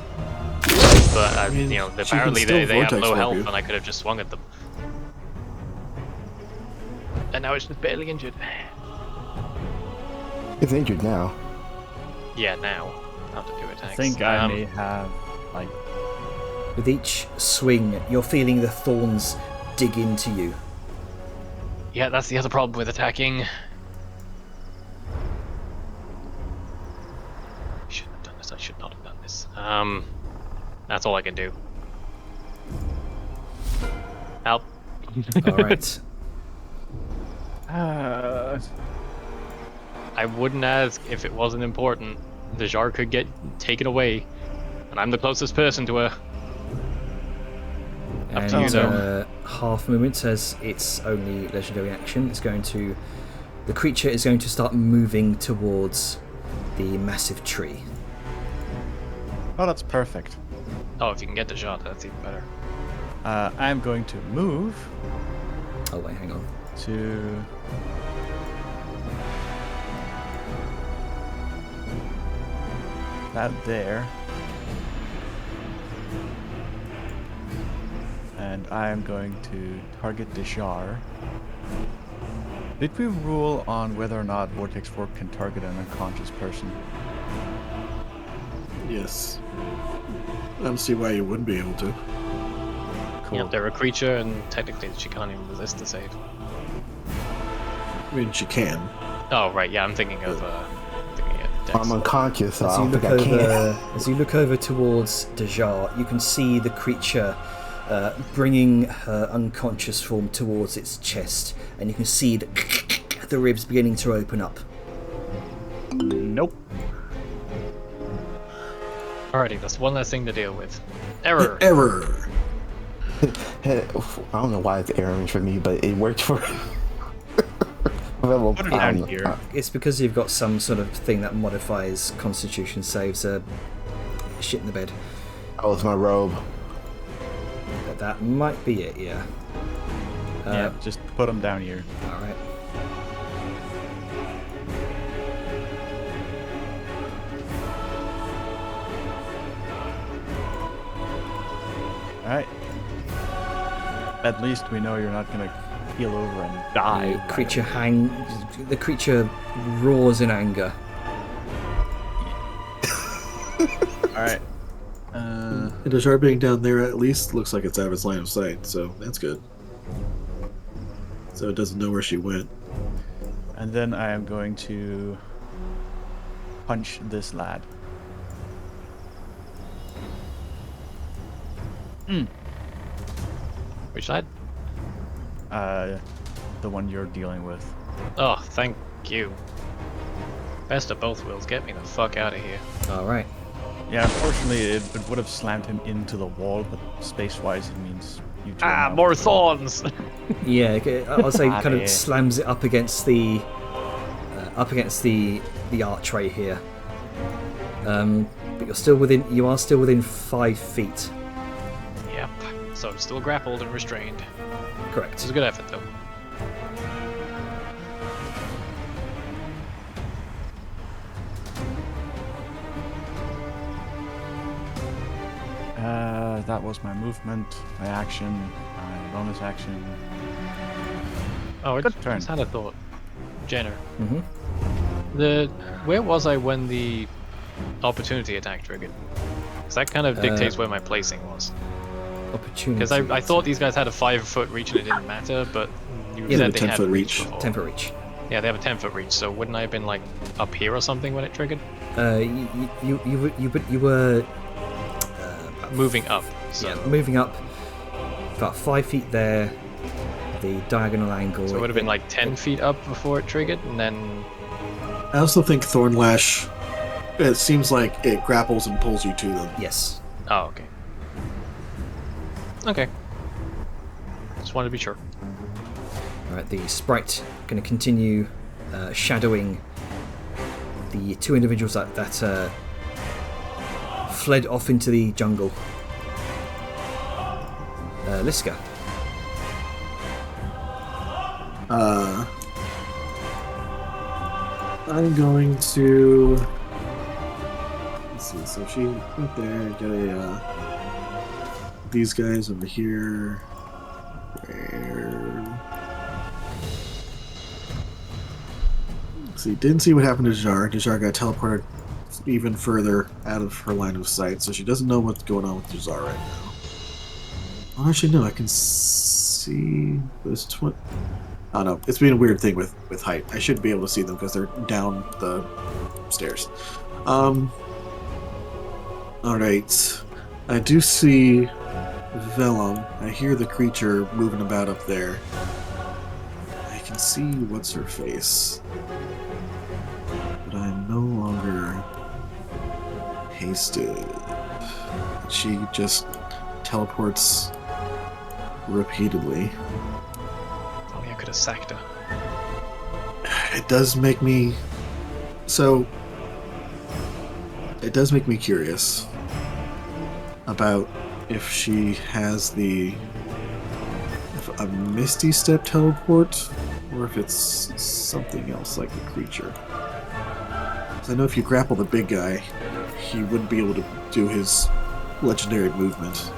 But mean, you know, she can apparently still they have vortex low warp health, you. and I could have just swung at them. And now it's just barely injured. It's injured now. Yeah, now how to do attacks. I think I may have, like, With each swing, you're feeling the thorns dig into you. Yeah, that's the other problem with attacking. I shouldn't have done this. I should not have done this. That's all I can do. Help. All right. I wouldn't ask if it wasn't important. The jar could get taken away, and I'm the closest person to her. Up to you, And though. half movement says it's only legendary action. The creature is going to start moving towards the massive tree. oh, that's perfect. Oh, if you can get the shot, that's even better. I'm going to move Oh wait, hang on. to that there, and I am going to target Dejar Did we rule on whether or not Vortex Warp can target an unconscious person? Yes. I don't see why you wouldn't be able to. Cool. Yeah, they're a creature, and technically she can't even resist the save. I mean, she can. Oh right, yeah, I'm thinking of Dex. I'm unconscious, so I As you don't look think I can. over, as you look over towards Dejar, you can see the creature bringing her unconscious form towards its chest, and you can see the ribs beginning to open up. Nope. Alrighty, that's one less thing to deal with. Error. Error. I don't know why it's erroring for me, but it worked for. Well, Put it I down don't know. here. It's because you've got some sort of thing that modifies Constitution saves. Shit in the bed. Oh, it's my robe. But that might be it. Yeah. Yeah, just put them down here. All right. Alright. At least we know you're not gonna keel over and die. The creature roars in anger. Alright. And Dejar being down there at least looks like it's out of its line of sight, so that's good. So it doesn't know where she went. And then I am going to punch this lad. Which side? The one you're dealing with. Oh, thank you. Best of both worlds. Get me the fuck out of here. All right. Yeah, unfortunately, it would have slammed him into the wall, but space-wise, it means you. turn Ah, out. more thorns. Yeah, I'll say Ah, kind yeah. of slams it up against the archway here. But you're still within. You are still within 5 feet. Yep. So I'm still grappled and restrained. Correct. This is a good effort, though. That was my movement, my action, my bonus action. Oh, I Good just turn. had a thought. Jenner. Mm-hmm. Where was I when the opportunity attack triggered? Because that kind of dictates where my placing was. Opportunity. Because I thought these guys had a 5-foot reach and it didn't matter, but you Yeah, said the they had 10-foot reach. reach. Before. 10 foot reach. Yeah, they have a 10-foot reach. So wouldn't I have been like up here or something when it triggered? You were Moving up. So, yeah, moving up about 5 feet there. The diagonal angle. so it would have been like 10 feet up before it triggered, and then I also think Thornlash, it seems like it grapples and pulls you to them. Yes. oh, okay. Okay. Just wanted to be sure. All right. The sprite going to continue shadowing the 2 individuals that fled off into the jungle. Liska. I'm going to. Let's see. So she went there. Got a. These guys over here. Where? See, didn't see what happened to Dejar. Dejar got teleported even further out of her line of sight, so she doesn't know what's going on with Dejar right now. Oh, actually, no, I can see this twin. Oh no, it's been a weird thing with height. I should be able to see them because they're down the stairs. Alright. I do see Vellum. I hear the creature moving about up there. I can see what's her face. But I'm no longer hasted. She just teleports repeatedly. Only I could have sacked her. It does make me curious about if she has a Misty Step teleport or if it's something else like the creature. 'Cause I know if you grapple the big guy, he wouldn't be able to do his legendary movement.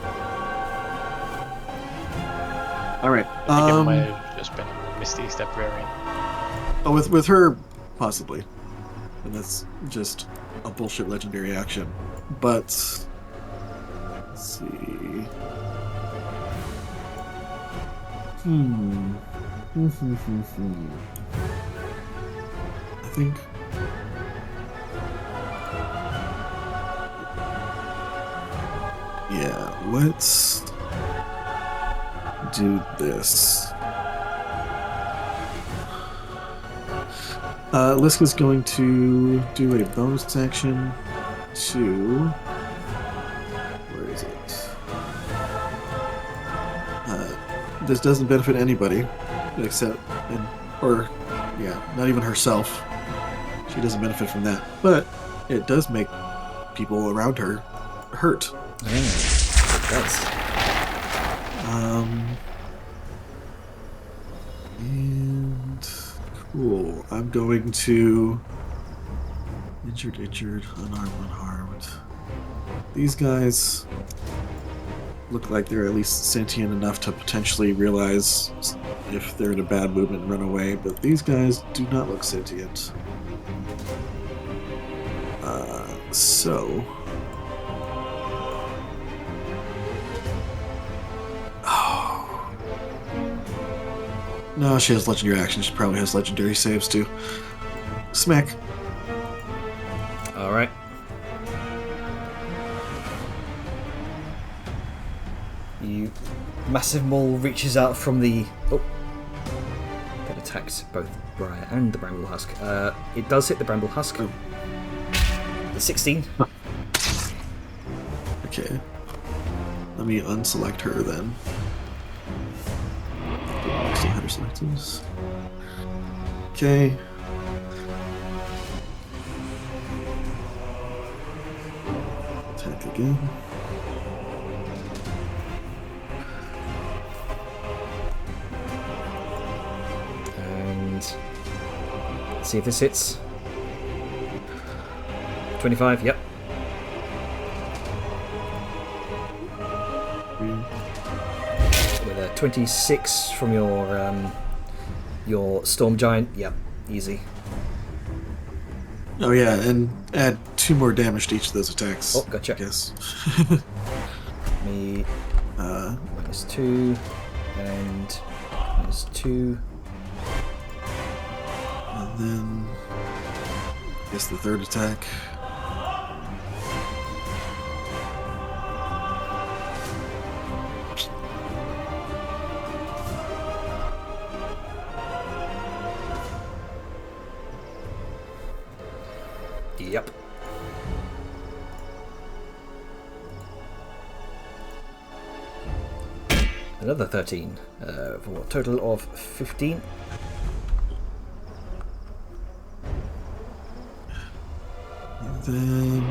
Alright. I think it might have just been a Misty Step variant. Oh, with her, possibly. And that's just a bullshit legendary action. But let's see. I think. Yeah, let's do this. Liska's going to do a bonus action to. Where is it? This doesn't benefit anybody except, not even herself. She doesn't benefit from that, but it does make people around her hurt. Yeah, it does. And cool. I'm going to injured, unharmed. These guys look like they're at least sentient enough to potentially realize if they're in a bad mood and run away, but these guys do not look sentient. So. Oh. No, she has legendary action. She probably has legendary saves too. Smack. Alright. Massive Maul reaches out from the... Oh. That attacked both Briar and the Bramble Husk. It does hit the Bramble Husk. Oh. The 16. Okay. Let me unselect her then. Still have her selected. Okay. Attack again. And let's see if this hits. 25, yep. With a 26 from your Storm Giant, yep, easy. Oh yeah, and add 2 more damage to each of those attacks. Oh, gotcha. I guess. Me -2 and -2. And then I guess the third attack. Yep. Another 13 for a total of 15. And then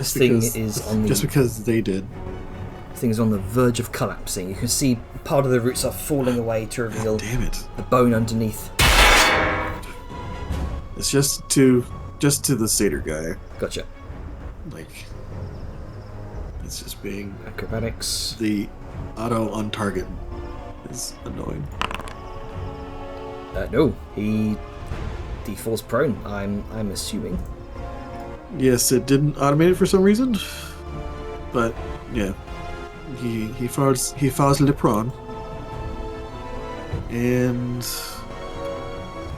This thing is on the just because they did. This thing is on the verge of collapsing. You can see part of the roots are falling away to reveal Damn it! the bone underneath. It's just to the satyr guy. Gotcha. Like it's just being Acrobatics. the auto on target is annoying. No, he falls prone. I'm assuming. Yes, it didn't automate it for some reason, but yeah, he falls le prone, and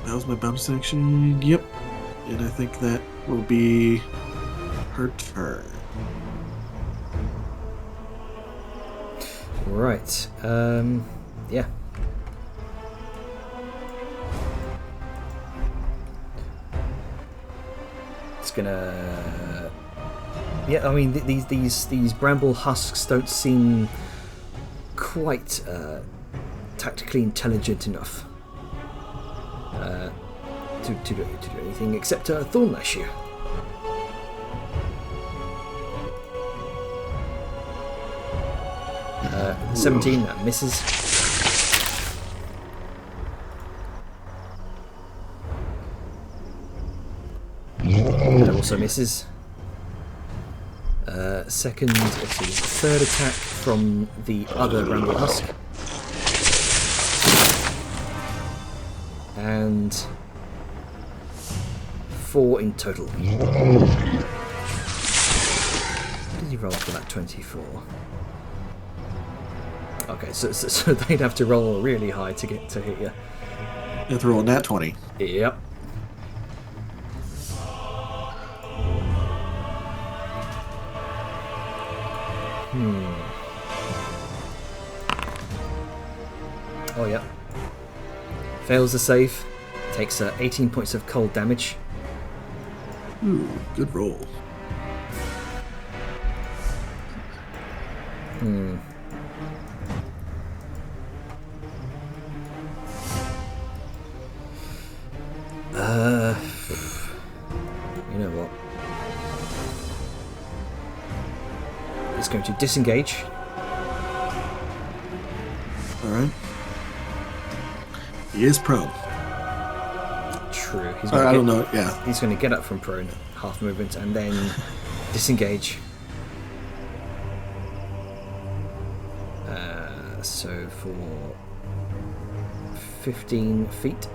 that was my bonus action. Yep, and I think that will be her turn. Right. Yeah. It's gonna. Yeah, I mean these bramble husks don't seem quite tactically intelligent enough to do anything except thorn lash you. Uh, 17, that misses. That also misses. Second, let's see, third attack from the other bramble husk. and 4 in total. What did you roll for that 24? Okay, so they'd have to roll really high to get to hit you. You have to roll a nat 20. Yep. Oh yeah. Fails the save. Takes 18 points of cold damage. Ooh, good roll. You know what? It's going to disengage. Alright. He is prone. True. I don't know, yeah. He's going to get up from prone, half movement, and then disengage. So for 15 feet.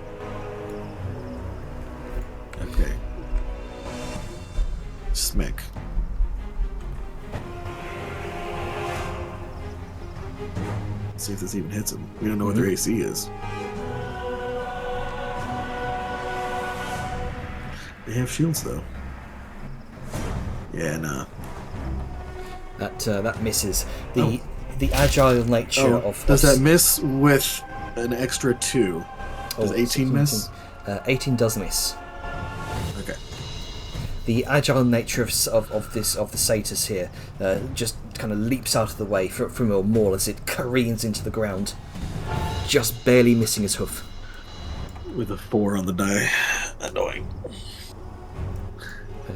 Okay. Smack. Let's see if this even hits him. We don't know what their AC is. They have shields though. Yeah, nah. That misses. The agile nature of does that miss with an extra 2? Does 18 miss? 18 does miss. Okay. The agile nature of the Satyrs here just kind of leaps out of the way from your maul as it careens into the ground, just barely missing his hoof. With a 4 on the die. Annoying.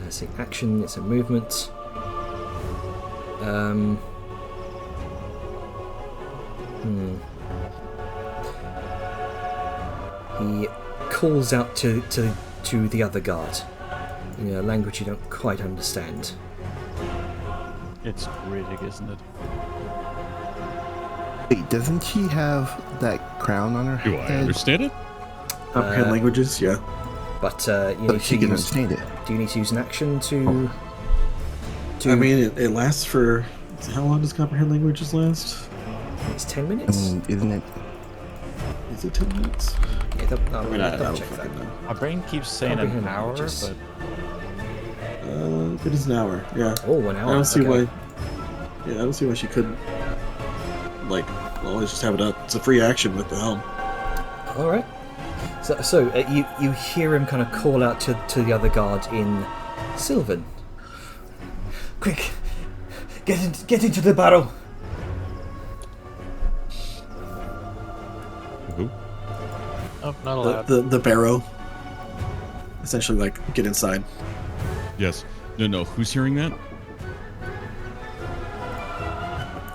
It's an action, it's a movement. He calls out to the other guard in a language you don't quite understand. It's Riddick, isn't it? Wait, doesn't she have that crown on her Do I head? understand it? Comprehend languages, yeah. But you But need she to can use. understand it. Do you need to use an action to? I mean, it lasts for... How long does comprehend languages last? It's 10 minutes. Isn't it? Is it 10 minutes? Yeah, I mean, I double don't check that. fucking know. My brain keeps saying an Comprehend hour, languages. but It is an hour, yeah. Oh, an hour. I don't see okay. why... Yeah, I don't see why she couldn't... Like, always just have it up. It's a free action with the helm. All right. So you hear him kind of call out to the other guard in Sylvan. Quick, get into the barrel. Who? Oh, not allowed. The barrow. Essentially, like, get inside. Yes. No. Who's hearing that?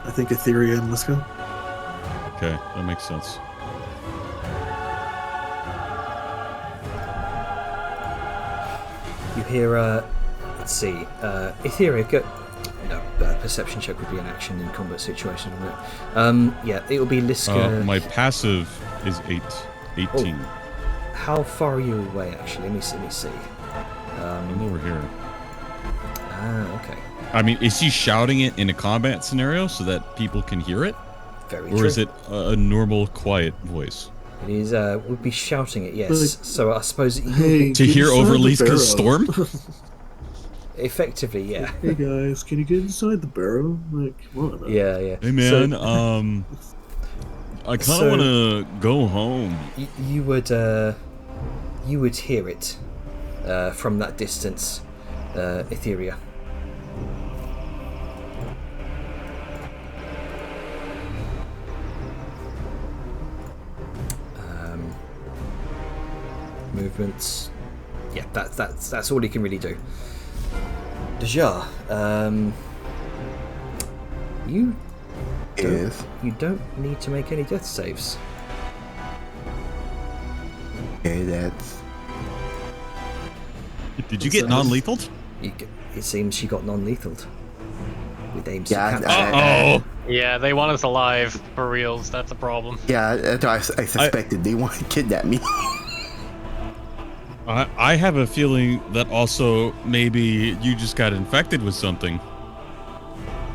I think Etheria and Liska. Okay, that makes sense. You hear, let's see, Etheria, go... No, perception check would be an action in combat situation, wouldn't it? Yeah, it will be Liska. My passive is 18. How far are you away, actually? Let me see. I'm over here. Okay. I mean, is he shouting it in a combat scenario so that people can hear it? Very Or true. is it a normal, quiet voice? It is, would be shouting it, yes. Like, So I suppose... Hey, To get hear inside over the Liska's barrow. storm? Effectively, yeah. Hey guys, can you get inside the barrow? Like, come on. Yeah. Hey man, So, I kind So- of want to go home. you would hear it from that distance, Etheria. Movements. Yeah, that's all he can really do. Deja, you Yes. don't need to make any death saves. Okay, that's... Did you get non-lethal? It seems she got non-lethaled. With aims Yeah, to capture. Oh, Yeah, they want us alive for reals. That's a problem. Yeah, that's what I suspected. They want to kidnap me. I have a feeling that also maybe you just got infected with something.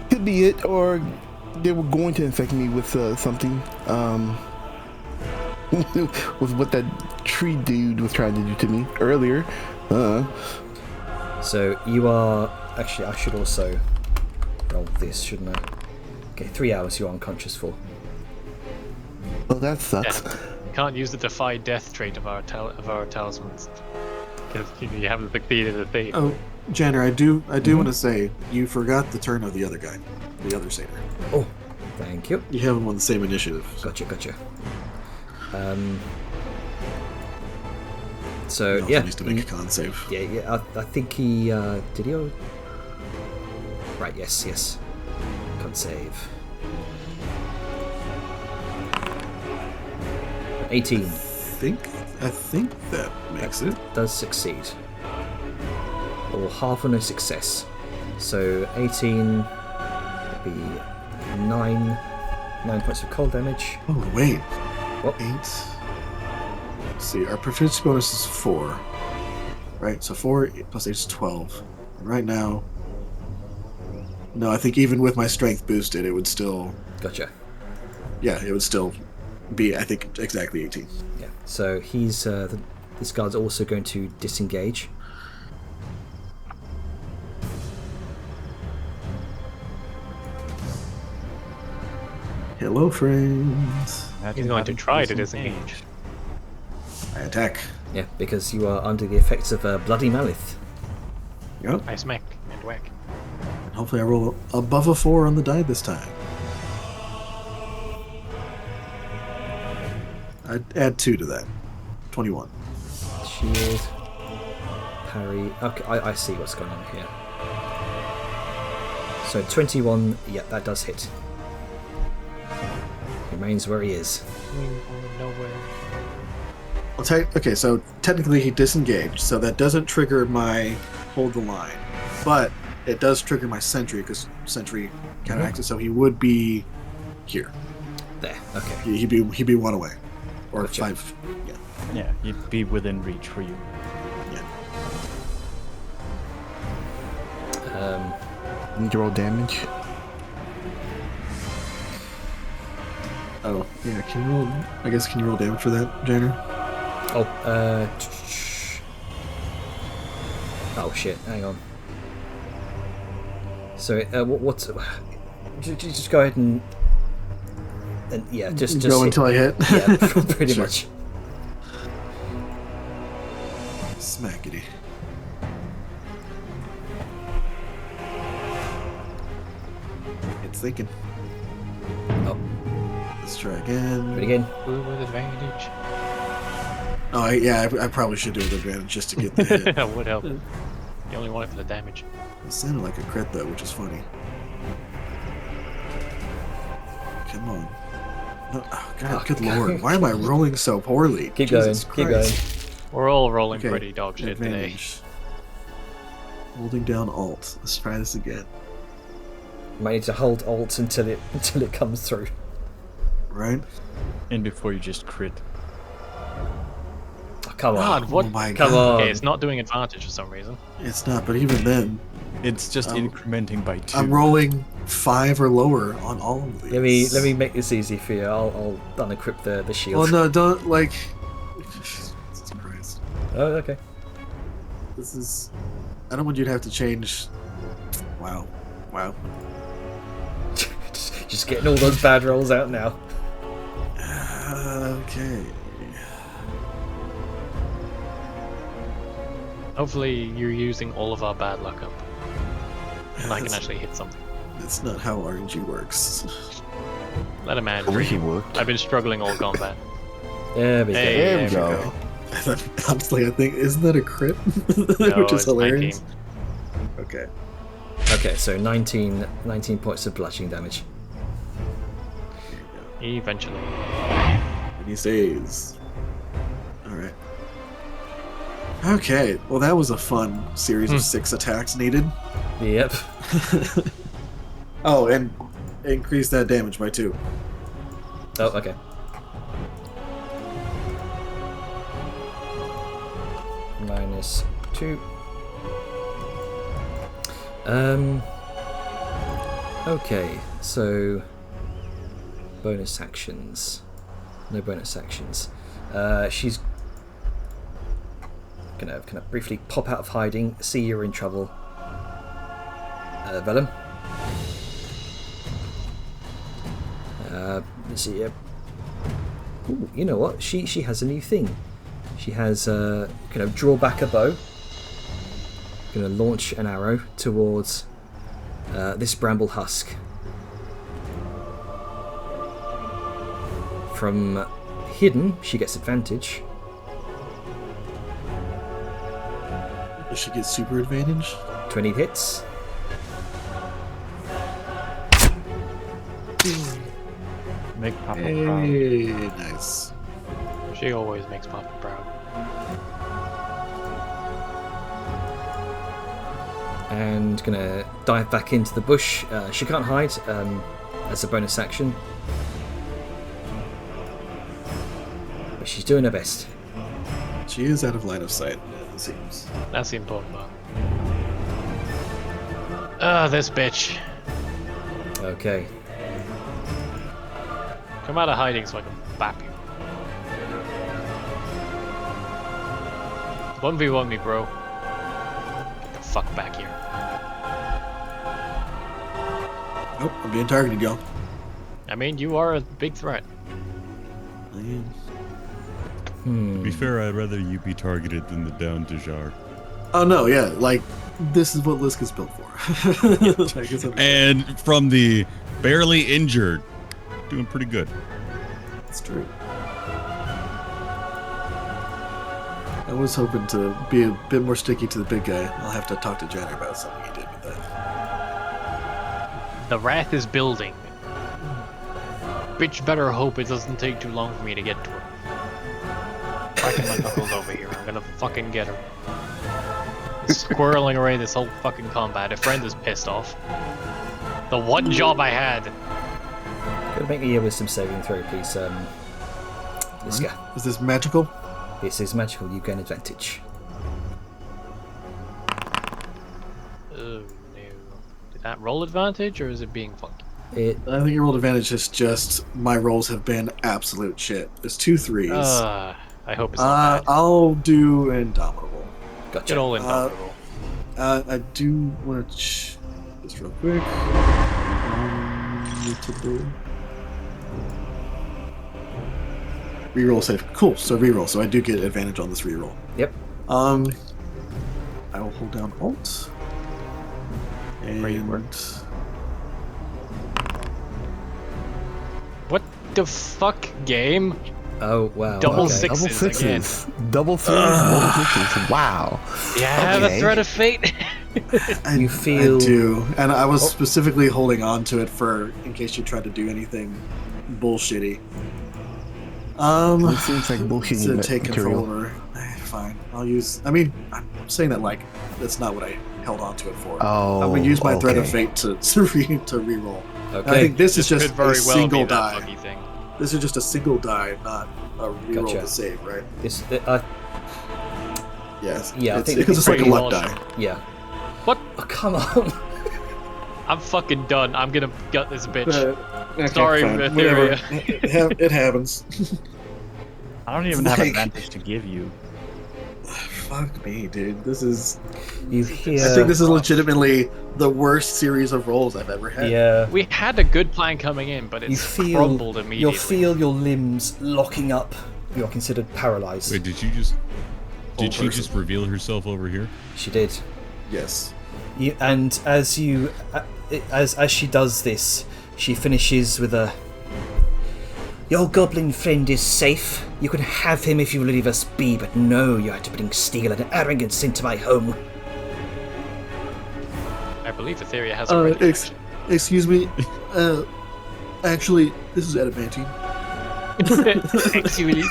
Could be it, or they were going to infect me with something. With what that tree dude was trying to do to me earlier. So you are actually. I should also roll this, shouldn't I? Okay, 3 hours you're unconscious for. Well, that sucks. Yeah. You can't use the defy death trait of our talismans because you haven't succeeded at the. Oh, Janner, I do want to say you forgot the turn of the other guy, the other satyr. Oh, thank you. You haven't won the same initiative. Gotcha. So He also yeah, needs to make a con save. yeah. I think he did he? Right. Yes. Can't save. 18 I think that makes it. does succeed, or half on a success. So 18 would be 9 points of cold damage. Oh wait, What? 8. Let's see, our proficiency bonus is 4, right? So 4 plus 8 is 12. And right now, no, I think even with my strength boosted, it would still. Gotcha. Yeah, it would still be, I think, exactly 18. Yeah. So he's this guard's also going to disengage. Hello, friends. He's going to try to disengage. I attack. Yeah, because you are under the effects of bloody malice. Yep. I smack and whack. And hopefully I roll above a 4 on the die this time. I'd add 2 to that. 21. Shield, parry. Okay, I see what's going on here. So 21. Yeah, that does hit. Remains where he is. Nowhere. Well, okay, so technically he disengaged, so that doesn't trigger my hold the line, but it does trigger my sentry because sentry counteracts it, so he would be here. There. Okay. He'd be 1 away, or Gotcha. 5. Yeah. Yeah, you'd be within reach for you. Need to roll damage. Oh, yeah. Can you roll? I guess can you roll damage for that, Janner? Oh. Oh shit! Hang on. So what's? Just go ahead and yeah, just go until I hit. Yeah, pretty Sure. much. Smackety. It's thinking. Oh, Let's try again. but again. Ooh, with advantage. Oh, I probably should do it with advantage just to get the hit. That would help. You only want it for the damage. It sounded like a crit though, which is funny. Come on. No, oh, God, Oh, good God. lord. Why am I rolling so poorly? Keep Jesus going. Keep going. Christ. We're all rolling Okay, pretty dog shit today. advantage. Holding down Alt. Let's try this again. You might need to hold Alt until it comes through. Right? And before you just crit. Oh, come on. God, what? Oh my Come God. on. Okay, it's not doing advantage for some reason. It's not, but even then, It's just Oh. incrementing by 2. I'm rolling 5 or lower on all of these. Let me make this easy for you. I'll unequip the shield. Well, no, don't, like... Jesus Christ. Oh, okay. This is... I don't want you to have to change... Wow. just getting all those bad rolls out now. Okay. Hopefully you're using all of our bad luck up. And I can That's- actually hit something. That's not how RNG works. Let a man I wish dream. it worked. I've been struggling all combat. There we Hey, There we there go. Honestly, I think... Isn't that a crit? No, Which is it's 19. hilarious. Okay. go. Okay, so 19 points of bludgeoning damage. Eventually. And he stays. Alright. Okay, well that was a fun series of 6 attacks needed. Yep. Oh, and increase that damage by 2. Oh, okay. -2. Okay, so bonus actions. No bonus actions. She's gonna kind of briefly pop out of hiding, see you're in trouble. Vellum. Let's see. Ooh, you know what? She has a new thing. She has kind of draw back a bow. Gonna launch an arrow towards this bramble husk. From hidden, she gets advantage. Does she get super advantage? 20 hits. Make Papa proud. Hey, nice. She always makes Papa proud. And gonna dive back into the bush. She can't hide as a bonus action. But she's doing her best. She is out of line of sight, it seems. That's the important part. Ah, this bitch. Okay. Come out of hiding so I can bap you. 1v1 me, bro. Get the fuck back here. Nope, I'm being targeted, y'all. I mean, you are a big threat. I am. To be fair, I'd rather you be targeted than the down Dejar. Oh no, yeah, like, this is what Liska's built for. I guess And from the barely injured, doing pretty good. It's true. I was hoping to be a bit more sticky to the big guy. I'll have to talk to Jenner about something he did with that. The wrath is building. Bitch better hope it doesn't take too long for me to get to her. Cracking my knuckles over here. I'm gonna fucking get her. Squirreling away this whole fucking combat. A friend is pissed off. The one job I had. Gonna make me a wisdom saving throw, please. Liska. Is this magical? This is magical. You gain advantage. Oh no. Did that roll advantage or is it being funky? I think your roll advantage is just my rolls have been absolute shit. There's 2 3s. I hope it's not bad. I'll do Indomitable. Gotcha. Get all indomitable. I do want to just real quick. Reroll save. Cool. So reroll. So I do get advantage on this reroll. Yep. I will hold down Alt. And What the fuck, game? Oh wow. Double okay. six. Double Sixes sixes. Double threes, double sixes. Wow. You have Okay. a threat of fate? You feel. I do, and I was specifically holding on to it for in case you tried to do anything bullshitty. It seems like bullshit To take control material. over. Fine, I'll use. I mean, I'm saying that like that's not what I held on to it for. Oh, I'm gonna use my threat of okay. fate to re-roll. Okay. I think this is Could just very a well single be that die. buggy thing. This is just a single die, not a reroll Gotcha. to save, right? This, Yes. Yeah, I it's, think because it's like a pretty luck awesome. die. yeah. What? Oh, come on. I'm fucking done. I'm gonna gut this bitch. Okay, Sorry, fine. Etheria. Whatever. It happens. I don't even have Like- advantage to give you. Fuck me, dude. This is. You hear. I think this is legitimately the worst series of rolls I've ever had. Yeah. We had a good plan coming in, but You it's feel. crumbled You'll immediately. feel your limbs locking up. You're considered paralyzed. Wait, did you just? Did she person. just reveal herself over here? She did. Yes. And as you, as she does this, she finishes with a. Your goblin friend is safe. You can have him if you leave us be, but no, you had to bring steel and arrogance into my home. I believe Etheria has a ready action. Excuse me. Actually, this is adamantine. Actually,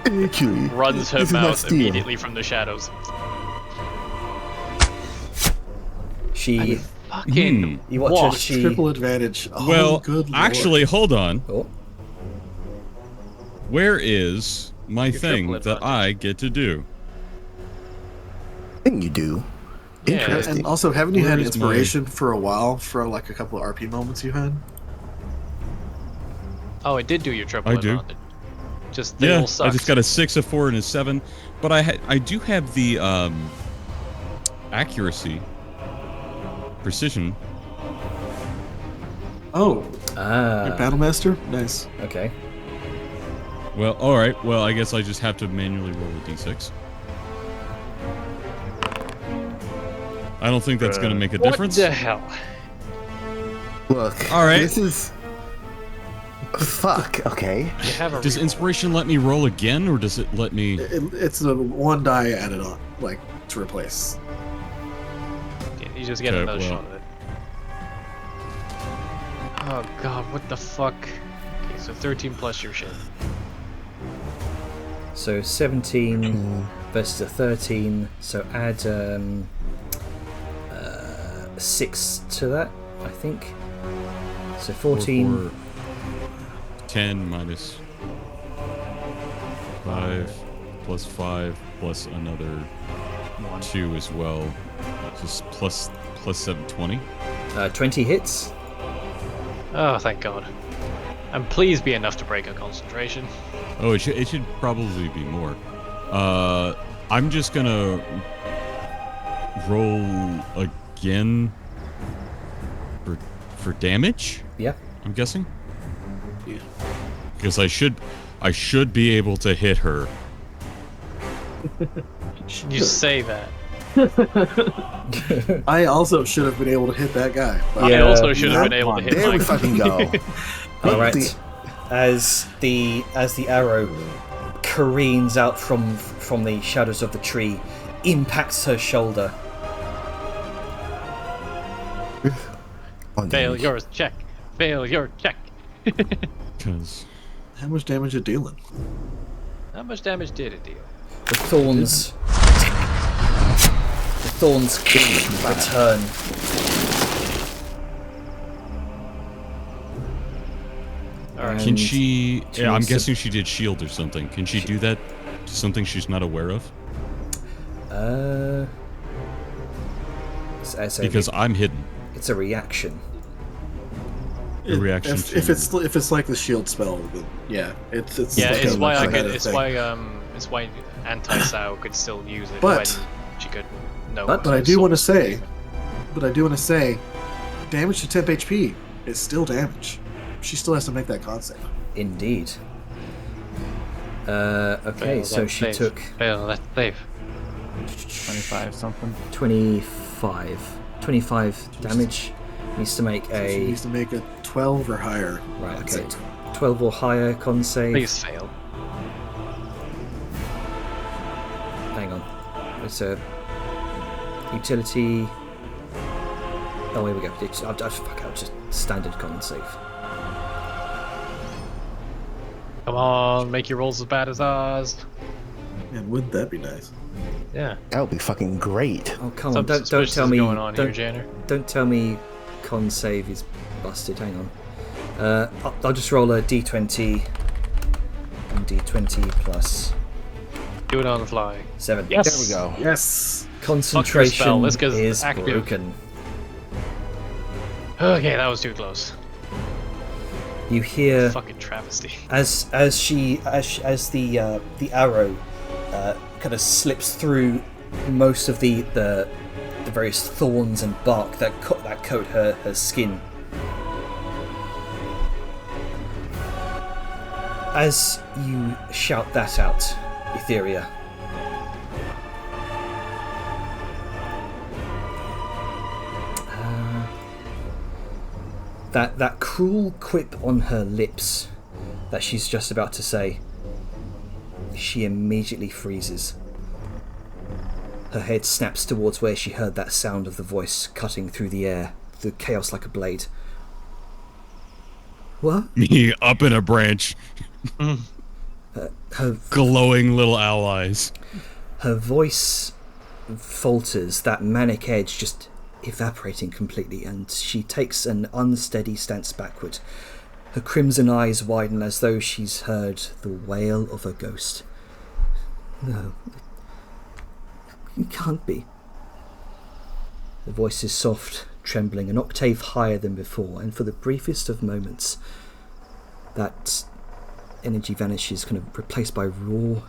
Actually, runs her this is not mouth steel. immediately from the shadows. She. Fucking You watch what? as she. Triple advantage. Oh, Well, good lord. actually, hold on. Oh, Where is my thing triple that I get to do. I think you do. Yeah. Interesting. And also, haven't you had Where is inspiration for a while for like a couple of RP moments you had? Oh, it did do your triple I do. advantage. Just they Yeah, all suck. I just got a 6, a 4, and a 7. But I do have the accuracy, precision. Oh, Ah, Battlemaster? Nice. okay. Well, all right. Well, I guess I just have to manually roll a d6. I don't think that's going to make a What difference. the hell? Look. All right. This is. Fuck. Okay. You have a Does reroll. inspiration let me roll again, or does it let me? It's a one die added on, like, to replace. You just get Okay, another well. shot at it. Oh god, what the fuck? Okay, so 13 plus your shit. So 17 versus a 13. So add 6 to that, I think. So 14. 10 minus 5 plus 5 plus another 2 as well. Just plus 7, 20. 20 hits. Oh, thank god. And please be enough to break her concentration. Oh, it should probably be more. I'm just gonna roll again for damage. Yeah. I'm guessing. Yeah. Because I should be able to hit her. You say that. I also should have been able to hit that guy. But Yeah. I also should have Yep. been able to hit There we Mike. fucking go. All right. The- As the arrow careens out from the shadows of the tree, impacts her shoulder. On Fail damage. your check. Fail your check. Because how much damage it dealing? How much damage did it deal? The thorns return. Alright. can she? she Yeah, I'm needs to- guessing she did shield or something. Can she do that? To something she's not aware of? Because I'm hidden. it's a reaction. The reaction If, to- if it's like the shield spell, then yeah, it's Yeah, like it's a- why I like could. a It's thing. why anti-Sao could still use it But- when she could know. but I do want to say, damage to temp HP is still damage. She still has to make that con save. Indeed. Okay, so she took Fail that save. 25 something. 25 damage. Needs to make She a needs to make a 12 or higher. right. con Okay, save. 12 or higher con save. Please fail. Hang on. It's a utility. Oh, here we go. Fuck out. Just standard con save. Come on, make your rolls as bad as ours. Man, wouldn't that be nice? Yeah. That would be fucking great. Oh come Some on! Don't suspicious tell is me. going on here, Don't, Janner. don't tell me. Con save is busted. Hang on. I'll just roll a d20. And d20 plus Do it on the fly. 7. Yes. There we go. Yes. Concentration spell. Let's go is active. broken. Okay, that was too close. You hear Fucking travesty. as the arrow kind of slips through most of the various thorns and bark that coat her skin. As you shout that out, Etheria, that cruel quip on her lips that she's just about to say, she immediately freezes. Her head snaps towards where she heard that sound of the voice cutting through the air, the chaos like a blade. What? Me up in a branch, Her glowing little allies. her voice falters, that manic edge just evaporating completely, and she takes an unsteady stance backward. Her crimson eyes widen as though she's heard the wail of a ghost. No. It can't be. The voice is soft, trembling, an octave higher than before, and for the briefest of moments, that energy vanishes, kind of replaced by raw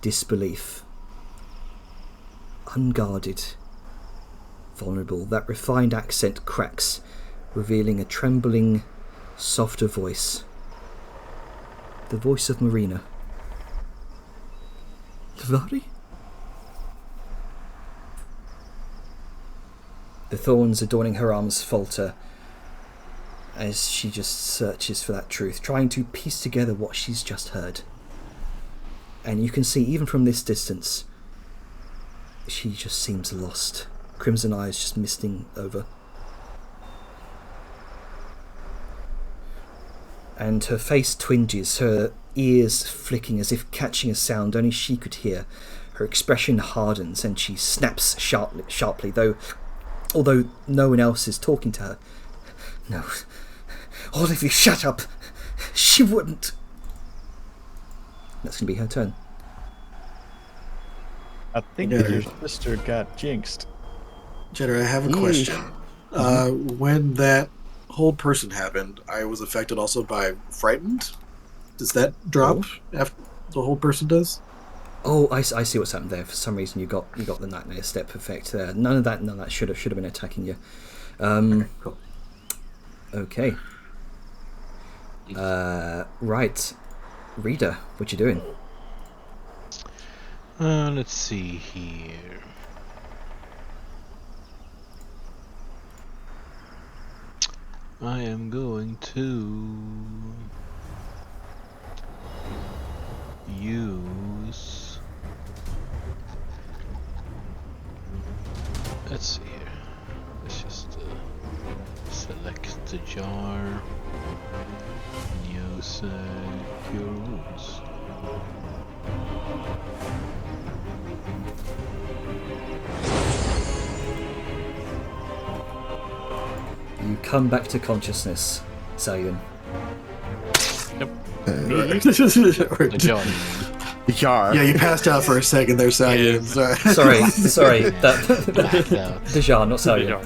disbelief. Unguarded, vulnerable, that refined accent cracks, revealing a trembling, softer voice. The voice of Marina. Lavari? The thorns adorning her arms falter as she just searches for that truth, trying to piece together what she's just heard. And you can see, even from this distance, she just seems lost. Crimson eyes just misting over. And her face twinges, her ears flicking as if catching a sound only she could hear. Her expression hardens and she snaps sharply, although no one else is talking to her. No. All of you, shut up! She wouldn't! That's going to be her turn. I think Yeah. your sister got jinxed. Jeddah, I have a question. When that whole person happened, I was affected also by frightened. Does that drop after the whole person does? Oh, I see what's happened there. For some reason, you got the nightmare step effect there. None of that should have been attacking you. Okay, cool. Okay. Right, Rita, what you doing? Let's see here. I am going to use. Let's see here. Let's just select the jar. Use cure wounds. You come back to consciousness, Sayun. The jar. The jar. Yeah, you passed out for a second there, Sally. Yeah. Sorry, Blacked out. the jar, not Sayun.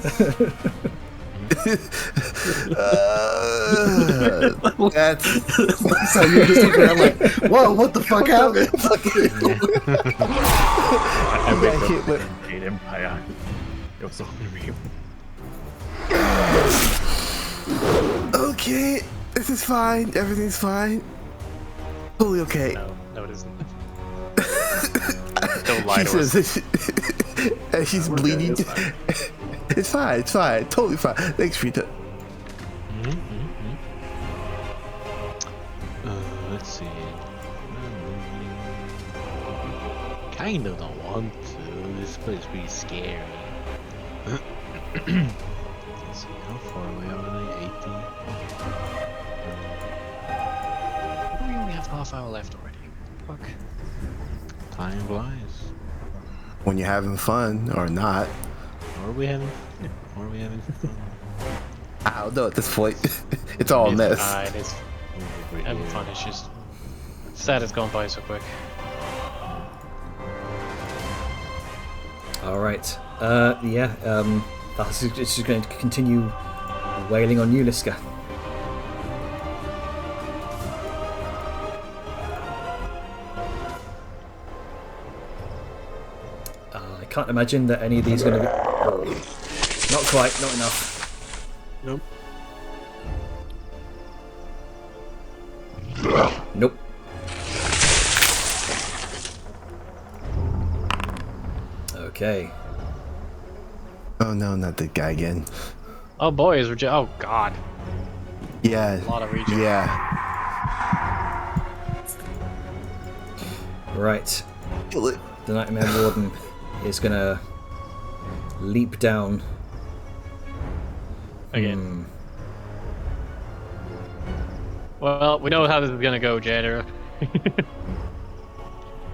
That's So you're just looking around like, whoa, what the fuck happened? I got hit wake with- up and hate him. It was only real. okay. This is fine. Everything's fine. Totally okay. No, it isn't. Don't lie She to us. says and she's bleeding. It's fine. It's fine. It's fine. Totally fine. Thanks, Rita. Let's see. Kind of don't want to. This place is pretty scary. Let's see, how far away are they? 80. We only have half hour left already. Fuck. Time flies. When you're having fun or not. Are we having? Are we having fun? I don't know at this point. It's all a mess. It is. Having fun. It's just sad it's gone by so quick. All right. That's just going to continue wailing on you, Liska. I can't imagine that any of these are going to be... Not quite, not enough. Nope. Nope. Okay. Oh no, not the guy again. Oh boy, is oh god, Yeah. a lot of region. Yeah. Right. Kill it. The Nightmare Warden is going to leap down. Again. Well, we know how this is gonna go, Jadder.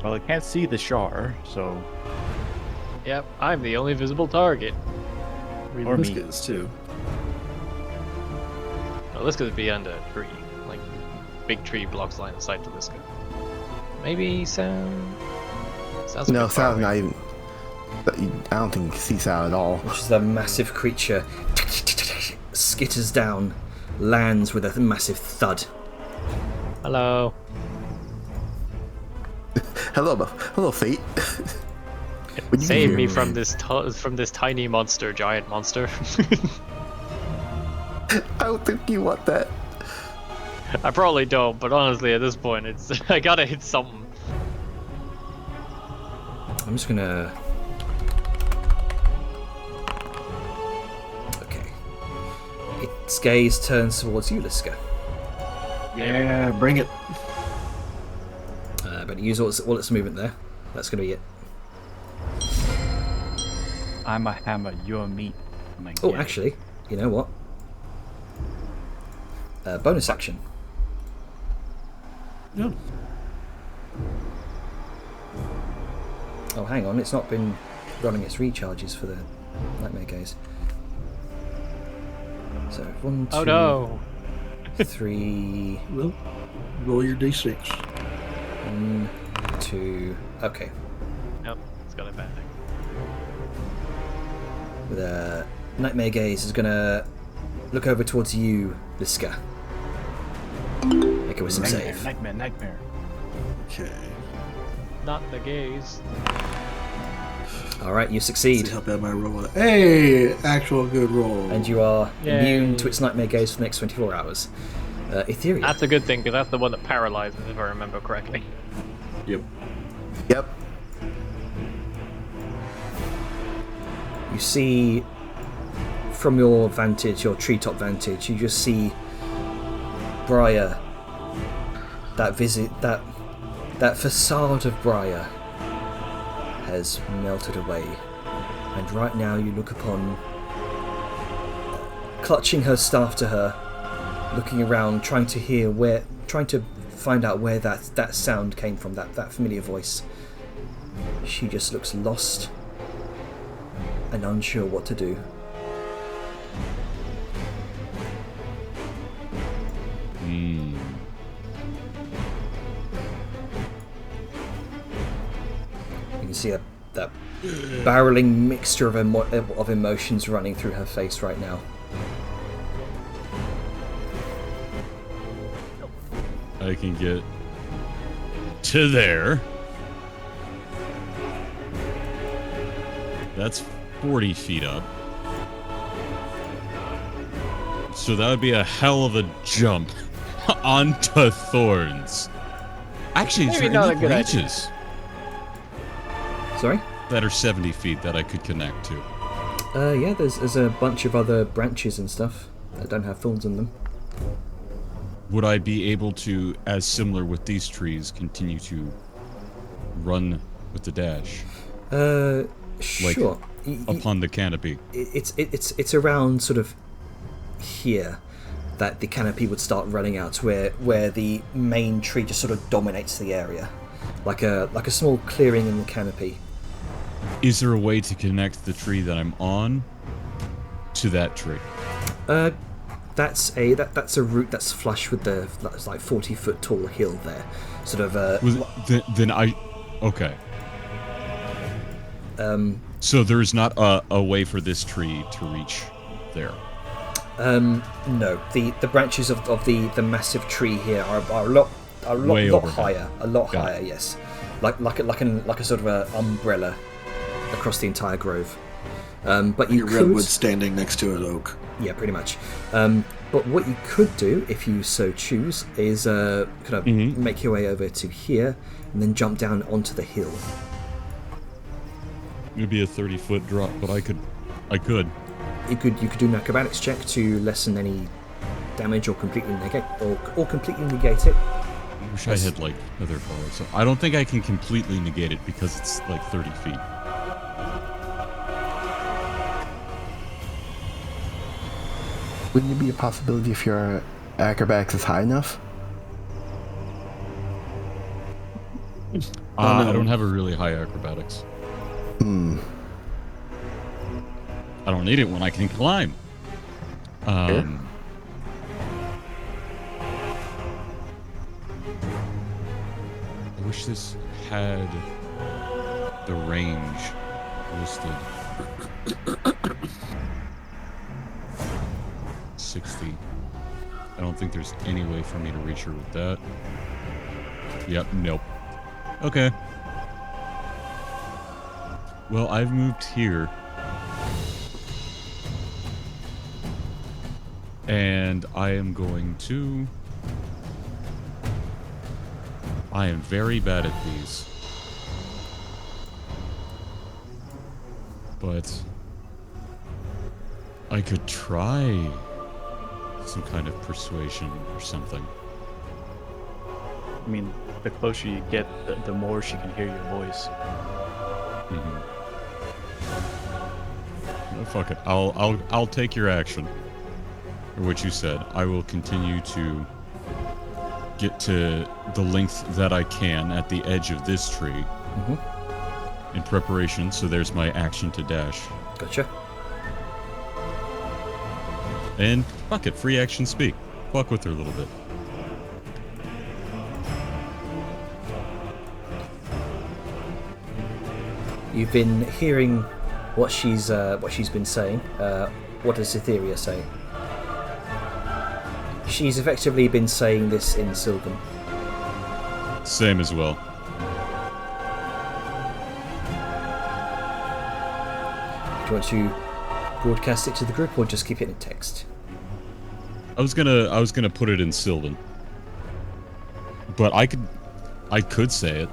Well, I can't see the shar, so. Yep, I'm the only visible target. Or me. Biscuits too. Well, this could be under a tree. Like, big tree blocks line of sight to this guy. Maybe some. Sounds a No, bit far Sal's away. not even. I don't think you can see Sal at all. Which is a massive creature skitters down, lands with a massive thud. Hello. Hello, Fate. When you Save hear- me from this tiny monster, giant monster. I don't think you want that. I probably don't, but honestly, at this point, it's I gotta hit something. I'm just gonna. Okay. Its gaze turns towards you, Liska. Yeah, bring it. But use all its movement there. That's gonna be it. I'm a hammer, you're meat. Oh, actually, you know what? Bonus action. Yeah. Oh, hang on, it's not been running its recharges for the Nightmare Gaze. So, 1, 2, Oh no! 3, Well, roll your d6. 1, 2. Okay. Nope, it's got it back. The Nightmare Gaze is gonna look over towards you, Liska. Make a wisdom save. Nightmare. Okay. Not the gaze. Alright, you See succeed. how bad my roll was. Hey, actual good roll. And you are immune Yay. to its Nightmare Gaze for the next 24 hours. Etheria. That's a good thing, because that's the one that paralyzes, if I remember correctly. Yep. Yep. You see, from your vantage, your treetop vantage, you just see Briar. That facade of Briar has melted away, and right now you look upon, clutching her staff to her, looking around, trying to find out where that sound came from, that familiar voice. She just looks lost and unsure what to do. You can see that barreling mixture of emotions running through her face right now. I can get to there. That's 40 feet up. So that would be a hell of a jump onto thorns. Actually, is Maybe there not any a good idea. branches Sorry? that are 70 feet that I could connect to? Yeah, there's a bunch of other branches and stuff that don't have thorns on them. Would I be able to, as similar with these trees, continue to run with the dash Sure. upon the canopy? It's around sort of here that the canopy would start running out, where the main tree just sort of dominates the area, like a small clearing in the canopy. Is there a way to connect the tree that I'm on to that tree? That's a route that's flush with that's like 40-foot tall hill there, sort of. Then I, okay. So there is not a way for this tree to reach there. No, the branches of the massive tree here are a lot Way lot overhead. higher, a lot Got higher. it. Yes, like a sort of a umbrella across the entire grove. But you Your could, redwood standing next to an oak. yeah, pretty much. But what you could do, if you so choose, is kind of make your way over to here and then jump down onto the hill. It would be a 30-foot drop, but I could. You could do an acrobatics check to lessen any damage or completely negate it. I wish I had like other balls. So I don't think I can completely negate it because it's like 30 feet. Wouldn't it be a possibility if your acrobatics is high enough? I don't have a really high acrobatics. I don't need it when I can climb. I wish this had the range listed. 60. I don't think there's any way for me to reach her with that. Yep, nope. Okay. Well, I've moved here. And I am going to... I am very bad at these. But... I could try some kind of persuasion or something. I mean, the closer you get, the more she can hear your voice. Mm-hmm. Oh, fuck it. I'll take your action. Or what you said. I will continue to get to the length that I can at the edge of this tree. Mm-hmm. In preparation, so there's my action to dash. Gotcha. And fuck it, free action speak. Fuck with her a little bit. You've been hearing what she's been saying. What does Cytherea say? She's effectively been saying this in Sylvan. Same as well. Do you want to broadcast it to the group or just keep it in text? I was gonna put it in Sylvan. But I could say it.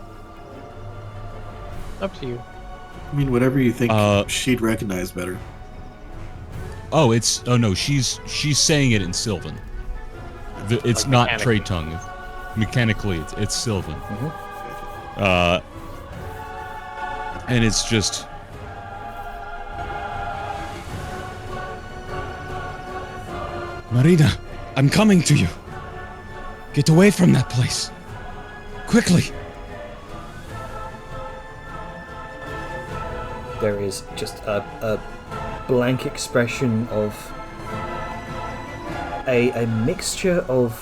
Up to you. I mean, whatever you think she'd recognize better. Oh, no, she's saying it in Sylvan. It's Like not trade tongue. Mechanically, it's Sylvan. Mm-hmm. And it's just... Marina, I'm coming to you. Get away from that place. Quickly. There is just a blank expression of a mixture of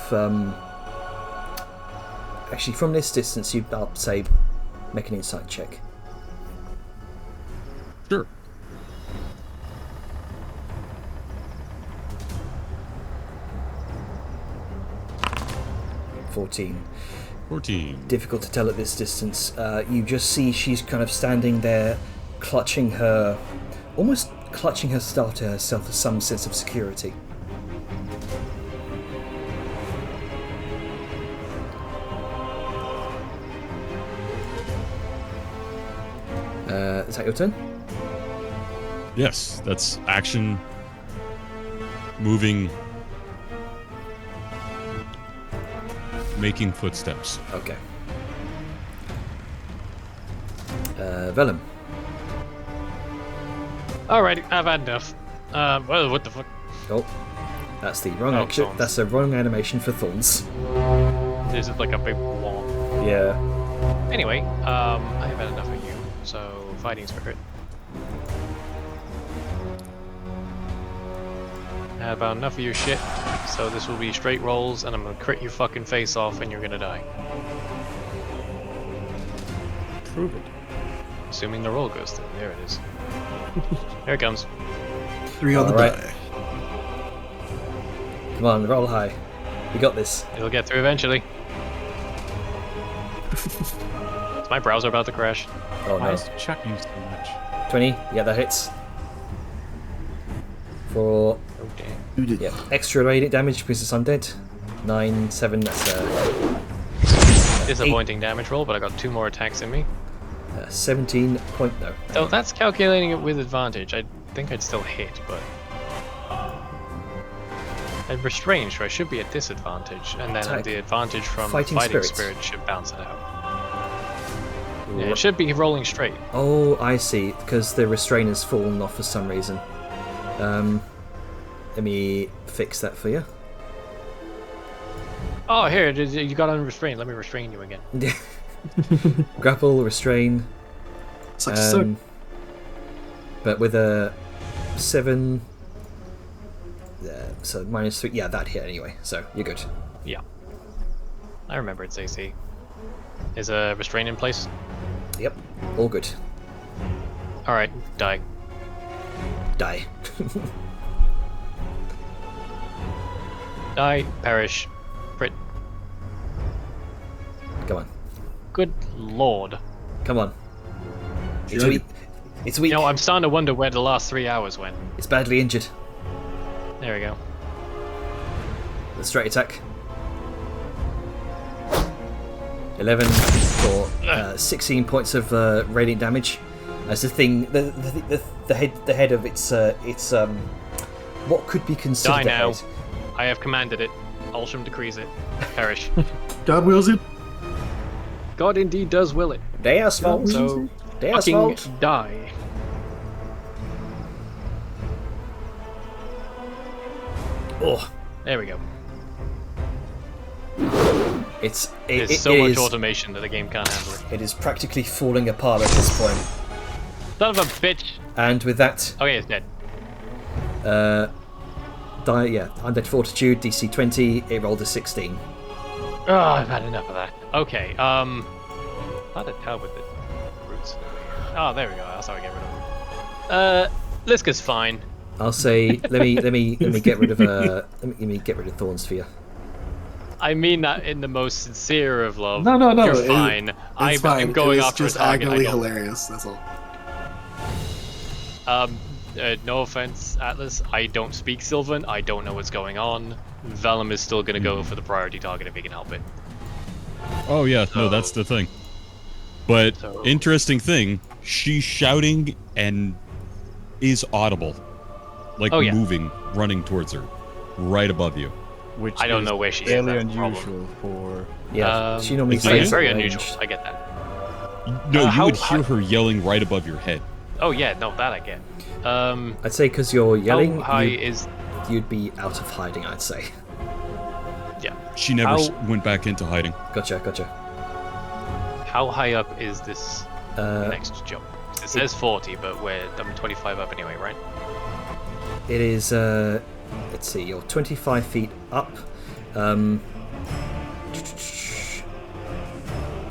actually from this distance I'll say make an insight check. Sure. Fourteen. 14. Difficult to tell at this distance. You just see she's kind of standing there, almost clutching her staff to herself for some sense of security. Is that your turn? Yes, that's action. Moving. Making footsteps. Okay. Vellum. Alright, I've had enough. Well, what the fuck? Oh, that's the wrong Oh, action. thorns. That's the wrong animation for thorns. This is like a big wall. Yeah. Anyway, I've had enough of you, so fighting spirit. I had about enough of your shit, so this will be straight rolls, and I'm gonna crit your fucking face off, and you're gonna die. Prove it. Assuming the roll goes through. There it is. Here it comes. 3 on the Alright. die. Come on, roll high. You got this. It'll get through eventually. Is my browser about to crash? Oh Why no. is it chucking so much? 20. Yeah, that hits. For Oh damn. Who did? yeah, extra radiant damage because it's undead. 9, 7. That's Disappointing damage roll, but I got 2 more attacks in me. 17 point. No. So that's calculating it with advantage. I think I'd still hit, but I'm restrained, so I should be at disadvantage, and then Attack. the advantage from Fighting fighting spirits. spirit should bounce it out. Yeah, it should be rolling straight. Oh, I see. Because the restrainer's fallen off for some reason. Let me fix that for you. Oh, here, you got unrestrained. Let me restrain you again. Grapple, restrain. Sucks to suck. But with a 7, so -3. Yeah, that hit anyway. So you're good. Yeah. I remember it's AC. Is a restraint in place? Yep, all good. Alright, die. Die. Die, perish. Crit. Come on. Good lord. Come on. It's Sure. weak. It's weak. You know, I'm starting to wonder where the last 3 hours went. It's badly injured. There we go. The straight attack. 11 for 16 points of radiant damage. As the thing, the head of its what could be considered Die a now. head. I have commanded it. Ulsham decrees it. Perish. God wills it. God indeed does will it. Deus fault. So, Deus fucking fault. die. Oh, There we go. it's There's so much automation that the game can't handle it. It is practically falling apart at this point. Son of a bitch! And with that, Okay, it's dead. undead fortitude, DC 20. It rolled a 16. Oh, I've had enough of that. Okay, how to tell with the roots? Oh, there we go. That's how I get rid of them. Liska's fine. I'll say, let me get rid of let me get rid of thorns for you. I mean that in the most sincere of love. No. You're fine. It's fine. I'm going it was after just a target. agony hilarious. That's all. No offense, Atlas. I don't speak Sylvan. I don't know what's going on. Vellum is still gonna go for the priority target if he can help it. Oh yeah, no, that's the thing. But So- interesting thing, she's shouting and is audible, like Oh, yeah. moving, running towards her, right above you. Which I don't is know where she is, fairly that's the problem. unusual for. Yeah, she normally Oh, yeah, stays very at unusual. range. I get that. No, you how- would hear her yelling right above your head. Oh yeah, no, that I get. I'd say because you're yelling, How high is? you'd be out of hiding. I'd say. Yeah. She never How- went back into hiding. Gotcha. How high up is this Uh, next jump? It says 40, but I'm 25 up anyway, right? It is. Let's see. You're 25 feet up.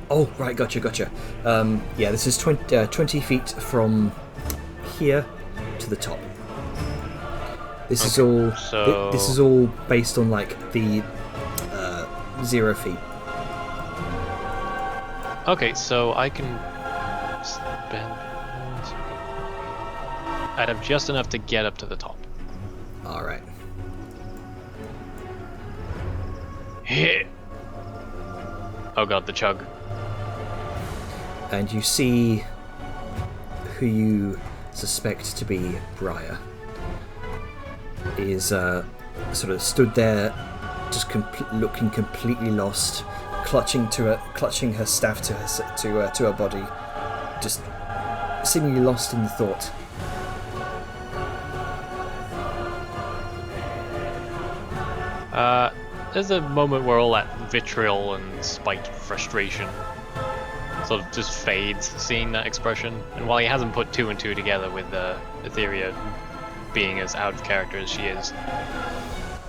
Oh, right. Gotcha. Yeah, this is 20 feet from here to the top. This is all. so- This is all based on like the 0 feet. Okay, so I can spend. I'd have just enough to get up to the top. All right. Hit. Oh god, the chug. And you see who you suspect to be Briar is sort of stood there, just looking completely lost, clutching her staff to her body, just seemingly lost in thought. There's a moment where all that vitriol and spite, frustration, sort of just fades, seeing that expression. And while he hasn't put two and two together with Etheria being as out of character as she is,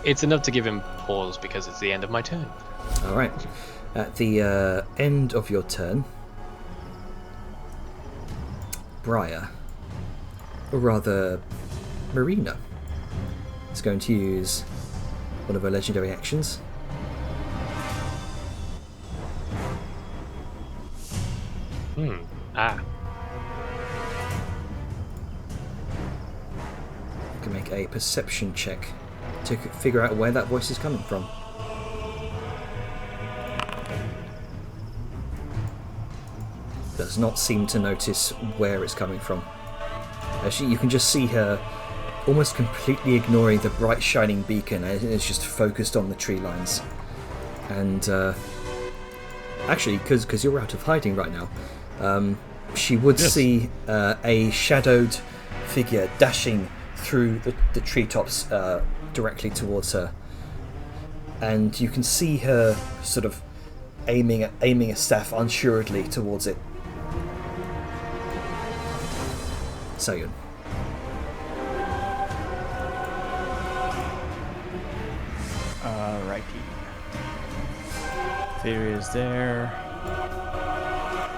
it's enough to give him pause because it's the end of my turn. All right. At the end of your turn, Briar, or rather Marina, is going to use one of her legendary actions. Ah. You can make a perception check to figure out where that voice is coming from. Does not seem to notice where it's coming from. You can just see her almost completely ignoring the bright shining beacon, and it's just focused on the tree lines. And actually, because you're out of hiding right now, she would see a shadowed figure dashing through the treetops directly towards her, and you can see her sort of aiming a staff unsuredly towards it. Sayun. Alrighty. Theory is there.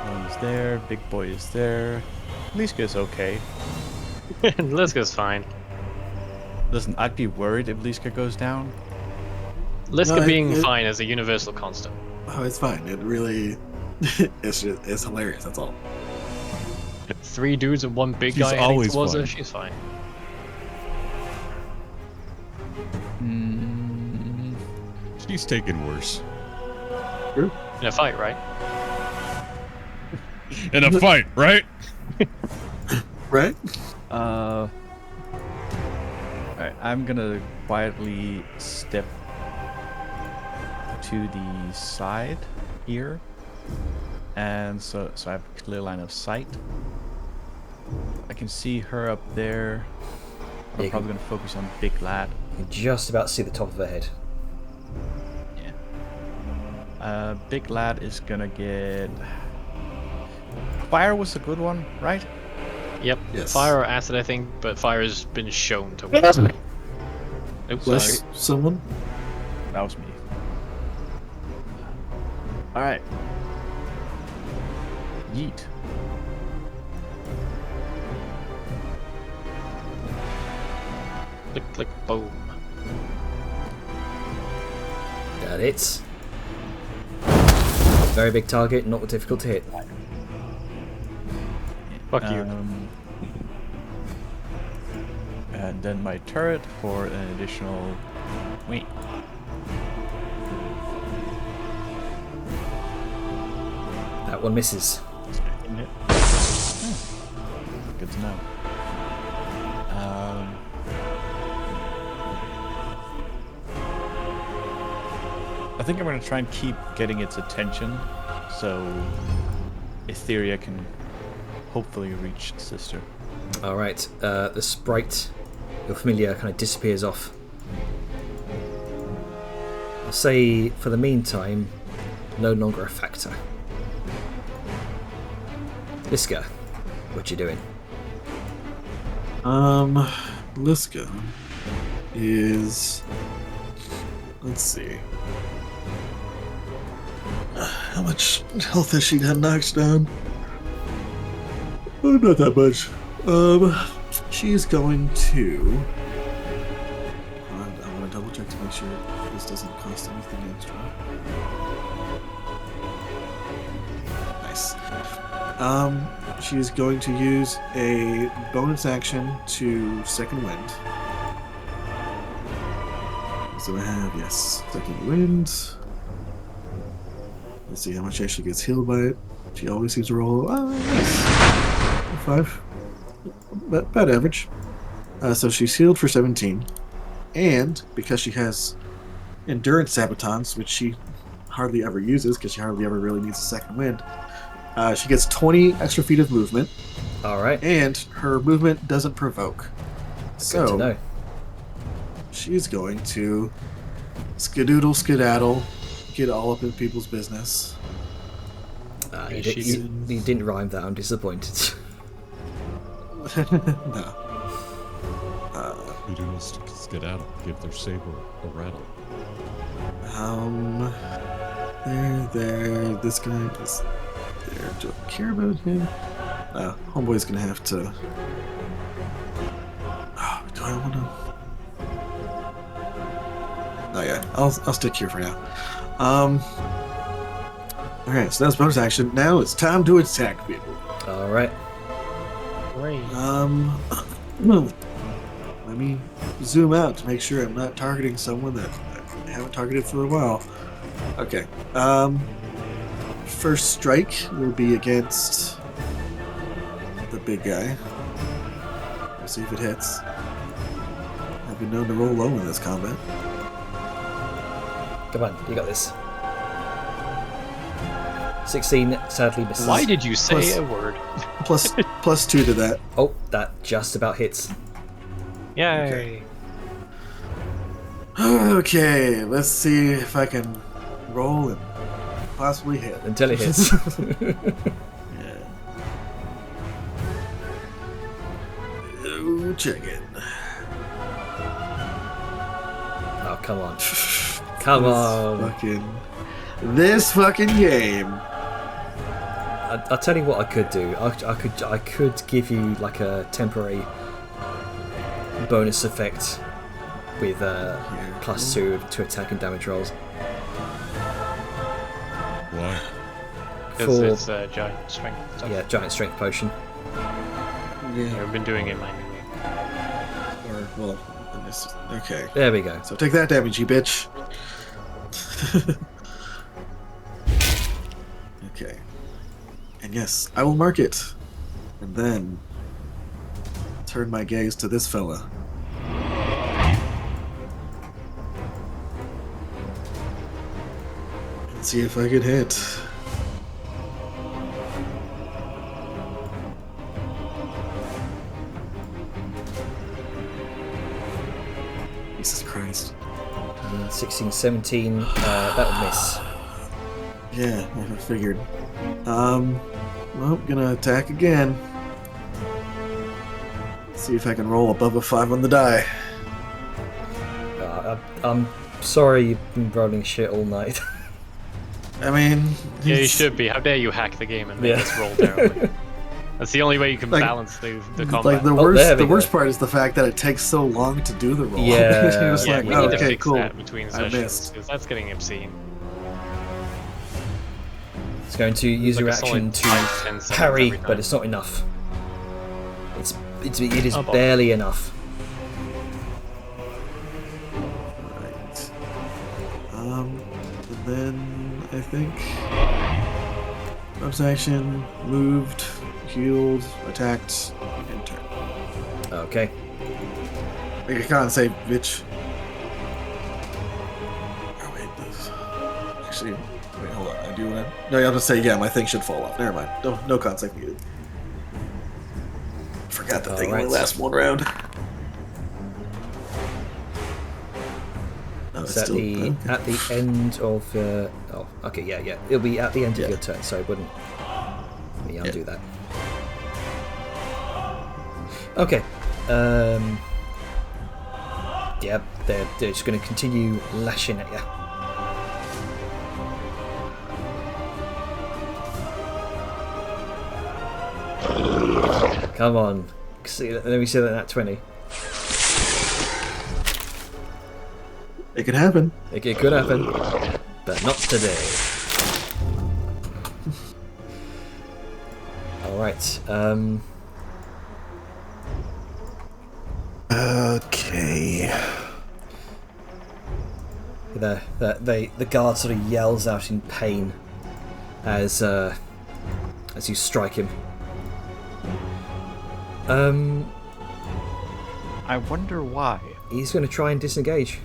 One's there. Big boy is there. Liska's okay. Liska's fine. Listen, I'd be worried if Liska goes down. Liska No, being fine is a universal constant. Oh, it's fine. It really, it's hilarious. That's all. 3 dudes and 1 big She's guy heading always towards her, fine. she's fine. She's taken worse. In a fight, right? In a fight, right? Right? Alright, I'm gonna quietly step to the side here. And so I have a clear line of sight. I can see her up there. I'm Yeah, probably gonna focus on Big Lad. You can just about see the top of her head. Yeah. Big Lad is gonna get... Fire was a good one, right? Yep. Yes. Fire or acid, I think, but fire has been shown to work. Oops, sorry. Bless someone. That was me. Alright. Yeet. Click, click, boom. That hits. Very big target, not difficult to hit. Fuck you. And then my turret for an additional... Wait. That one misses. Good to know. I think I'm going to try and keep getting its attention so Etheria can hopefully reach Sister. Alright, the sprite, your familiar, kind of disappears off. I'll say, for the meantime, no longer a factor. Liska, what you doing? Liska is... Let's see. How much health has she got knocked down? Oh, not that much. She's going to... I want to double check to make sure this doesn't cost anything extra. Nice. She's going to use a bonus action to Second Wind. So I have, yes, Second Wind. Let's see how much actually gets healed by it. She always seems to roll. Nice. 5. About average. So she's healed for 17. And because she has Endurance Sabatons, which she hardly ever uses because she hardly ever really needs a Second Wind, she gets 20 extra feet of movement. Alright, And her movement doesn't provoke. good to know. She's going to skedoodle, skedaddle, get all up in people's business. You didn't rhyme that, I'm disappointed. No. We do skedaddle, give their saber a rattle. There. This guy is there. Do I care about him? Homeboy's gonna have to. Oh, do I want to? Oh yeah, I'll stick here for now. Alright, so that's bonus action. Now it's time to attack people. Alright, Great. Let me zoom out to make sure I'm not targeting someone that I haven't targeted for a while. Okay. First strike will be against the big guy. Let's see if it hits. I've been known to roll low in this combat. come on, you got this. 16 sadly misses. Why did you say Plus- a word? Plus 2 to that. Oh, that just about hits. Yay. Okay, let's see if I can roll and possibly hit. Until it hits. Yeah. Ooh, chicken. Oh, come on. Come on. This fucking game. I'll tell you what I could do. I could give you like a temporary bonus effect with +2 to attack and damage rolls. Why? Because it's a giant strength stuff. Yeah, giant strength potion. Yeah. I've been doing it manually. Or, well, okay. There we go. So take that damage, you bitch. Okay. And yes, I will mark it. And then turn my gaze to this fella. And see if I can hit. Jesus Christ. 16, 17, that would miss. Yeah, I figured. Well, gonna attack again. See if I can roll above a 5 on the die. I'm sorry you've been rolling shit all night. I mean... Yeah, you should be. How dare you hack the game and make Yeah. us roll terribly. That's the only way you can Like- balance the combat. Like the there we worst go. part is the fact that it takes so long to do the roll. Yeah. You're just yeah, like, we oh, need to okay, fix cool. that between I sessions, missed. because that's getting obscene. It's going to use Like your a solid action to 5, 10 seconds parry, every time. but it's not enough. It is Oh, boy. barely enough. Right. And then I think bonus action, moved, healed, attacked, and turn. Okay. Make a con save, bitch. Oh wait, this. Actually, wait, hold on. I do want to. No, you have to say yeah. My thing should fall off. Never mind. No con save needed. Forgot that thing only Alright. lasts one round. No, It's at the end of. Oh, okay, yeah. It'll be at the end of your turn, so it wouldn't. Let me undo that. Okay. Yeah, they're just going to continue lashing at you. Come on. Let me see that 20. It could happen. It could happen, but not today. Alright, Okay. the guard sort of yells out in pain as you strike him. I wonder why. He's going to try and disengage.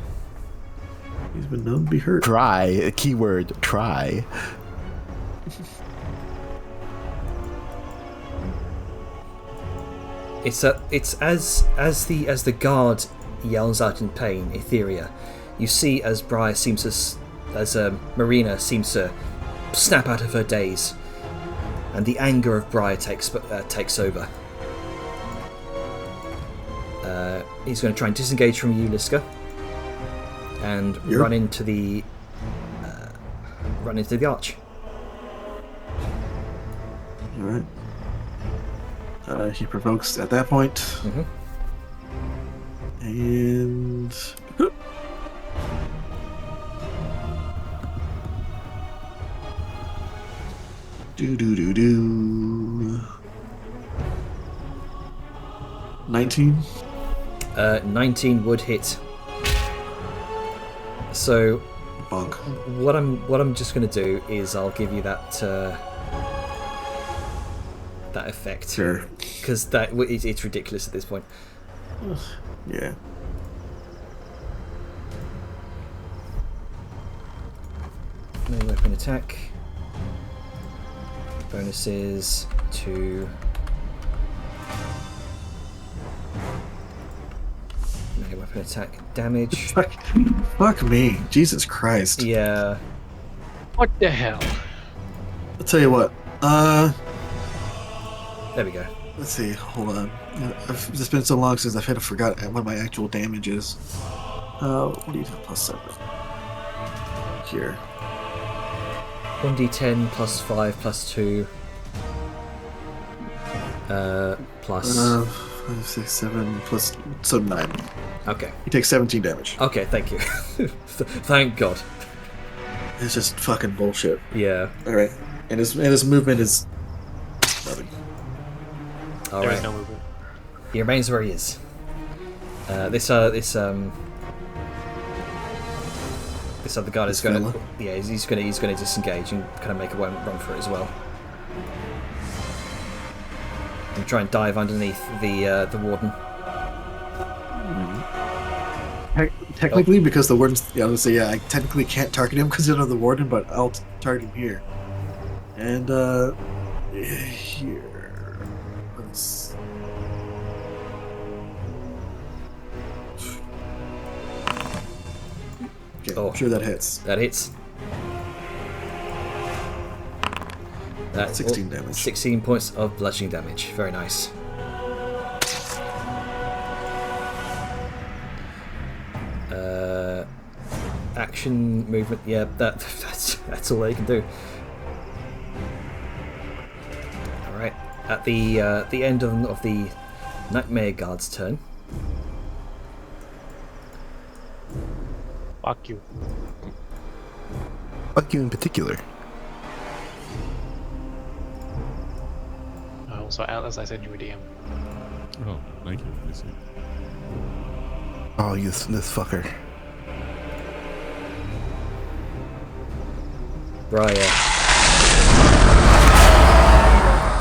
He's been known to be hurt. Try. Keyword try. It's as the guard yells out in pain, Etheria, you see as Marina seems to snap out of her daze, and the anger of Briar takes over. He's going to try and disengage from you, Liska, and Yep. run into the arch. Alright. He provokes at that point. Mhm. And. Do. 19? 19 would hit. So Bonk. what I'm just going to do is I'll give you that that effect, Sure. because it's ridiculous at this point. Yeah. Melee weapon attack. Bonuses to melee weapon attack damage. Fuck me. Jesus Christ. Yeah. What the hell? I'll tell you what. There we go. Let's see. Hold on. It's been so long since I've had to forgot what my actual damage is. What do you have? +7. Here. 1d10 plus 5 plus 2 Plus. 5, 6, 7 plus, so 9. Okay. He takes 17 damage. Okay, thank you. Thank God. It's just fucking bullshit. Yeah. Alright. And his movement is nothing. All There right. is no movement. He remains where he is. This other guy is This going to, fella? yeah, he's going to disengage and kind of make a run for it as well, and try and dive underneath the warden. Technically, because the warden's, I was gonna say, I technically can't target him because he's under the warden, but I'll target him here. And here, let's. Okay, Oh. I'm sure that hits. That hits. That's 16 damage. 16 points of bludgeoning damage. Very nice. Action, movement. Yeah, that's all they can do. All right. At the end of the Nightmare Guard's turn. Fuck you. Fuck you in particular. Also, Atlas, I said you were DM. Oh, thank you. I see. Oh, this fucker. Briar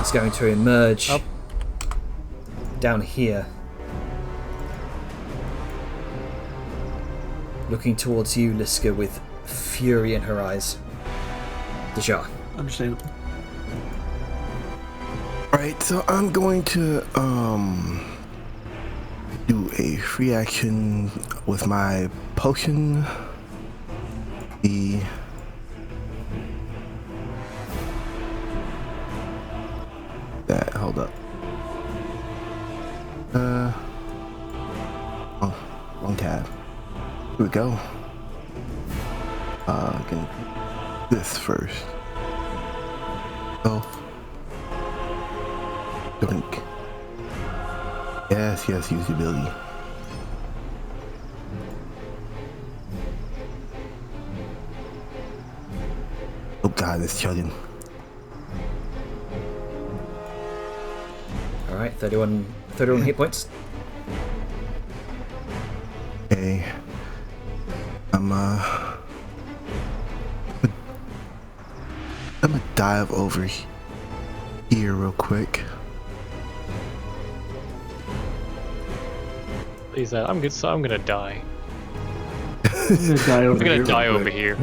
is going to emerge Up. down here, looking towards you, Liska, with fury in her eyes. Deja. Understandable. Alright, so I'm going to do a free action with my potion. Hold up. One tab. Here we go. Gonna do this first. Oh. Drink. Yes, usability. Oh god, it's chugging. Alright, 31 hit points. Okay. I'm gonna dive over here real quick. He said, I'm good, so I'm gonna die. I'm gonna die over I'm gonna here. die real over quick. here.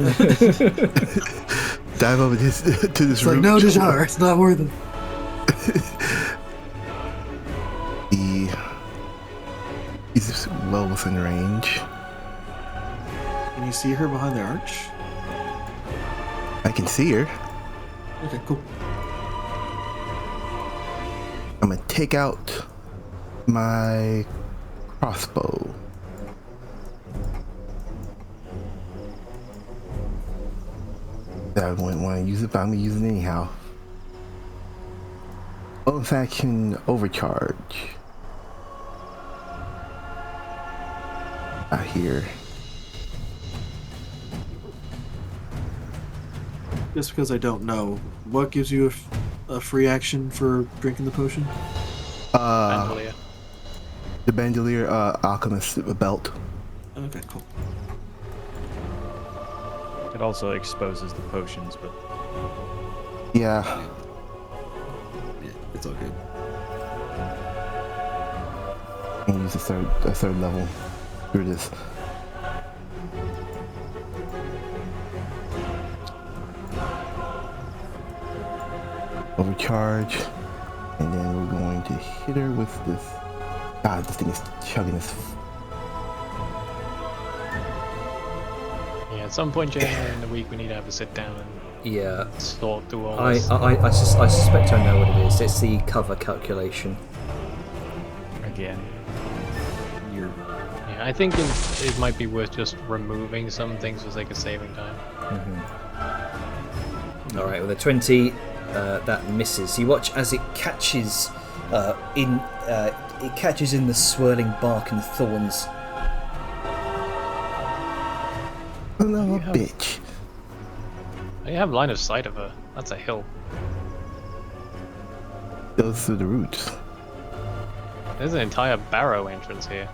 Dive over this to this It's like, room. no, Dejar, it's not worth it. He's well within range. Can you see her behind the arch? I can see her. Okay, cool. I'm gonna take out my crossbow. I wouldn't want to use it, but I'm gonna use it anyhow. Bonus action overcharge. Out here. Just because I don't know, what gives you a free action for drinking the potion? Bandolier. The bandolier, alchemist belt. Okay, cool. It also exposes the potions, but Yeah. Yeah, it's all good. And use a third level through this. Overcharge, and then we're going to hit her with this. God, this thing is chugging this. Yeah, at some point in the week we need to have a sit down and Yeah. sort through all I this. I suspect I know what it is. It's the cover calculation. again, You're Yeah, I think it might be worth just removing some things for sake of saving time. Alright, with a 20, that misses. You watch as it catches It catches in the swirling bark and thorns. Son of a bitch. You have line of sight of her. That's a hill. Goes through the roots. There's an entire barrow entrance here.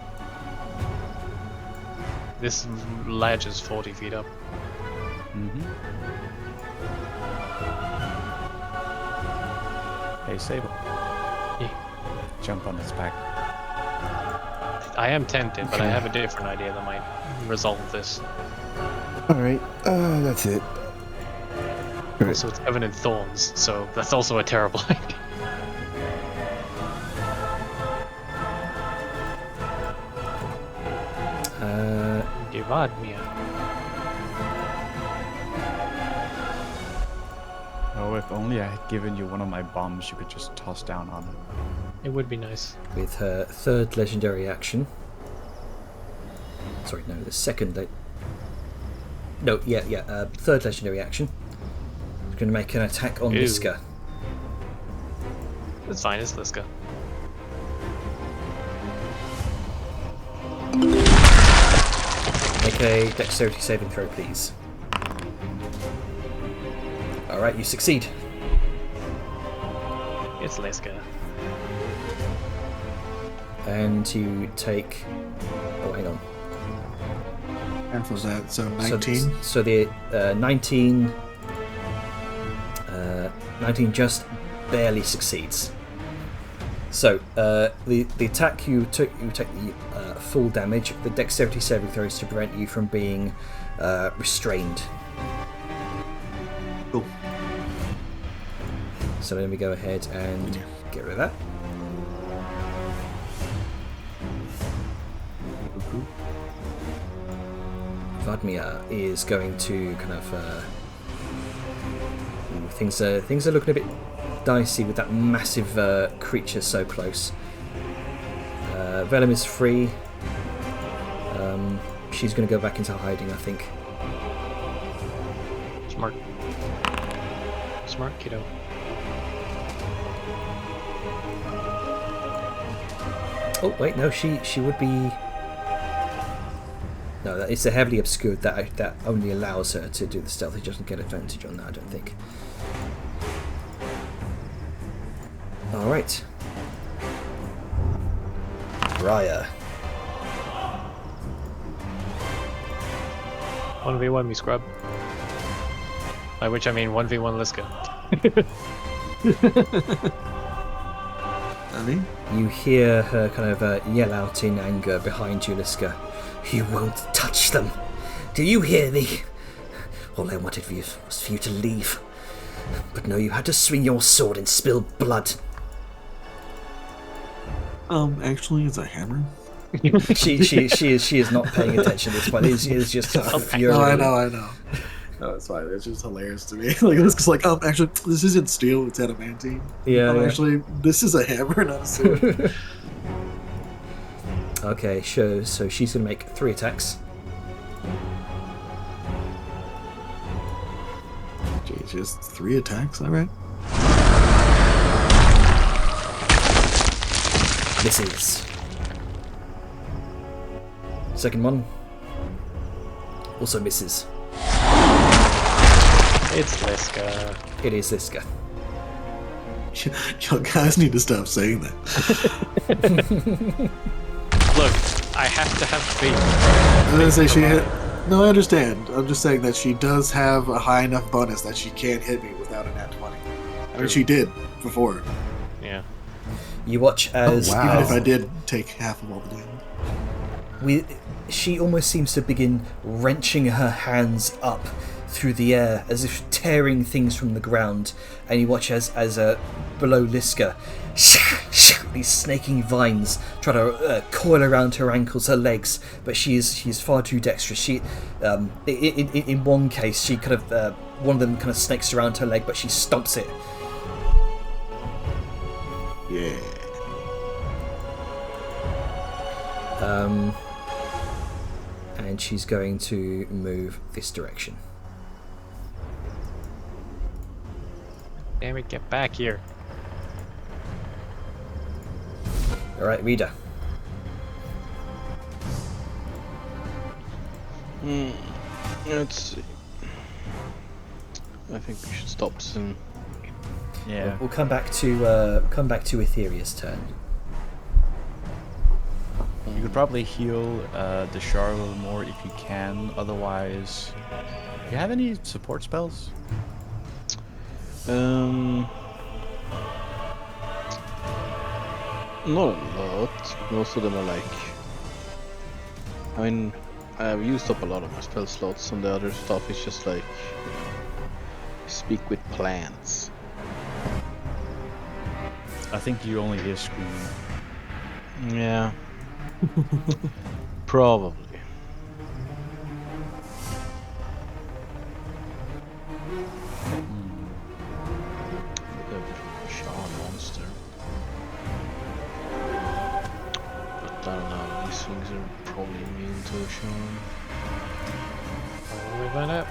This ledge is 40 feet up. Mm-hmm. Hey, Sable. Yeah. Jump on its back. I am tempted, but I have a different idea that might resolve this. Alright, that's it. Alright. Also, it's covered in thorns, so that's also a terrible idea. Divad me. Oh, if only I had given you one of my bombs you could just toss down on it. It would be nice. With her third legendary action. Sorry, no, the second. Third legendary action. She's going to make an attack on Ew. Liska. It's fine, it's Liska. Make a dexterity saving throw, please. Alright, you succeed. It's Liska. And you take. Oh, hang on. And was that so 19? So the 19. 19 just barely succeeds. So the attack you take the full damage. The dexterity saving throw is to prevent you from being restrained. Cool. So let me go ahead and get rid of that. Vladimir is going to kind of things are looking a bit dicey with that massive creature so close. Velum is free. She's going to go back into hiding, I think. Smart. Smart kiddo. Oh wait, no, she would be. No, it's a heavily obscured that only allows her to do the stealth. He doesn't get advantage on that, I don't think. All right, Raya. 1v1 me scrub. By which I mean 1v1 Liska. I mean, You hear her kind of yell out in anger behind you, Liska. You won't touch them. Do you hear me? All I wanted was for you to leave. But no, you had to swing your sword and spill blood. actually, it's a hammer. she is not paying attention at this point. She is just furious. No, I know. No, it's fine. It's just hilarious to me. Like, it's just like, actually, this isn't steel, it's adamantine. Yeah, yeah. Actually, this is a hammer, not a sword. Okay, sure. So she's going to make 3 attacks. Jeez, just 3 attacks, alright. Misses. Second one also misses. It's Liska. It is Liska. Y'all guys need to stop saying that. Look, I have to have faith. I was gonna say she hit. No, I understand. I'm just saying that she does have a high enough bonus that she can't hit me without a nat 20. I mean, she did before. Yeah. You watch as wow. Even if I did take half of all the damage. she almost seems to begin wrenching her hands up through the air as if tearing things from the ground, and you watch as below Liska these snaking vines try to coil around her ankles, her legs, but she is far too dexterous. She in one case she kind of one of them kind of snakes around her leg, but she stomps it. Yeah. And she's going to move this direction. Damn it, get back here. All right, Reader. Let's see. I think we should stop soon. Yeah. We'll come back to Etheria's turn. You could probably heal the Shar a little more if you can. Otherwise, do you have any support spells? Not a lot. Most of them are like. I mean, I've used up a lot of my spell slots, and the other stuff is just like speak with plants. I think you only hear scream. Yeah. Probably. Shaman monster. But I don't know, these things are probably immune to a shaman. Will we find out?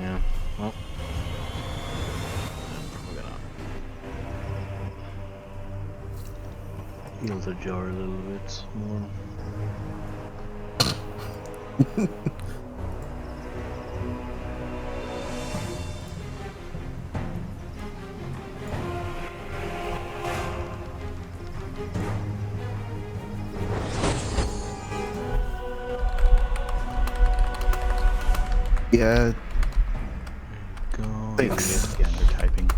Yeah, well. I'm probably gonna melt the jar a little bit more. Yeah, Go. thanks. Again, you're typing.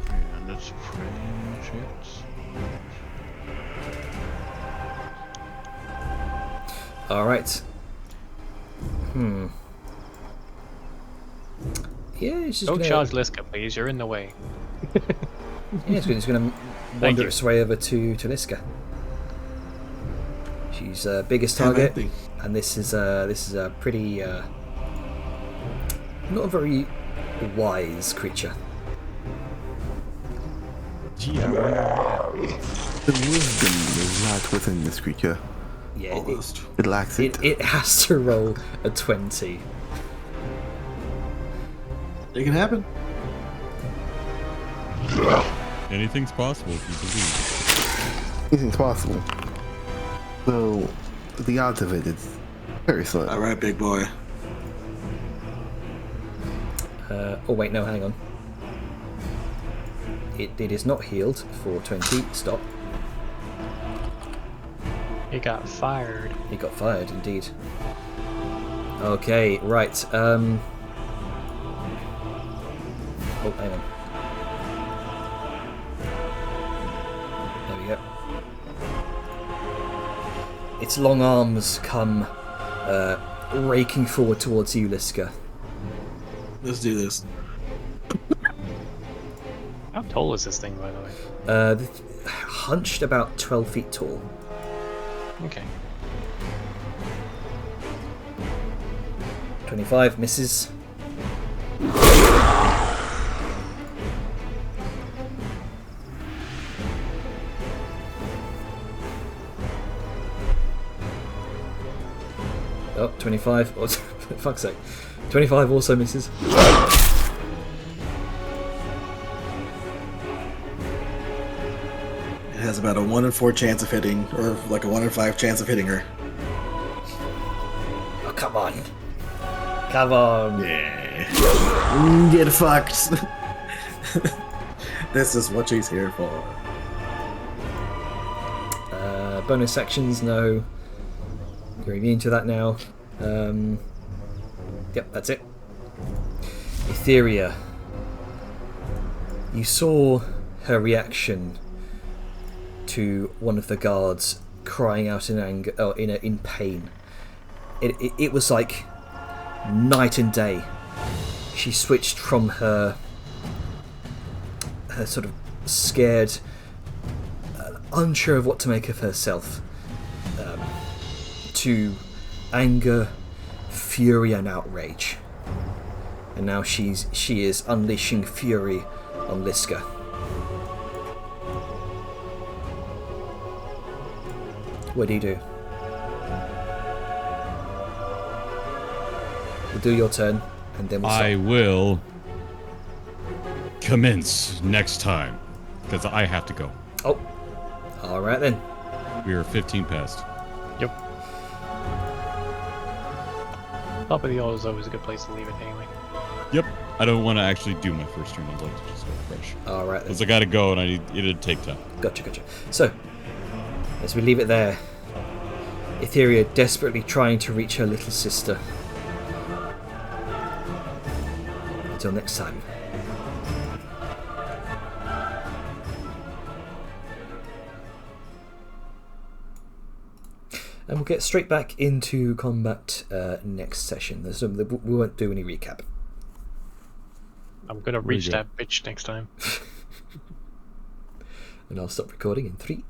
Yeah, that's pretty much it. All right. Yeah, it's just Don't gonna, charge Liska, please. You're in the way. Yeah, it's going to wander its way over to Liska. She's biggest target, and this is a pretty not a very wise creature. Gee, I wonder. The wisdom is not within this creature. Yeah, Almost. It lacks it. it has to roll a 20. It can happen. Anything's possible if you believe. Anything's possible. So, the odds of it is very slim. All right, big boy. Oh wait, no, hang on. It is not healed for 20. Stop. He got fired. He got fired, indeed. Okay, right. Oh, hang on. There we go. Its long arms come raking forward towards you, Liska. Let's do this. How tall is this thing, by the way? Hunched about 12 feet tall. Okay. 25 misses. Oh, 25. Oh, for fuck's sake. 25 also misses. It has about a 1 in 4 chance of hitting, or like a 1 in 5 chance of hitting her. Oh, come on. Come on. Yeah. Get fucked. This is what she's here for. Bonus actions, no. You're immune to that now. Yep, that's it. Etheria. You saw her reaction to one of the guards crying out in anger, in pain. It was like night and day. She switched from her sort of scared, unsure of what to make of herself, to anger, fury, and outrage. And now she is unleashing fury on Liska. What do you do? We'll do your turn, and then we'll stop. I will commence next time. because I have to go. Oh, all right then. We are 15 past. Yep. Top of the order is always a good place to leave it anyway. Yep. I don't want to actually do my first turn. I'd like to just go fresh. All right then. Because I got to go, and it'll take time. Gotcha. So, as we leave it there, Etheria desperately trying to reach her little sister. Until next time. And we'll get straight back into combat next session. We won't do any recap. I'm gonna reach that bitch next time. And I'll stop recording in 3,